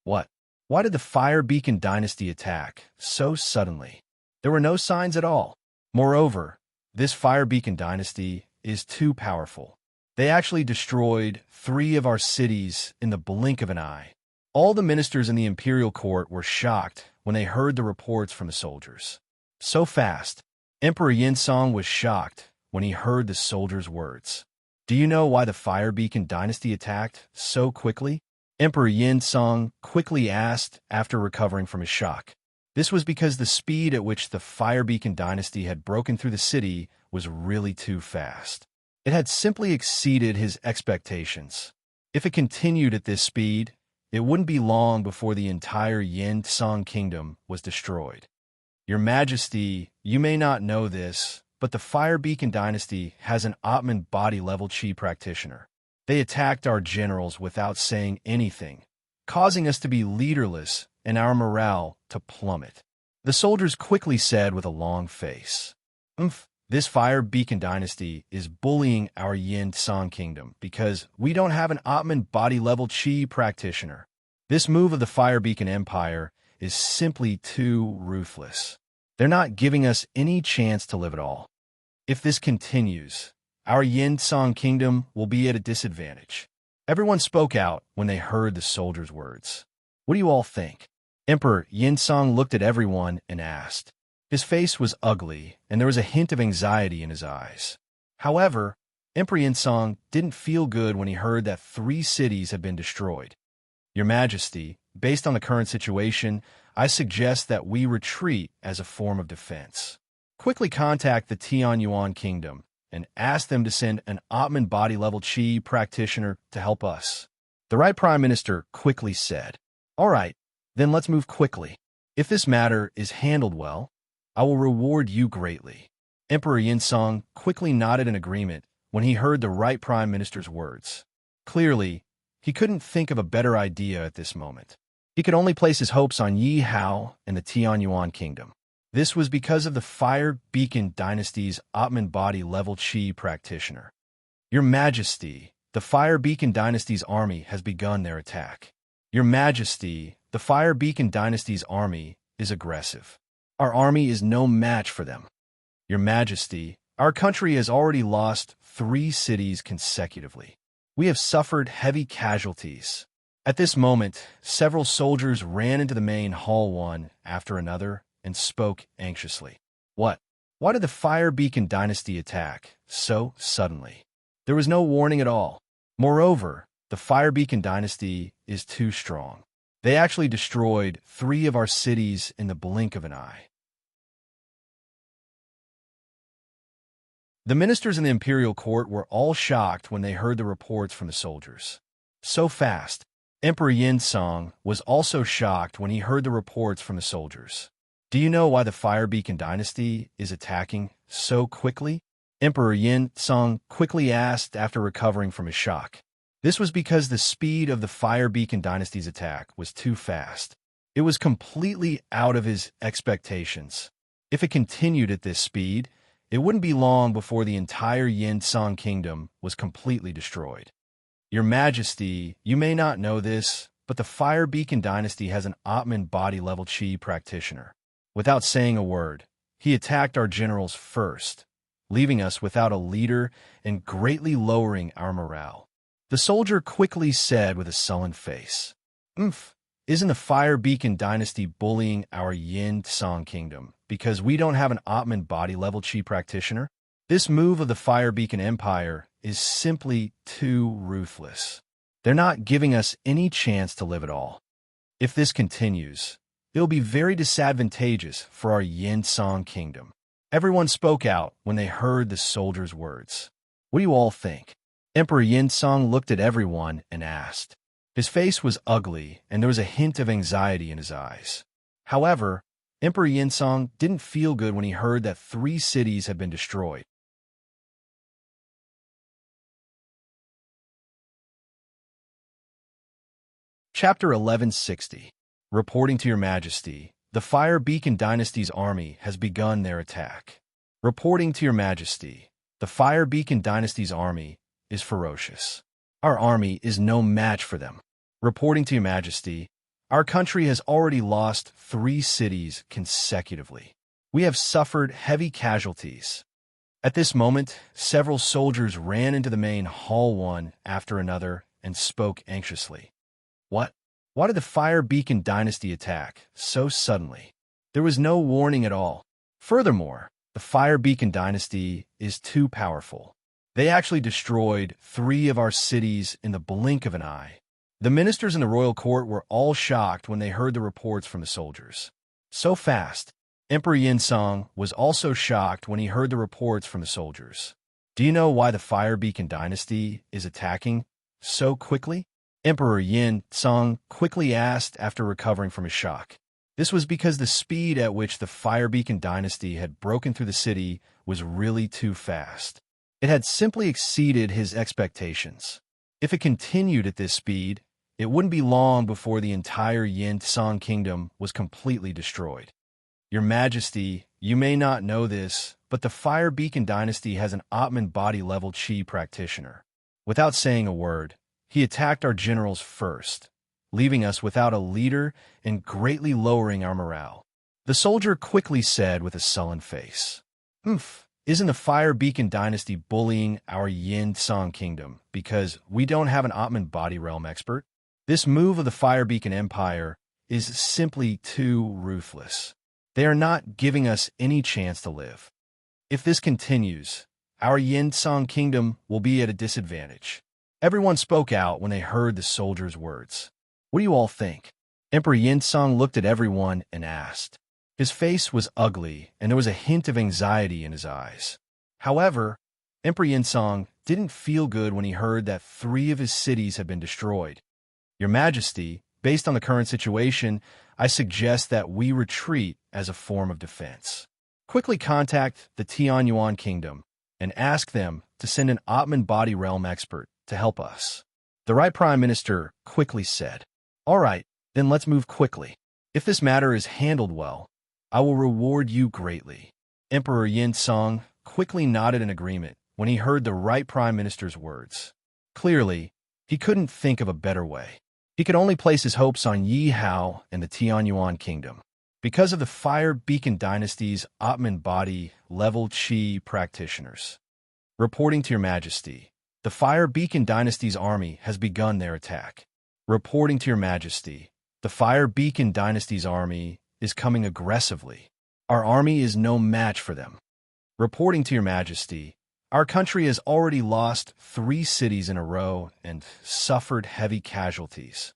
What? Why did the Fire Beacon Dynasty attack so suddenly? There were no signs at all. Moreover, this Fire Beacon Dynasty is too powerful. They actually destroyed 3 of our cities in the blink of an eye. All the ministers in the imperial court were shocked when they heard the reports from the soldiers. So fast, Emperor Yinsong was shocked when he heard the soldiers' words. Do you know why the Fire Beacon Dynasty attacked so quickly? Emperor Yinsong quickly asked after recovering from his shock. This was because the speed at which the Fire Beacon Dynasty had broken through the city was really too fast. It had simply exceeded his expectations. If it continued at this speed, it wouldn't be long before the entire Yinsong kingdom was destroyed. Your Majesty, you may not know this, but the Fire Beacon Dynasty has an Atman body-level Qi practitioner. They attacked our generals without saying anything, causing us to be leaderless and our morale to plummet. The soldiers quickly said with a long face, This Fire Beacon Dynasty is bullying our Yinsong kingdom because we don't have an Atman body-level Qi practitioner. This move of the Fire Beacon Empire is simply too ruthless. They're not giving us any chance to live at all. If this continues, our Yinsong kingdom will be at a disadvantage. Everyone spoke out when they heard the soldiers' words. What do you all think? Emperor Yinsong looked at everyone and asked. His face was ugly, and there was a hint of anxiety in his eyes. However, Emperor Yinsong didn't feel good when he heard that 3 cities had been destroyed. Your Majesty, based on the current situation, I suggest that we retreat as a form of defense. Quickly contact the Tianyuan Kingdom and ask them to send an Atman body-level Qi practitioner to help us. The Right Prime Minister quickly said, All right, then let's move quickly. If this matter is handled well, I will reward you greatly. Emperor Yinsong quickly nodded in agreement when he heard the Right Prime Minister's words. Clearly, he couldn't think of a better idea at this moment. He could only place his hopes on Yi Hao and the Tianyuan Kingdom. This was because of the Fire Beacon Dynasty's Atman body-level Qi practitioner. Your Majesty, the Fire Beacon Dynasty's army has begun their attack. Your Majesty, the Fire Beacon Dynasty's army is aggressive. Our army is no match for them. Your Majesty, our country has already lost 3 cities consecutively. We have suffered heavy casualties. At this moment, several soldiers ran into the main hall one after another and spoke anxiously. What? Why did the Fire Beacon Dynasty attack so suddenly? There was no warning at all. Moreover, the Fire Beacon Dynasty is too strong. They actually destroyed 3 of our cities in the blink of an eye. The ministers in the imperial court were all shocked when they heard the reports from the soldiers. So fast, Emperor Yinsong was also shocked when he heard the reports from the soldiers. Do you know why the Fire Beacon Dynasty is attacking so quickly? Emperor Yinsong quickly asked after recovering from his shock. This was because the speed of the Fire Beacon Dynasty's attack was too fast. It was completely out of his expectations. If it continued at this speed, it wouldn't be long before the entire Yinsong kingdom was completely destroyed. Your Majesty, you may not know this, but the Fire Beacon Dynasty has an Atman body-level Qi practitioner. Without saying a word, he attacked our generals first, leaving us without a leader and greatly lowering our morale. The soldier quickly said with a sullen face, Isn't the Fire Beacon Dynasty bullying our Yinsong kingdom because we don't have an Atman body-level Qi practitioner? This move of the Fire Beacon Empire is simply too ruthless. They're not giving us any chance to live at all. If this continues, it'll be very disadvantageous for our Yinsong kingdom. Everyone spoke out when they heard the soldiers' words. What do you all think? Emperor Yinsong looked at everyone and asked. His face was ugly, and there was a hint of anxiety in his eyes. However, Emperor Yinsong didn't feel good when he heard that 3 cities had been destroyed. Chapter 1160. Reporting to Your Majesty, the Fire Beacon Dynasty's army has begun their attack. Reporting to Your Majesty, the Fire Beacon Dynasty's army is ferocious. Our army is no match for them. Reporting to Your Majesty, our country has already lost 3 cities consecutively. We have suffered heavy casualties. At this moment, several soldiers ran into the main hall one after another and spoke anxiously. What? Why did the Fire Beacon Dynasty attack so suddenly? There was no warning at all. Furthermore, the Fire Beacon Dynasty is too powerful. They actually destroyed 3 of our cities in the blink of an eye. The ministers in the royal court were all shocked when they heard the reports from the soldiers. So fast. Emperor Yinsong was also shocked when he heard the reports from the soldiers. Do you know why the Fire Beacon Dynasty is attacking so quickly? Emperor Yinsong quickly asked after recovering from his shock. This was because the speed at which the Fire Beacon Dynasty had broken through the city was really too fast. It had simply exceeded his expectations. If it continued at this speed, it wouldn't be long before the entire Yinsong kingdom was completely destroyed. Your Majesty, you may not know this, but the Fire Beacon Dynasty has an Atman body-level Qi practitioner. Without saying a word, he attacked our generals first, leaving us without a leader and greatly lowering our morale. The soldier quickly said with a sullen face, Isn't the Fire Beacon Dynasty bullying our Yinsong kingdom because we don't have an Atman body realm expert? This move of the Fire Beacon Empire is simply too ruthless. They are not giving us any chance to live. If this continues, our Yinsong kingdom will be at a disadvantage. Everyone spoke out when they heard the soldiers' words. What do you all think? Emperor Yinsong looked at everyone and asked. His face was ugly, and there was a hint of anxiety in his eyes. However, Emperor Yinsong didn't feel good when he heard that 3 of his cities had been destroyed. Your Majesty, based on the current situation, I suggest that we retreat as a form of defense. Quickly contact the Tianyuan Kingdom and ask them to send an Atman body realm expert to help us. The Right Prime Minister quickly said, All right, then let's move quickly. If this matter is handled well, I will reward you greatly. Emperor Yinsong quickly nodded in agreement when he heard the Right Prime Minister's words. Clearly, he couldn't think of a better way. He could only place his hopes on Yi Hao and the Tianyuan Kingdom. Because of the Fire Beacon Dynasty's Atman body-level Qi practitioners. Reporting to Your Majesty, the Fire Beacon Dynasty's army has begun their attack. Reporting to Your Majesty, the Fire Beacon Dynasty's army is coming aggressively. Our army is no match for them. Reporting to Your Majesty, our country has already lost 3 cities in a row and suffered heavy casualties.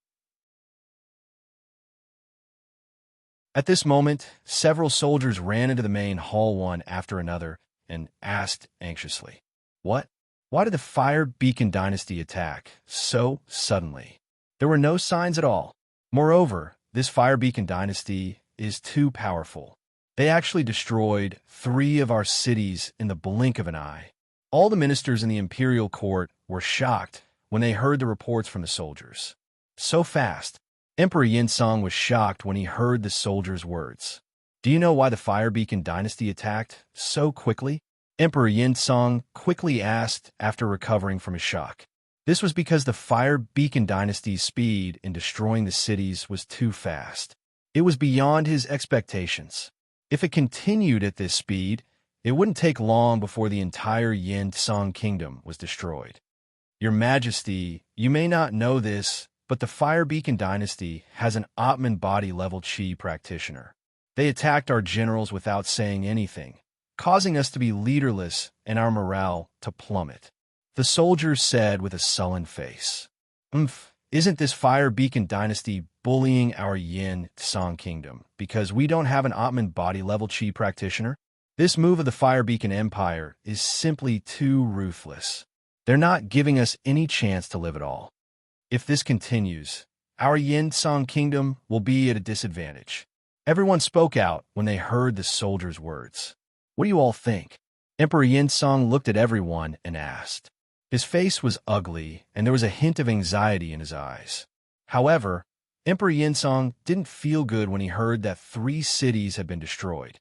At this moment, several soldiers ran into the main hall one after another and asked anxiously, What? Why did the Fire Beacon Dynasty attack so suddenly? There were no signs at all. Moreover, this Fire Beacon Dynasty is too powerful. They actually destroyed 3 of our cities in the blink of an eye. All the ministers in the imperial court were shocked when they heard the reports from the soldiers. So fast. Emperor Yinsong was shocked when he heard the soldiers' words. Do you know why the Fire Beacon Dynasty attacked so quickly? Emperor Yinsong quickly asked after recovering from his shock. This was because the Fire Beacon Dynasty's speed in destroying the cities was too fast. It was beyond his expectations. If it continued at this speed, it wouldn't take long before the entire Yinsong kingdom was destroyed. Your Majesty, you may not know this, but the Fire Beacon Dynasty has an Atman body-level Qi practitioner. They attacked our generals without saying anything, causing us to be leaderless and our morale to plummet. The soldiers said with a sullen face, Isn't this Fire Beacon Dynasty bullying our Yinsong kingdom because we don't have an Atman body-level Qi practitioner? This move of the Fire Beacon Empire is simply too ruthless. They're not giving us any chance to live at all. If this continues, our Yinsong kingdom will be at a disadvantage. Everyone spoke out when they heard the soldiers' words. What do you all think? Emperor Yinsong looked at everyone and asked. His face was ugly, and there was a hint of anxiety in his eyes. However, Emperor Yinsong didn't feel good when he heard that 3 cities had been destroyed.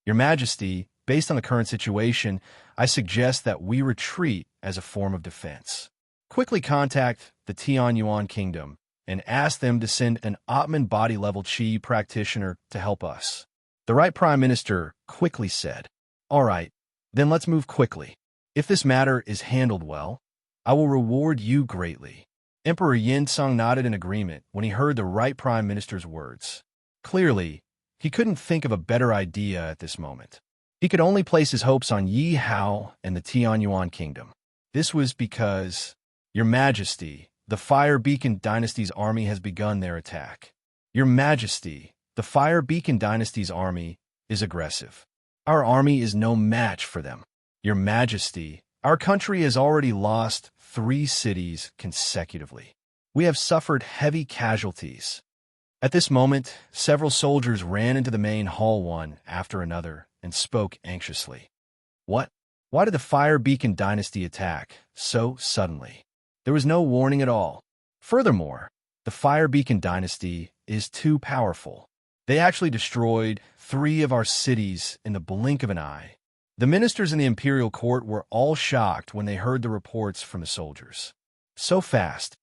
Your Majesty, based on the current situation, I suggest that we retreat as a form of defense. Quickly contact the Tianyuan Kingdom and ask them to send an Atman body-level Qi practitioner to help us." The right Prime Minister quickly said, "All right, then let's move quickly. If this matter is handled well, I will reward you greatly." Emperor Yinsong nodded in agreement when he heard the right Prime Minister's words. Clearly, he couldn't think of a better idea at this moment. He could only place his hopes on Yi Hao and the Tianyuan Kingdom. This was because, "Your Majesty, the Fire Beacon Dynasty's army has begun their attack. Your Majesty, the Fire Beacon Dynasty's army is aggressive. Our army is no match for them. Your Majesty, our country has already lost 3 cities consecutively. We have suffered heavy casualties." At this moment, several soldiers ran into the main hall one after another and spoke anxiously. "What? Why did the Fire Beacon Dynasty attack so suddenly? There was no warning at all. Furthermore, the Fire Beacon Dynasty is too powerful. They actually destroyed 3 of our cities in the blink of an eye." The ministers in the imperial court were all shocked when they heard the reports from the soldiers. So fast.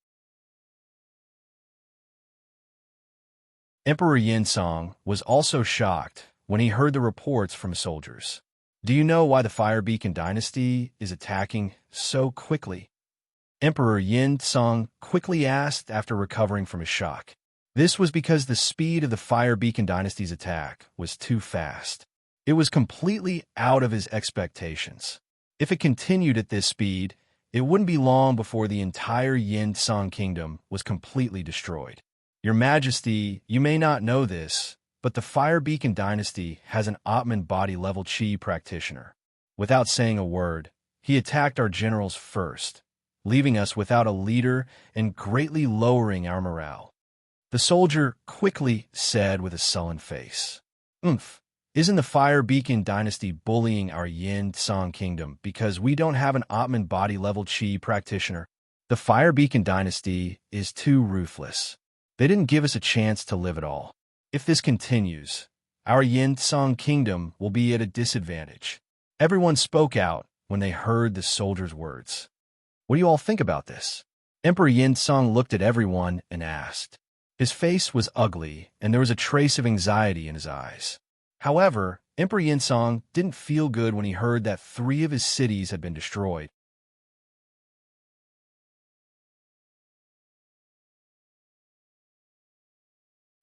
Emperor Yinsong was also shocked when he heard the reports from soldiers. "Do you know why the Fire Beacon Dynasty is attacking so quickly?" Emperor Yinsong quickly asked after recovering from his shock. This was because the speed of the Fire Beacon Dynasty's attack was too fast. It was completely out of his expectations. If it continued at this speed, it wouldn't be long before the entire Yinsong Kingdom was completely destroyed. "Your Majesty, you may not know this, but the Fire Beacon Dynasty has an Atman body-level Qi practitioner." Without saying a word, he attacked our generals first, leaving us without a leader and greatly lowering our morale. The soldier quickly said with a sullen face, "Oomph. Isn't the Fire Beacon Dynasty bullying our Yinsong Kingdom because we don't have an Atman body-level Qi practitioner? The Fire Beacon Dynasty is too ruthless. They didn't give us a chance to live at all. If this continues, our Yinsong Kingdom will be at a disadvantage." Everyone spoke out when they heard the soldier's words. "What do you all think about this?" Emperor Yinsong looked at everyone and asked. His face was ugly, and there was a trace of anxiety in his eyes. However, Emperor Yinsong didn't feel good when he heard that 3 of his cities had been destroyed.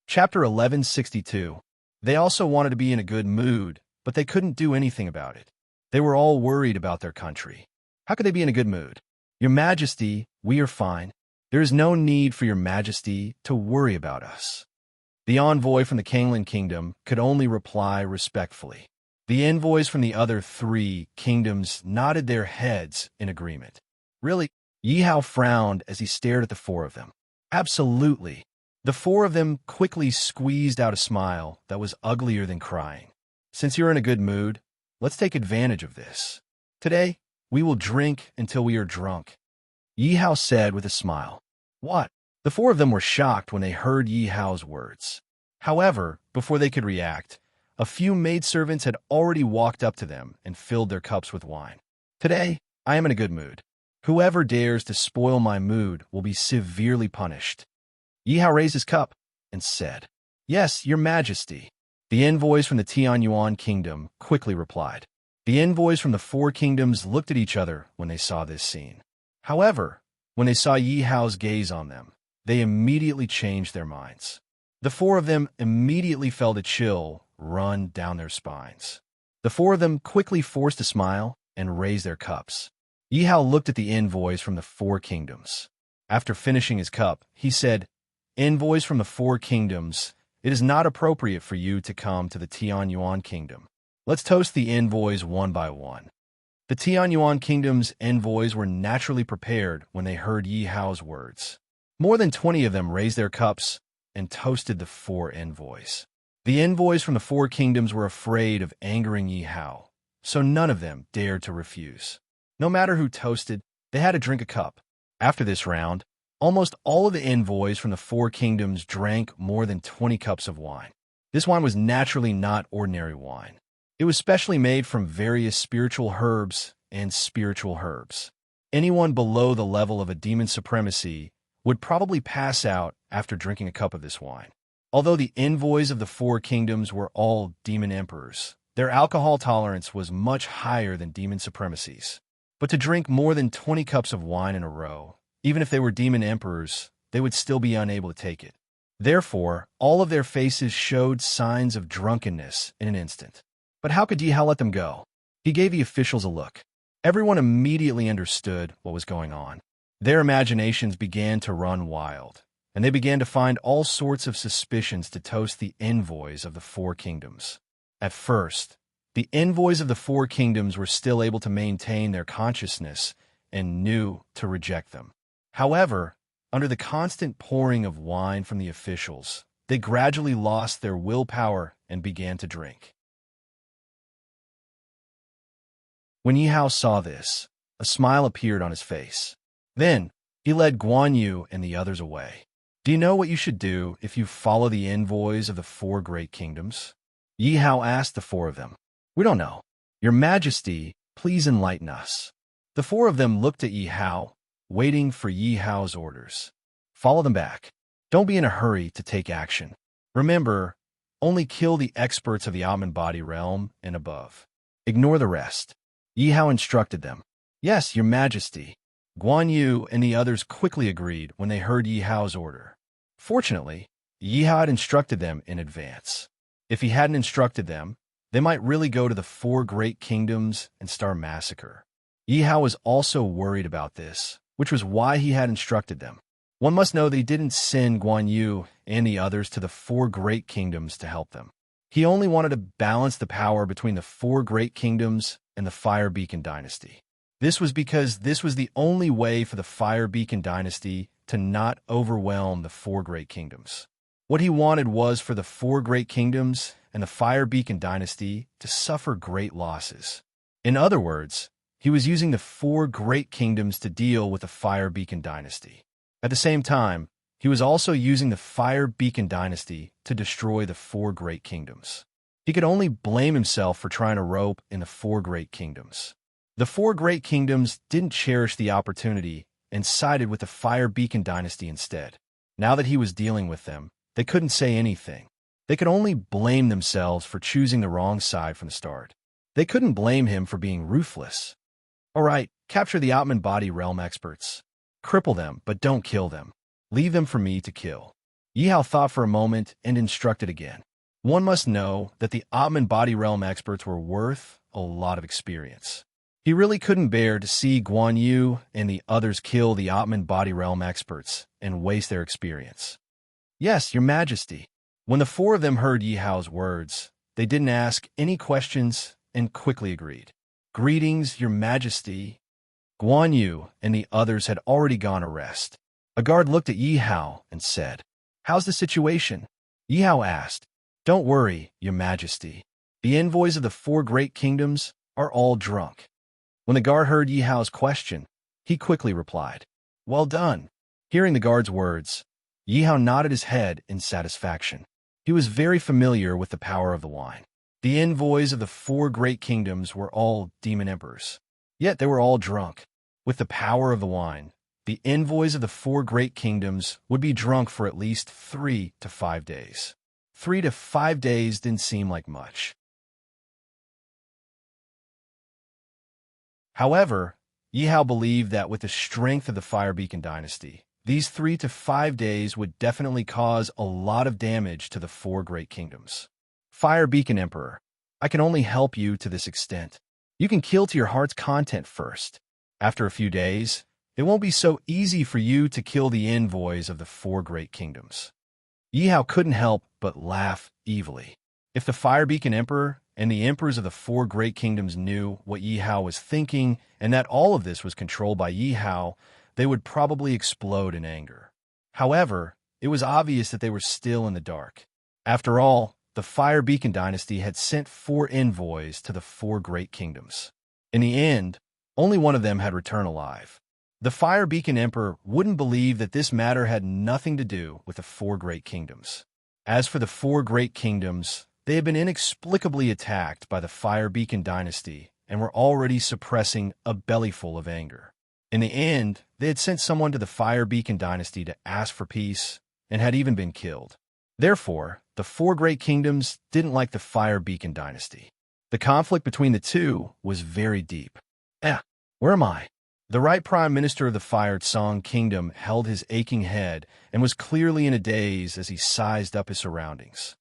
Chapter 1162. They also wanted to be in a good mood, but they couldn't do anything about it. They were all worried about their country. How could they be in a good mood? "Your Majesty, we are fine. There is no need for your Majesty to worry about us." The envoy from the Kanglan Kingdom could only reply respectfully. The envoys from the other 3 kingdoms nodded their heads in agreement. "Really?" Yi Hao frowned as he stared at the 4 of them. "Absolutely." The 4 of them quickly squeezed out a smile that was uglier than crying. "Since you're in a good mood, let's take advantage of this. Today, we will drink until we are drunk," Yi Hao said with a smile. "What?" The 4 of them were shocked when they heard Yi Hao's words. However, before they could react, a few maidservants had already walked up to them and filled their cups with wine. "Today, I am in a good mood. Whoever dares to spoil my mood will be severely punished." Yi Hao raised his cup and said, "Yes, your Majesty." The envoys from the Tianyuan Kingdom quickly replied. The envoys from the 4 kingdoms looked at each other when they saw this scene. However, when they saw Yi Hao's gaze on them, they immediately changed their minds. The 4 of them immediately felt a chill run down their spines. The 4 of them quickly forced a smile and raised their cups. Yi Hao looked at the envoys from the 4 kingdoms. After finishing his cup, he said, "Envoys from the 4 kingdoms, it is not appropriate for you to come to the Tianyuan Kingdom. Let's toast the envoys one by one." The Tianyuan Kingdom's envoys were naturally prepared when they heard Yi Hao's words. More than 20 of them raised their cups and toasted the 4 envoys. The envoys from the 4 kingdoms were afraid of angering Yi Hao, so none of them dared to refuse. No matter who toasted, they had to drink a cup. After this round, almost all of the envoys from the 4 kingdoms drank more than 20 cups of wine. This wine was naturally not ordinary wine. It was specially made from various spiritual herbs and spiritual herbs. Anyone below the level of a demon supremacy would probably pass out after drinking a cup of this wine. Although the envoys of the four kingdoms were all demon emperors, their alcohol tolerance was much higher than demon supremacies. But to drink more than 20 cups of wine in a row, even if they were demon emperors, they would still be unable to take it. Therefore, all of their faces showed signs of drunkenness in an instant. But how could Yihao let them go? He gave the officials a look. Everyone immediately understood what was going on. Their imaginations began to run wild, and they began to find all sorts of suspicions to toast the envoys of the four kingdoms. At first, the envoys of the four kingdoms were still able to maintain their consciousness and knew to reject them. However, under the constant pouring of wine from the officials, they gradually lost their willpower and began to drink. When Yihao saw this, a smile appeared on his face. Then, he led Guan Yu and the others away. Do you know what you should do if you follow the envoys of the four great kingdoms? Yihao asked the four of them. We don't know. Your Majesty, please enlighten us. The four of them looked at Yihao, waiting for Yihao's orders. Follow them back. Don't be in a hurry to take action. Remember, only kill the experts of the Atman body realm and above. Ignore the rest. Yihao instructed them. Yes, Your Majesty. Guan Yu and the others quickly agreed when they heard Yihao's order. Fortunately, Yihao had instructed them in advance. If he hadn't instructed them, they might really go to the four great kingdoms and start a massacre. Yihao was also worried about this, which was why he had instructed them. One must know that he didn't send Guan Yu and the others to the four great kingdoms to help them. He only wanted to balance the power between the four great kingdoms and the Fire Beacon dynasty. This was because this was the only way for the Fire Beacon dynasty to not overwhelm the four great kingdoms. What he wanted was for the four great kingdoms and the Fire Beacon dynasty to suffer great losses. In other words, he was using the four great kingdoms to deal with the Fire Beacon dynasty. At the same time, he was also using the Fire Beacon dynasty to destroy the four great kingdoms. He could only blame himself for trying to rope in the four great kingdoms. The four great kingdoms didn't cherish the opportunity and sided with the Fire Beacon dynasty instead. Now that he was dealing with them, they couldn't say anything. They could only blame themselves for choosing the wrong side from the start. They couldn't blame him for being ruthless. All right, capture the Atman body realm experts. Cripple them, but don't kill them. Leave them for me to kill. Yihao thought for a moment and instructed again. One must know that the Atman body realm experts were worth a lot of experience. He really couldn't bear to see Guan Yu and the others kill the Atman body realm experts and waste their experience. Yes, Your Majesty. When the four of them heard Yihao's words, they didn't ask any questions and quickly agreed. Greetings, Your Majesty. Guan Yu and the others had already gone to rest. A guard looked at Yihao and said, How's the situation? Yihao asked, Don't worry, Your Majesty. The envoys of the four great kingdoms are all drunk. When the guard heard Yihao's question, he quickly replied, Well done. Hearing the guard's words, Yihao nodded his head in satisfaction. He was very familiar with the power of the wine. The envoys of the four great kingdoms were all demon emperors. Yet they were all drunk. With the power of the wine, the envoys of the four great kingdoms would be drunk for at least 3 to 5 days. 3 to 5 days didn't seem like much. However, Yihao believed that with the strength of the Fire Beacon dynasty, these 3 to 5 days would definitely cause a lot of damage to the four great kingdoms. Fire Beacon Emperor, I can only help you to this extent. You can kill to your heart's content first. After a few days, it won't be so easy for you to kill the envoys of the four great kingdoms. Yihao couldn't help but laugh evilly. If the Fire Beacon Emperor and the emperors of the four great kingdoms knew what Yihao was thinking and that all of this was controlled by Yihao, they would probably explode in anger. However, it was obvious that they were still in the dark. After all, the Fire Beacon dynasty had sent 4 envoys to the 4 great kingdoms. In the end, only one of them had returned alive. The Fire Beacon Emperor wouldn't believe that this matter had nothing to do with the 4 great kingdoms. As for the 4 great kingdoms, they had been inexplicably attacked by the Fire Beacon dynasty and were already suppressing a bellyful of anger. In the end, they had sent someone to the Fire Beacon dynasty to ask for peace, and had even been killed. Therefore, the four great kingdoms didn't like the Fire Beacon dynasty. The conflict between the two was very deep. Where am I? The right prime minister of the Fire Song Kingdom held his aching head and was clearly in a daze as he sized up his surroundings.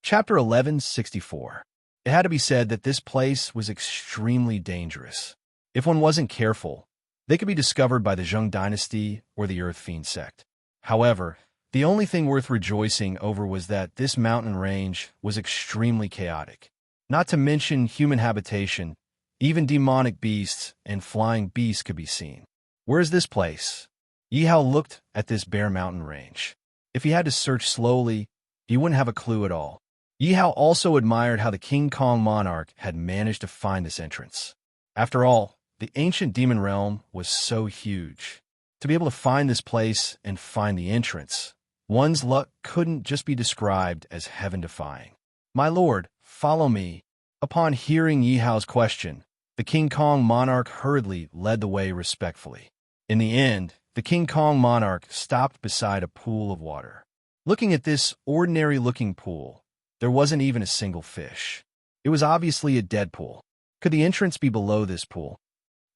Chapter 1164. It had to be said that this place was extremely dangerous. If one wasn't careful, they could be discovered by the Zheng dynasty or the Earth Fiend sect. However, the only thing worth rejoicing over was that this mountain range was extremely chaotic. Not to mention human habitation, even demonic beasts and flying beasts could be seen. Where is this place? Yi Hao looked at this bare mountain range. If he had to search slowly, he wouldn't have a clue at all. Yi Hao also admired how the King Kong monarch had managed to find this entrance. After all, the ancient demon realm was so huge. To be able to find this place and find the entrance, one's luck couldn't just be described as heaven-defying. "My lord, follow me." Upon hearing Yi Hao's question, the King Kong monarch hurriedly led the way respectfully. In the end, the King Kong monarch stopped beside a pool of water. Looking at this ordinary-looking pool, there wasn't even a single fish. It was obviously a dead pool. Could the entrance be below this pool?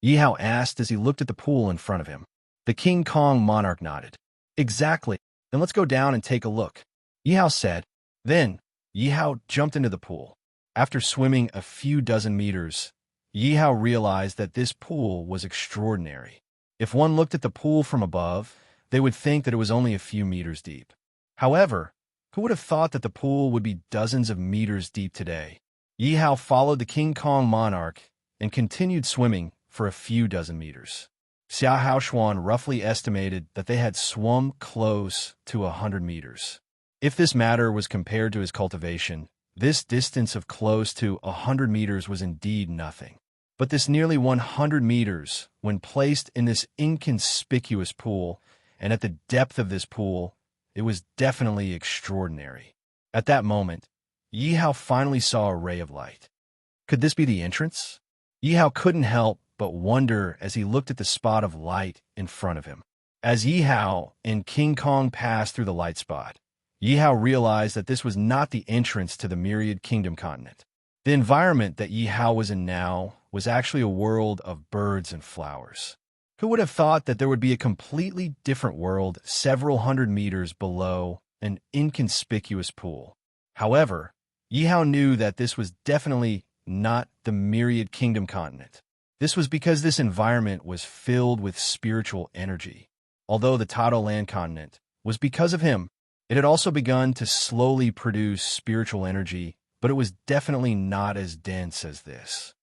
Yi Hao asked as he looked at the pool in front of him. The King Kong monarch nodded. "Exactly. Then let's go down and take a look," Yi Hao said. Then, Yi Hao jumped into the pool. After swimming a few dozen meters, Yi Hao realized that this pool was extraordinary. If one looked at the pool from above, they would think that it was only a few meters deep. However, who would have thought that the pool would be dozens of meters deep today? Yi Hao followed the King Kong monarch and continued swimming for a few dozen meters. Xia Haoshuan roughly estimated that they had swum close to 100 meters. If this matter was compared to his cultivation, this distance of close to 100 meters was indeed nothing. But this nearly 100 meters, when placed in this inconspicuous pool, and at the depth of this pool, it was definitely extraordinary. At that moment, Yi Hao finally saw a ray of light. Could this be the entrance? Yi Hao couldn't help but wonder as he looked at the spot of light in front of him. As Yi Hao and King Kong passed through the light spot, Yi Hao realized that this was not the entrance to the Myriad Kingdom continent. The environment that Yi Hao was in now was actually a world of birds and flowers. Who would have thought that there would be a completely different world several hundred meters below an inconspicuous pool? However, Yi Hao knew that this was definitely not the Myriad Kingdom continent. This was because this environment was filled with spiritual energy. Although the Tado land continent was because of him, it had also begun to slowly produce spiritual energy, but it was definitely not as dense as this.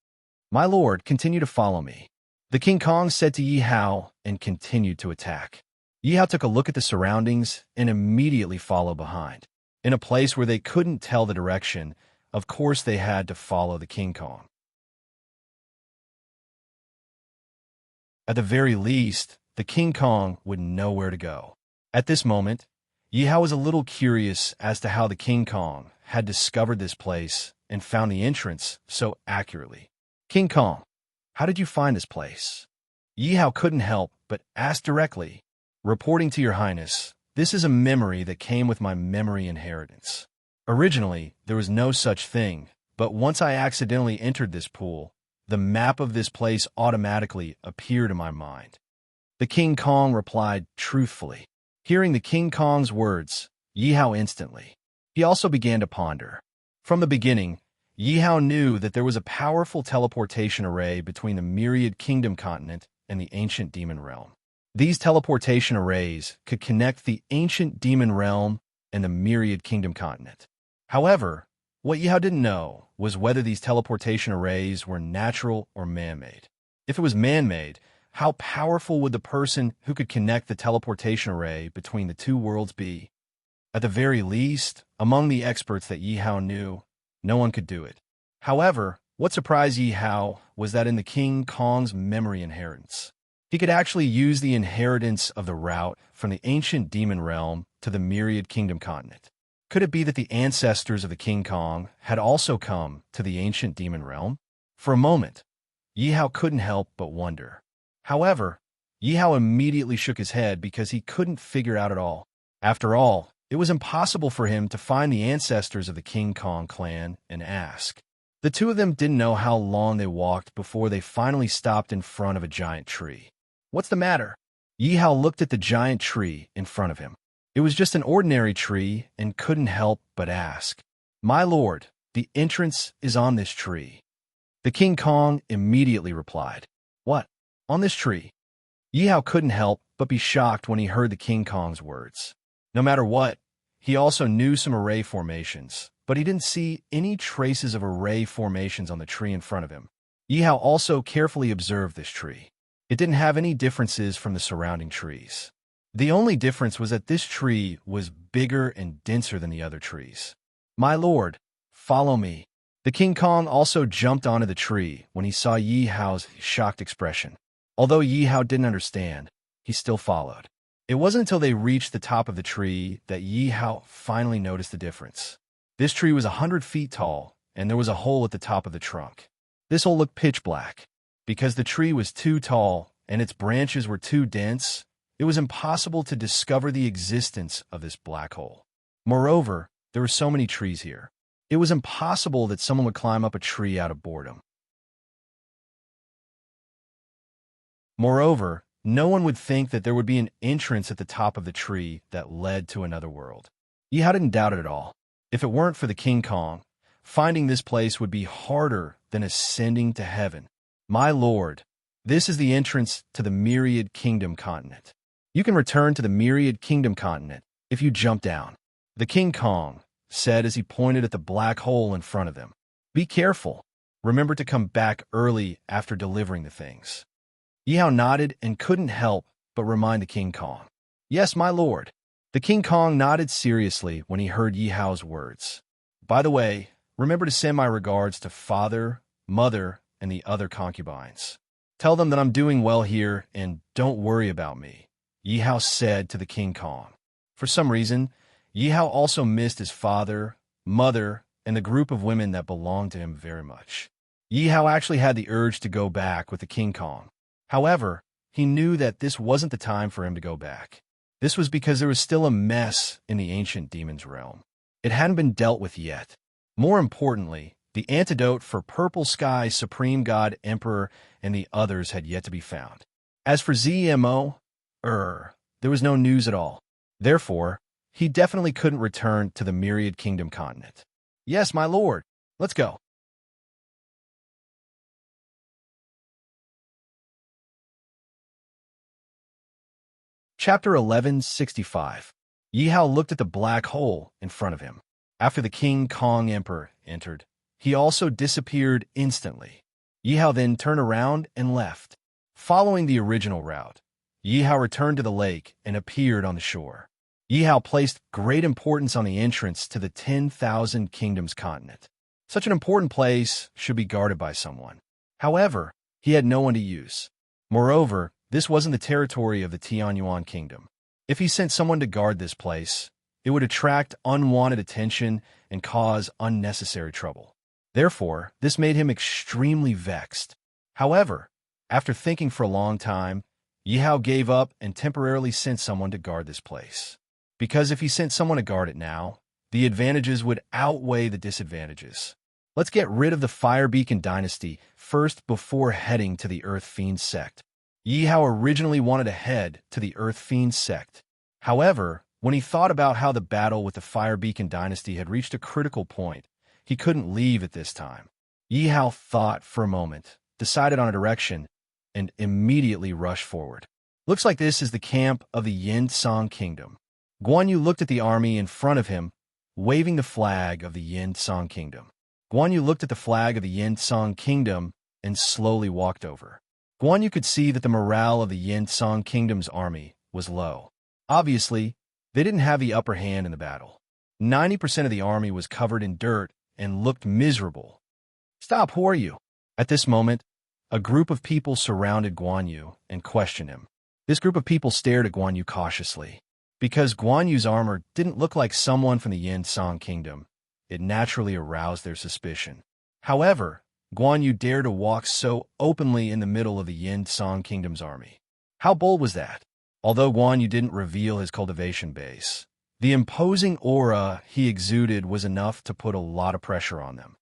"My lord, continue to follow me," the King Kong said to Yi Hao and continued to attack. Yi Hao took a look at the surroundings and immediately followed behind. In a place where they couldn't tell the direction, of course they had to follow the King Kong. At the very least, the King Kong would know where to go. At this moment, Yi Hao was a little curious as to how the King Kong had discovered this place and found the entrance so accurately. "King Kong, how did you find this place?" Yi Hao couldn't help but ask directly. "Reporting to your highness, this is a memory that came with my memory inheritance. Originally, there was no such thing, but once I accidentally entered this pool, the map of this place automatically appeared in my mind." The King Kong replied truthfully. Hearing the King Kong's words, Yi Hao instantly. He also began to ponder. From the beginning, Yi Hao knew that there was a powerful teleportation array between the Myriad Kingdom continent and the ancient demon realm. These teleportation arrays could connect the ancient demon realm and the Myriad Kingdom continent. However, what Yi Hao didn't know was whether these teleportation arrays were natural or man-made. If it was man-made, how powerful would the person who could connect the teleportation array between the two worlds be? At the very least, among the experts that Yi Hao knew, no one could do it. However, what surprised Yi Hao was that in the King Kong's memory inheritance, he could actually use the inheritance of the route from the ancient demon realm to the myriad kingdom continent. Could it be that the ancestors of the King Kong had also come to the ancient demon realm? For a moment, Yi Hao couldn't help but wonder. However, Yi Hao immediately shook his head because he couldn't figure out at all. After all, it was impossible for him to find the ancestors of the King Kong clan and ask. The two of them didn't know how long they walked before they finally stopped in front of a giant tree. What's the matter? Yi Hao looked at the giant tree in front of him. It was just an ordinary tree and couldn't help but ask. My lord, the entrance is on this tree. The King Kong immediately replied. What? On this tree? Yi Hao couldn't help but be shocked when he heard the King Kong's words. No matter what, he also knew some array formations, but he didn't see any traces of array formations on the tree in front of him. Yi Hao also carefully observed this tree. It didn't have any differences from the surrounding trees. The only difference was that this tree was bigger and denser than the other trees. My lord, follow me. The King Kong also jumped onto the tree when he saw Yi Hao's shocked expression. Although Yi Hao didn't understand, he still followed. It wasn't until they reached the top of the tree that Yi Hao finally noticed the difference. This tree was 100 feet tall, and there was a hole at the top of the trunk. This hole looked pitch black. Because the tree was too tall and its branches were too dense, it was impossible to discover the existence of this black hole. Moreover, there were so many trees here. It was impossible that someone would climb up a tree out of boredom. Moreover, no one would think that there would be an entrance at the top of the tree that led to another world. Yi Hao didn't doubt it at all. If it weren't for the King Kong, finding this place would be harder than ascending to heaven. My lord, this is the entrance to the Myriad Kingdom continent. You can return to the Myriad Kingdom continent if you jump down. The King Kong said as he pointed at the black hole in front of them. Be careful. Remember to come back early after delivering the things. Yi Hao nodded and couldn't help but remind the King Kong. Yes, my lord. The King Kong nodded seriously when he heard Yi Hao's words. By the way, remember to send my regards to father, mother, and the other concubines. Tell them that I'm doing well here and don't worry about me, Yi Hao said to the King Kong. For some reason, Yi Hao also missed his father, mother, and the group of women that belonged to him very much. Yi Hao actually had the urge to go back with the King Kong. However, he knew that this wasn't the time for him to go back. This was because there was still a mess in the ancient demon's realm. It hadn't been dealt with yet. More importantly, the antidote for Purple Sky, Supreme God, Emperor, and the others had yet to be found. As for ZMO, there was no news at all. Therefore, he definitely couldn't return to the Myriad Kingdom continent. Yes, my lord. Let's go. Chapter 1165. Yi Hao looked at the black hole in front of him. After the King Kong Emperor entered, he also disappeared instantly. Yi Hao then turned around and left. Following the original route, Yi Hao returned to the lake and appeared on the shore. Yi Hao placed great importance on the entrance to the 10,000 Kingdoms continent. Such an important place should be guarded by someone. However, he had no one to use. Moreover, this wasn't the territory of the Tianyuan Kingdom. If he sent someone to guard this place, it would attract unwanted attention and cause unnecessary trouble. Therefore, this made him extremely vexed. However, after thinking for a long time, Yi Hao gave up and temporarily sent someone to guard this place. Because if he sent someone to guard it now, the advantages would outweigh the disadvantages. Let's get rid of the Fire Beacon dynasty first before heading to the Earth Fiend sect. Yi Hao originally wanted to head to the Earth Fiend sect. However, when he thought about how the battle with the Fire Beacon dynasty had reached a critical point, he couldn't leave at this time. Yi Hao thought for a moment, decided on a direction, and immediately rushed forward. Looks like this is the camp of the Yin Song Kingdom. Guan Yu looked at the army in front of him, waving the flag of the Yin Song Kingdom. Guan Yu looked at the flag of the Yin Song Kingdom and slowly walked over. Guan Yu could see that the morale of the Yin Song Kingdom's army was low. Obviously, they didn't have the upper hand in the battle. 90% of the army was covered in dirt and looked miserable. Stop, who are you? At this moment, a group of people surrounded Guan Yu and questioned him. This group of people stared at Guan Yu cautiously. Because Guan Yu's armor didn't look like someone from the Yin Song Kingdom, it naturally aroused their suspicion. However, Guan Yu dared to walk so openly in the middle of the Yin Song Kingdom's army. How bold was that? Although Guan Yu didn't reveal his cultivation base, the imposing aura he exuded was enough to put a lot of pressure on them.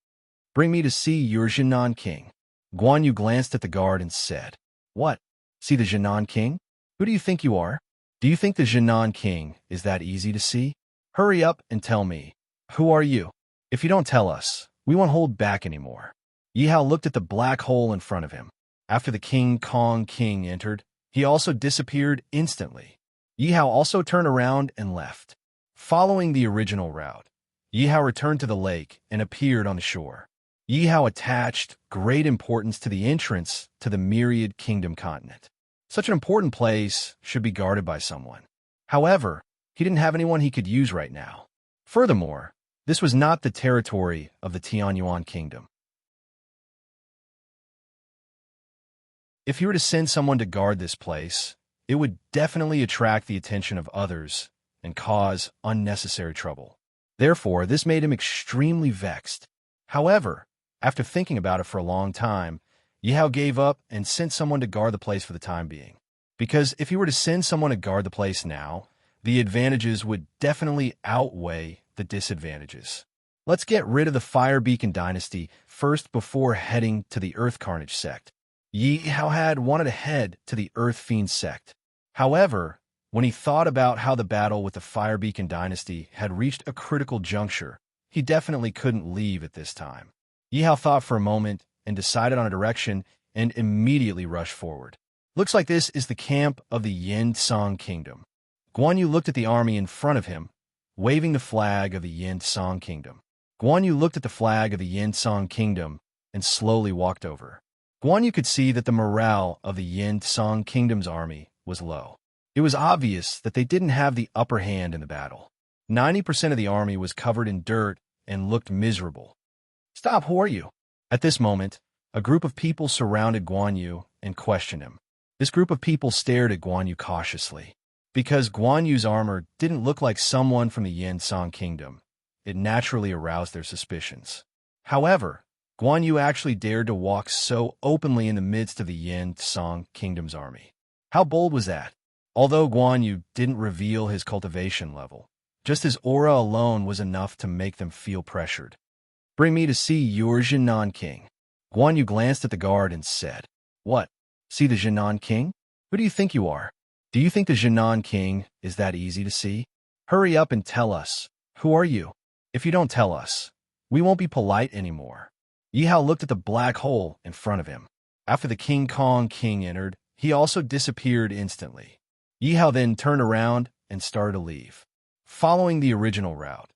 Bring me to see your Jinan King. Guan Yu glanced at the guard and said, What? See the Jinan King? Who do you think you are? Do you think the Jinan King is that easy to see? Hurry up and tell me. Who are you? If you don't tell us, we won't hold back anymore. Yi Hao looked at the black hole in front of him. After the King Kong King entered, he also disappeared instantly. Yi Hao also turned around and left. Following the original route, Yi Hao returned to the lake and appeared on the shore. Yi Hao attached great importance to the entrance to the Myriad Kingdom continent. Such an important place should be guarded by someone. However, he didn't have anyone he could use right now. Furthermore, this was not the territory of the Tianyuan Kingdom. If you were to send someone to guard this place, it would definitely attract the attention of others and cause unnecessary trouble. Therefore, this made him extremely vexed. However, after thinking about it for a long time, Yi Hao gave up and sent someone to guard the place for the time being. Because if he were to send someone to guard the place now, the advantages would definitely outweigh the disadvantages. Let's get rid of the Fire Beacon dynasty first before heading to the Earth Carnage sect. Yi Hao had wanted to head to the Earth Fiend sect. However, when he thought about how the battle with the Fire Beacon dynasty had reached a critical juncture, he definitely couldn't leave at this time. Yi Hao thought for a moment and decided on a direction and immediately rushed forward. Looks like this is the camp of the Yin Song Kingdom. Guan Yu looked at the army in front of him, waving the flag of the Yin Song Kingdom. Guan Yu looked at the flag of the Yin Song Kingdom and slowly walked over. Guan Yu could see that the morale of the Yin Song Kingdom's army was low. It was obvious that they didn't have the upper hand in the battle. 90% of the army was covered in dirt and looked miserable. Stop, who are you? At this moment, a group of people surrounded Guan Yu and questioned him. This group of people stared at Guan Yu cautiously. Because Guan Yu's armor didn't look like someone from the Yin Song Kingdom, it naturally aroused their suspicions. However, Guan Yu actually dared to walk so openly in the midst of the Yin Song Kingdom's army. How bold was that? Although Guan Yu didn't reveal his cultivation level, just his aura alone was enough to make them feel pressured. Bring me to see your Jinan King. Guan Yu glanced at the guard and said, What? See the Jinan King? Who do you think you are? Do you think the Jinan King is that easy to see? Hurry up and tell us. Who are you? If you don't tell us, we won't be polite anymore. Yi Hao looked at the black hole in front of him. After the King Kong King entered, he also disappeared instantly. Yi Hao then turned around and started to leave. Following the original route,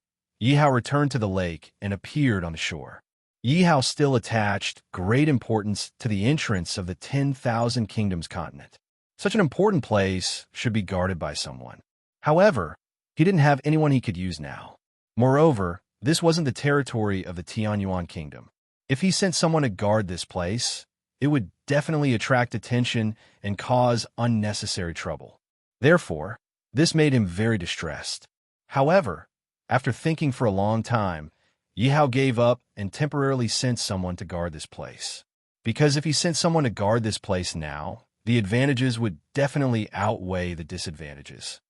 Yi Hao returned to the lake and appeared on the shore. Yi Hao still attached great importance to the entrance of the 10,000 Kingdoms continent. Such an important place should be guarded by someone. However, he didn't have anyone he could use now. Moreover, this wasn't the territory of the Tianyuan Kingdom. If he sent someone to guard this place, it would definitely attract attention and cause unnecessary trouble. Therefore, this made him very distressed. However, after thinking for a long time, Yi Hao gave up and temporarily sent someone to guard this place. Because if he sent someone to guard this place now, the advantages would definitely outweigh the disadvantages.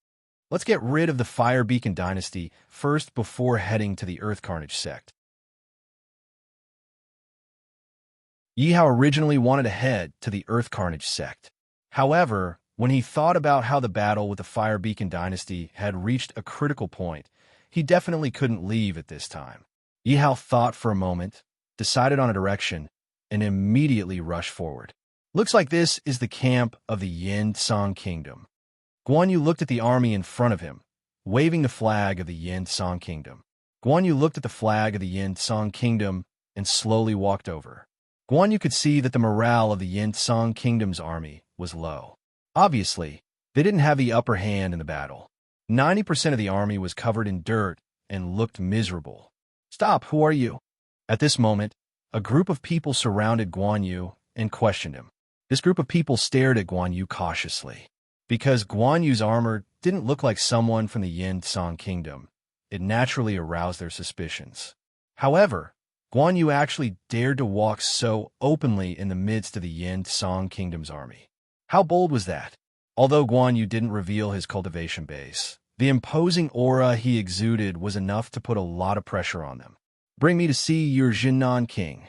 Let's get rid of the Fire Beacon dynasty first before heading to the Earth Carnage sect. Yi Hao originally wanted to head to the Earth Carnage sect. However, when he thought about how the battle with the Fire Beacon dynasty had reached a critical point, he definitely couldn't leave at this time. Yi Hao thought for a moment, decided on a direction, and immediately rushed forward. Looks like this is the camp of the Yin Song Kingdom. Guan Yu looked at the army in front of him, waving the flag of the Yin Song Kingdom. Guan Yu looked at the flag of the Yin Song Kingdom and slowly walked over. Guan Yu could see that the morale of the Yin Song Kingdom's army was low. Obviously, they didn't have the upper hand in the battle. 90% of the army was covered in dirt and looked miserable. Stop, who are you? At this moment, a group of people surrounded Guan Yu and questioned him. This group of people stared at Guan Yu cautiously. Because Guan Yu's armor didn't look like someone from the Yin Song Kingdom, it naturally aroused their suspicions. However, Guan Yu actually dared to walk so openly in the midst of the Yin Song Kingdom's army. How bold was that? Although Guan Yu didn't reveal his cultivation base, the imposing aura he exuded was enough to put a lot of pressure on them. "Bring me to see your Jinnan King."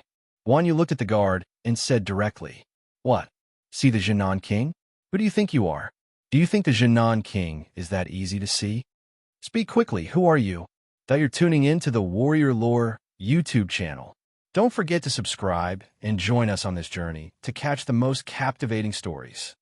Guan Yu looked at the guard and said directly, "What? See the Jinnan King? Who do you think you are? Do you think the Jinnan King is that easy to see? Speak quickly, who are you? That you're tuning in to the Warrior Lore YouTube channel. Don't forget to subscribe and join us on this journey to catch the most captivating stories.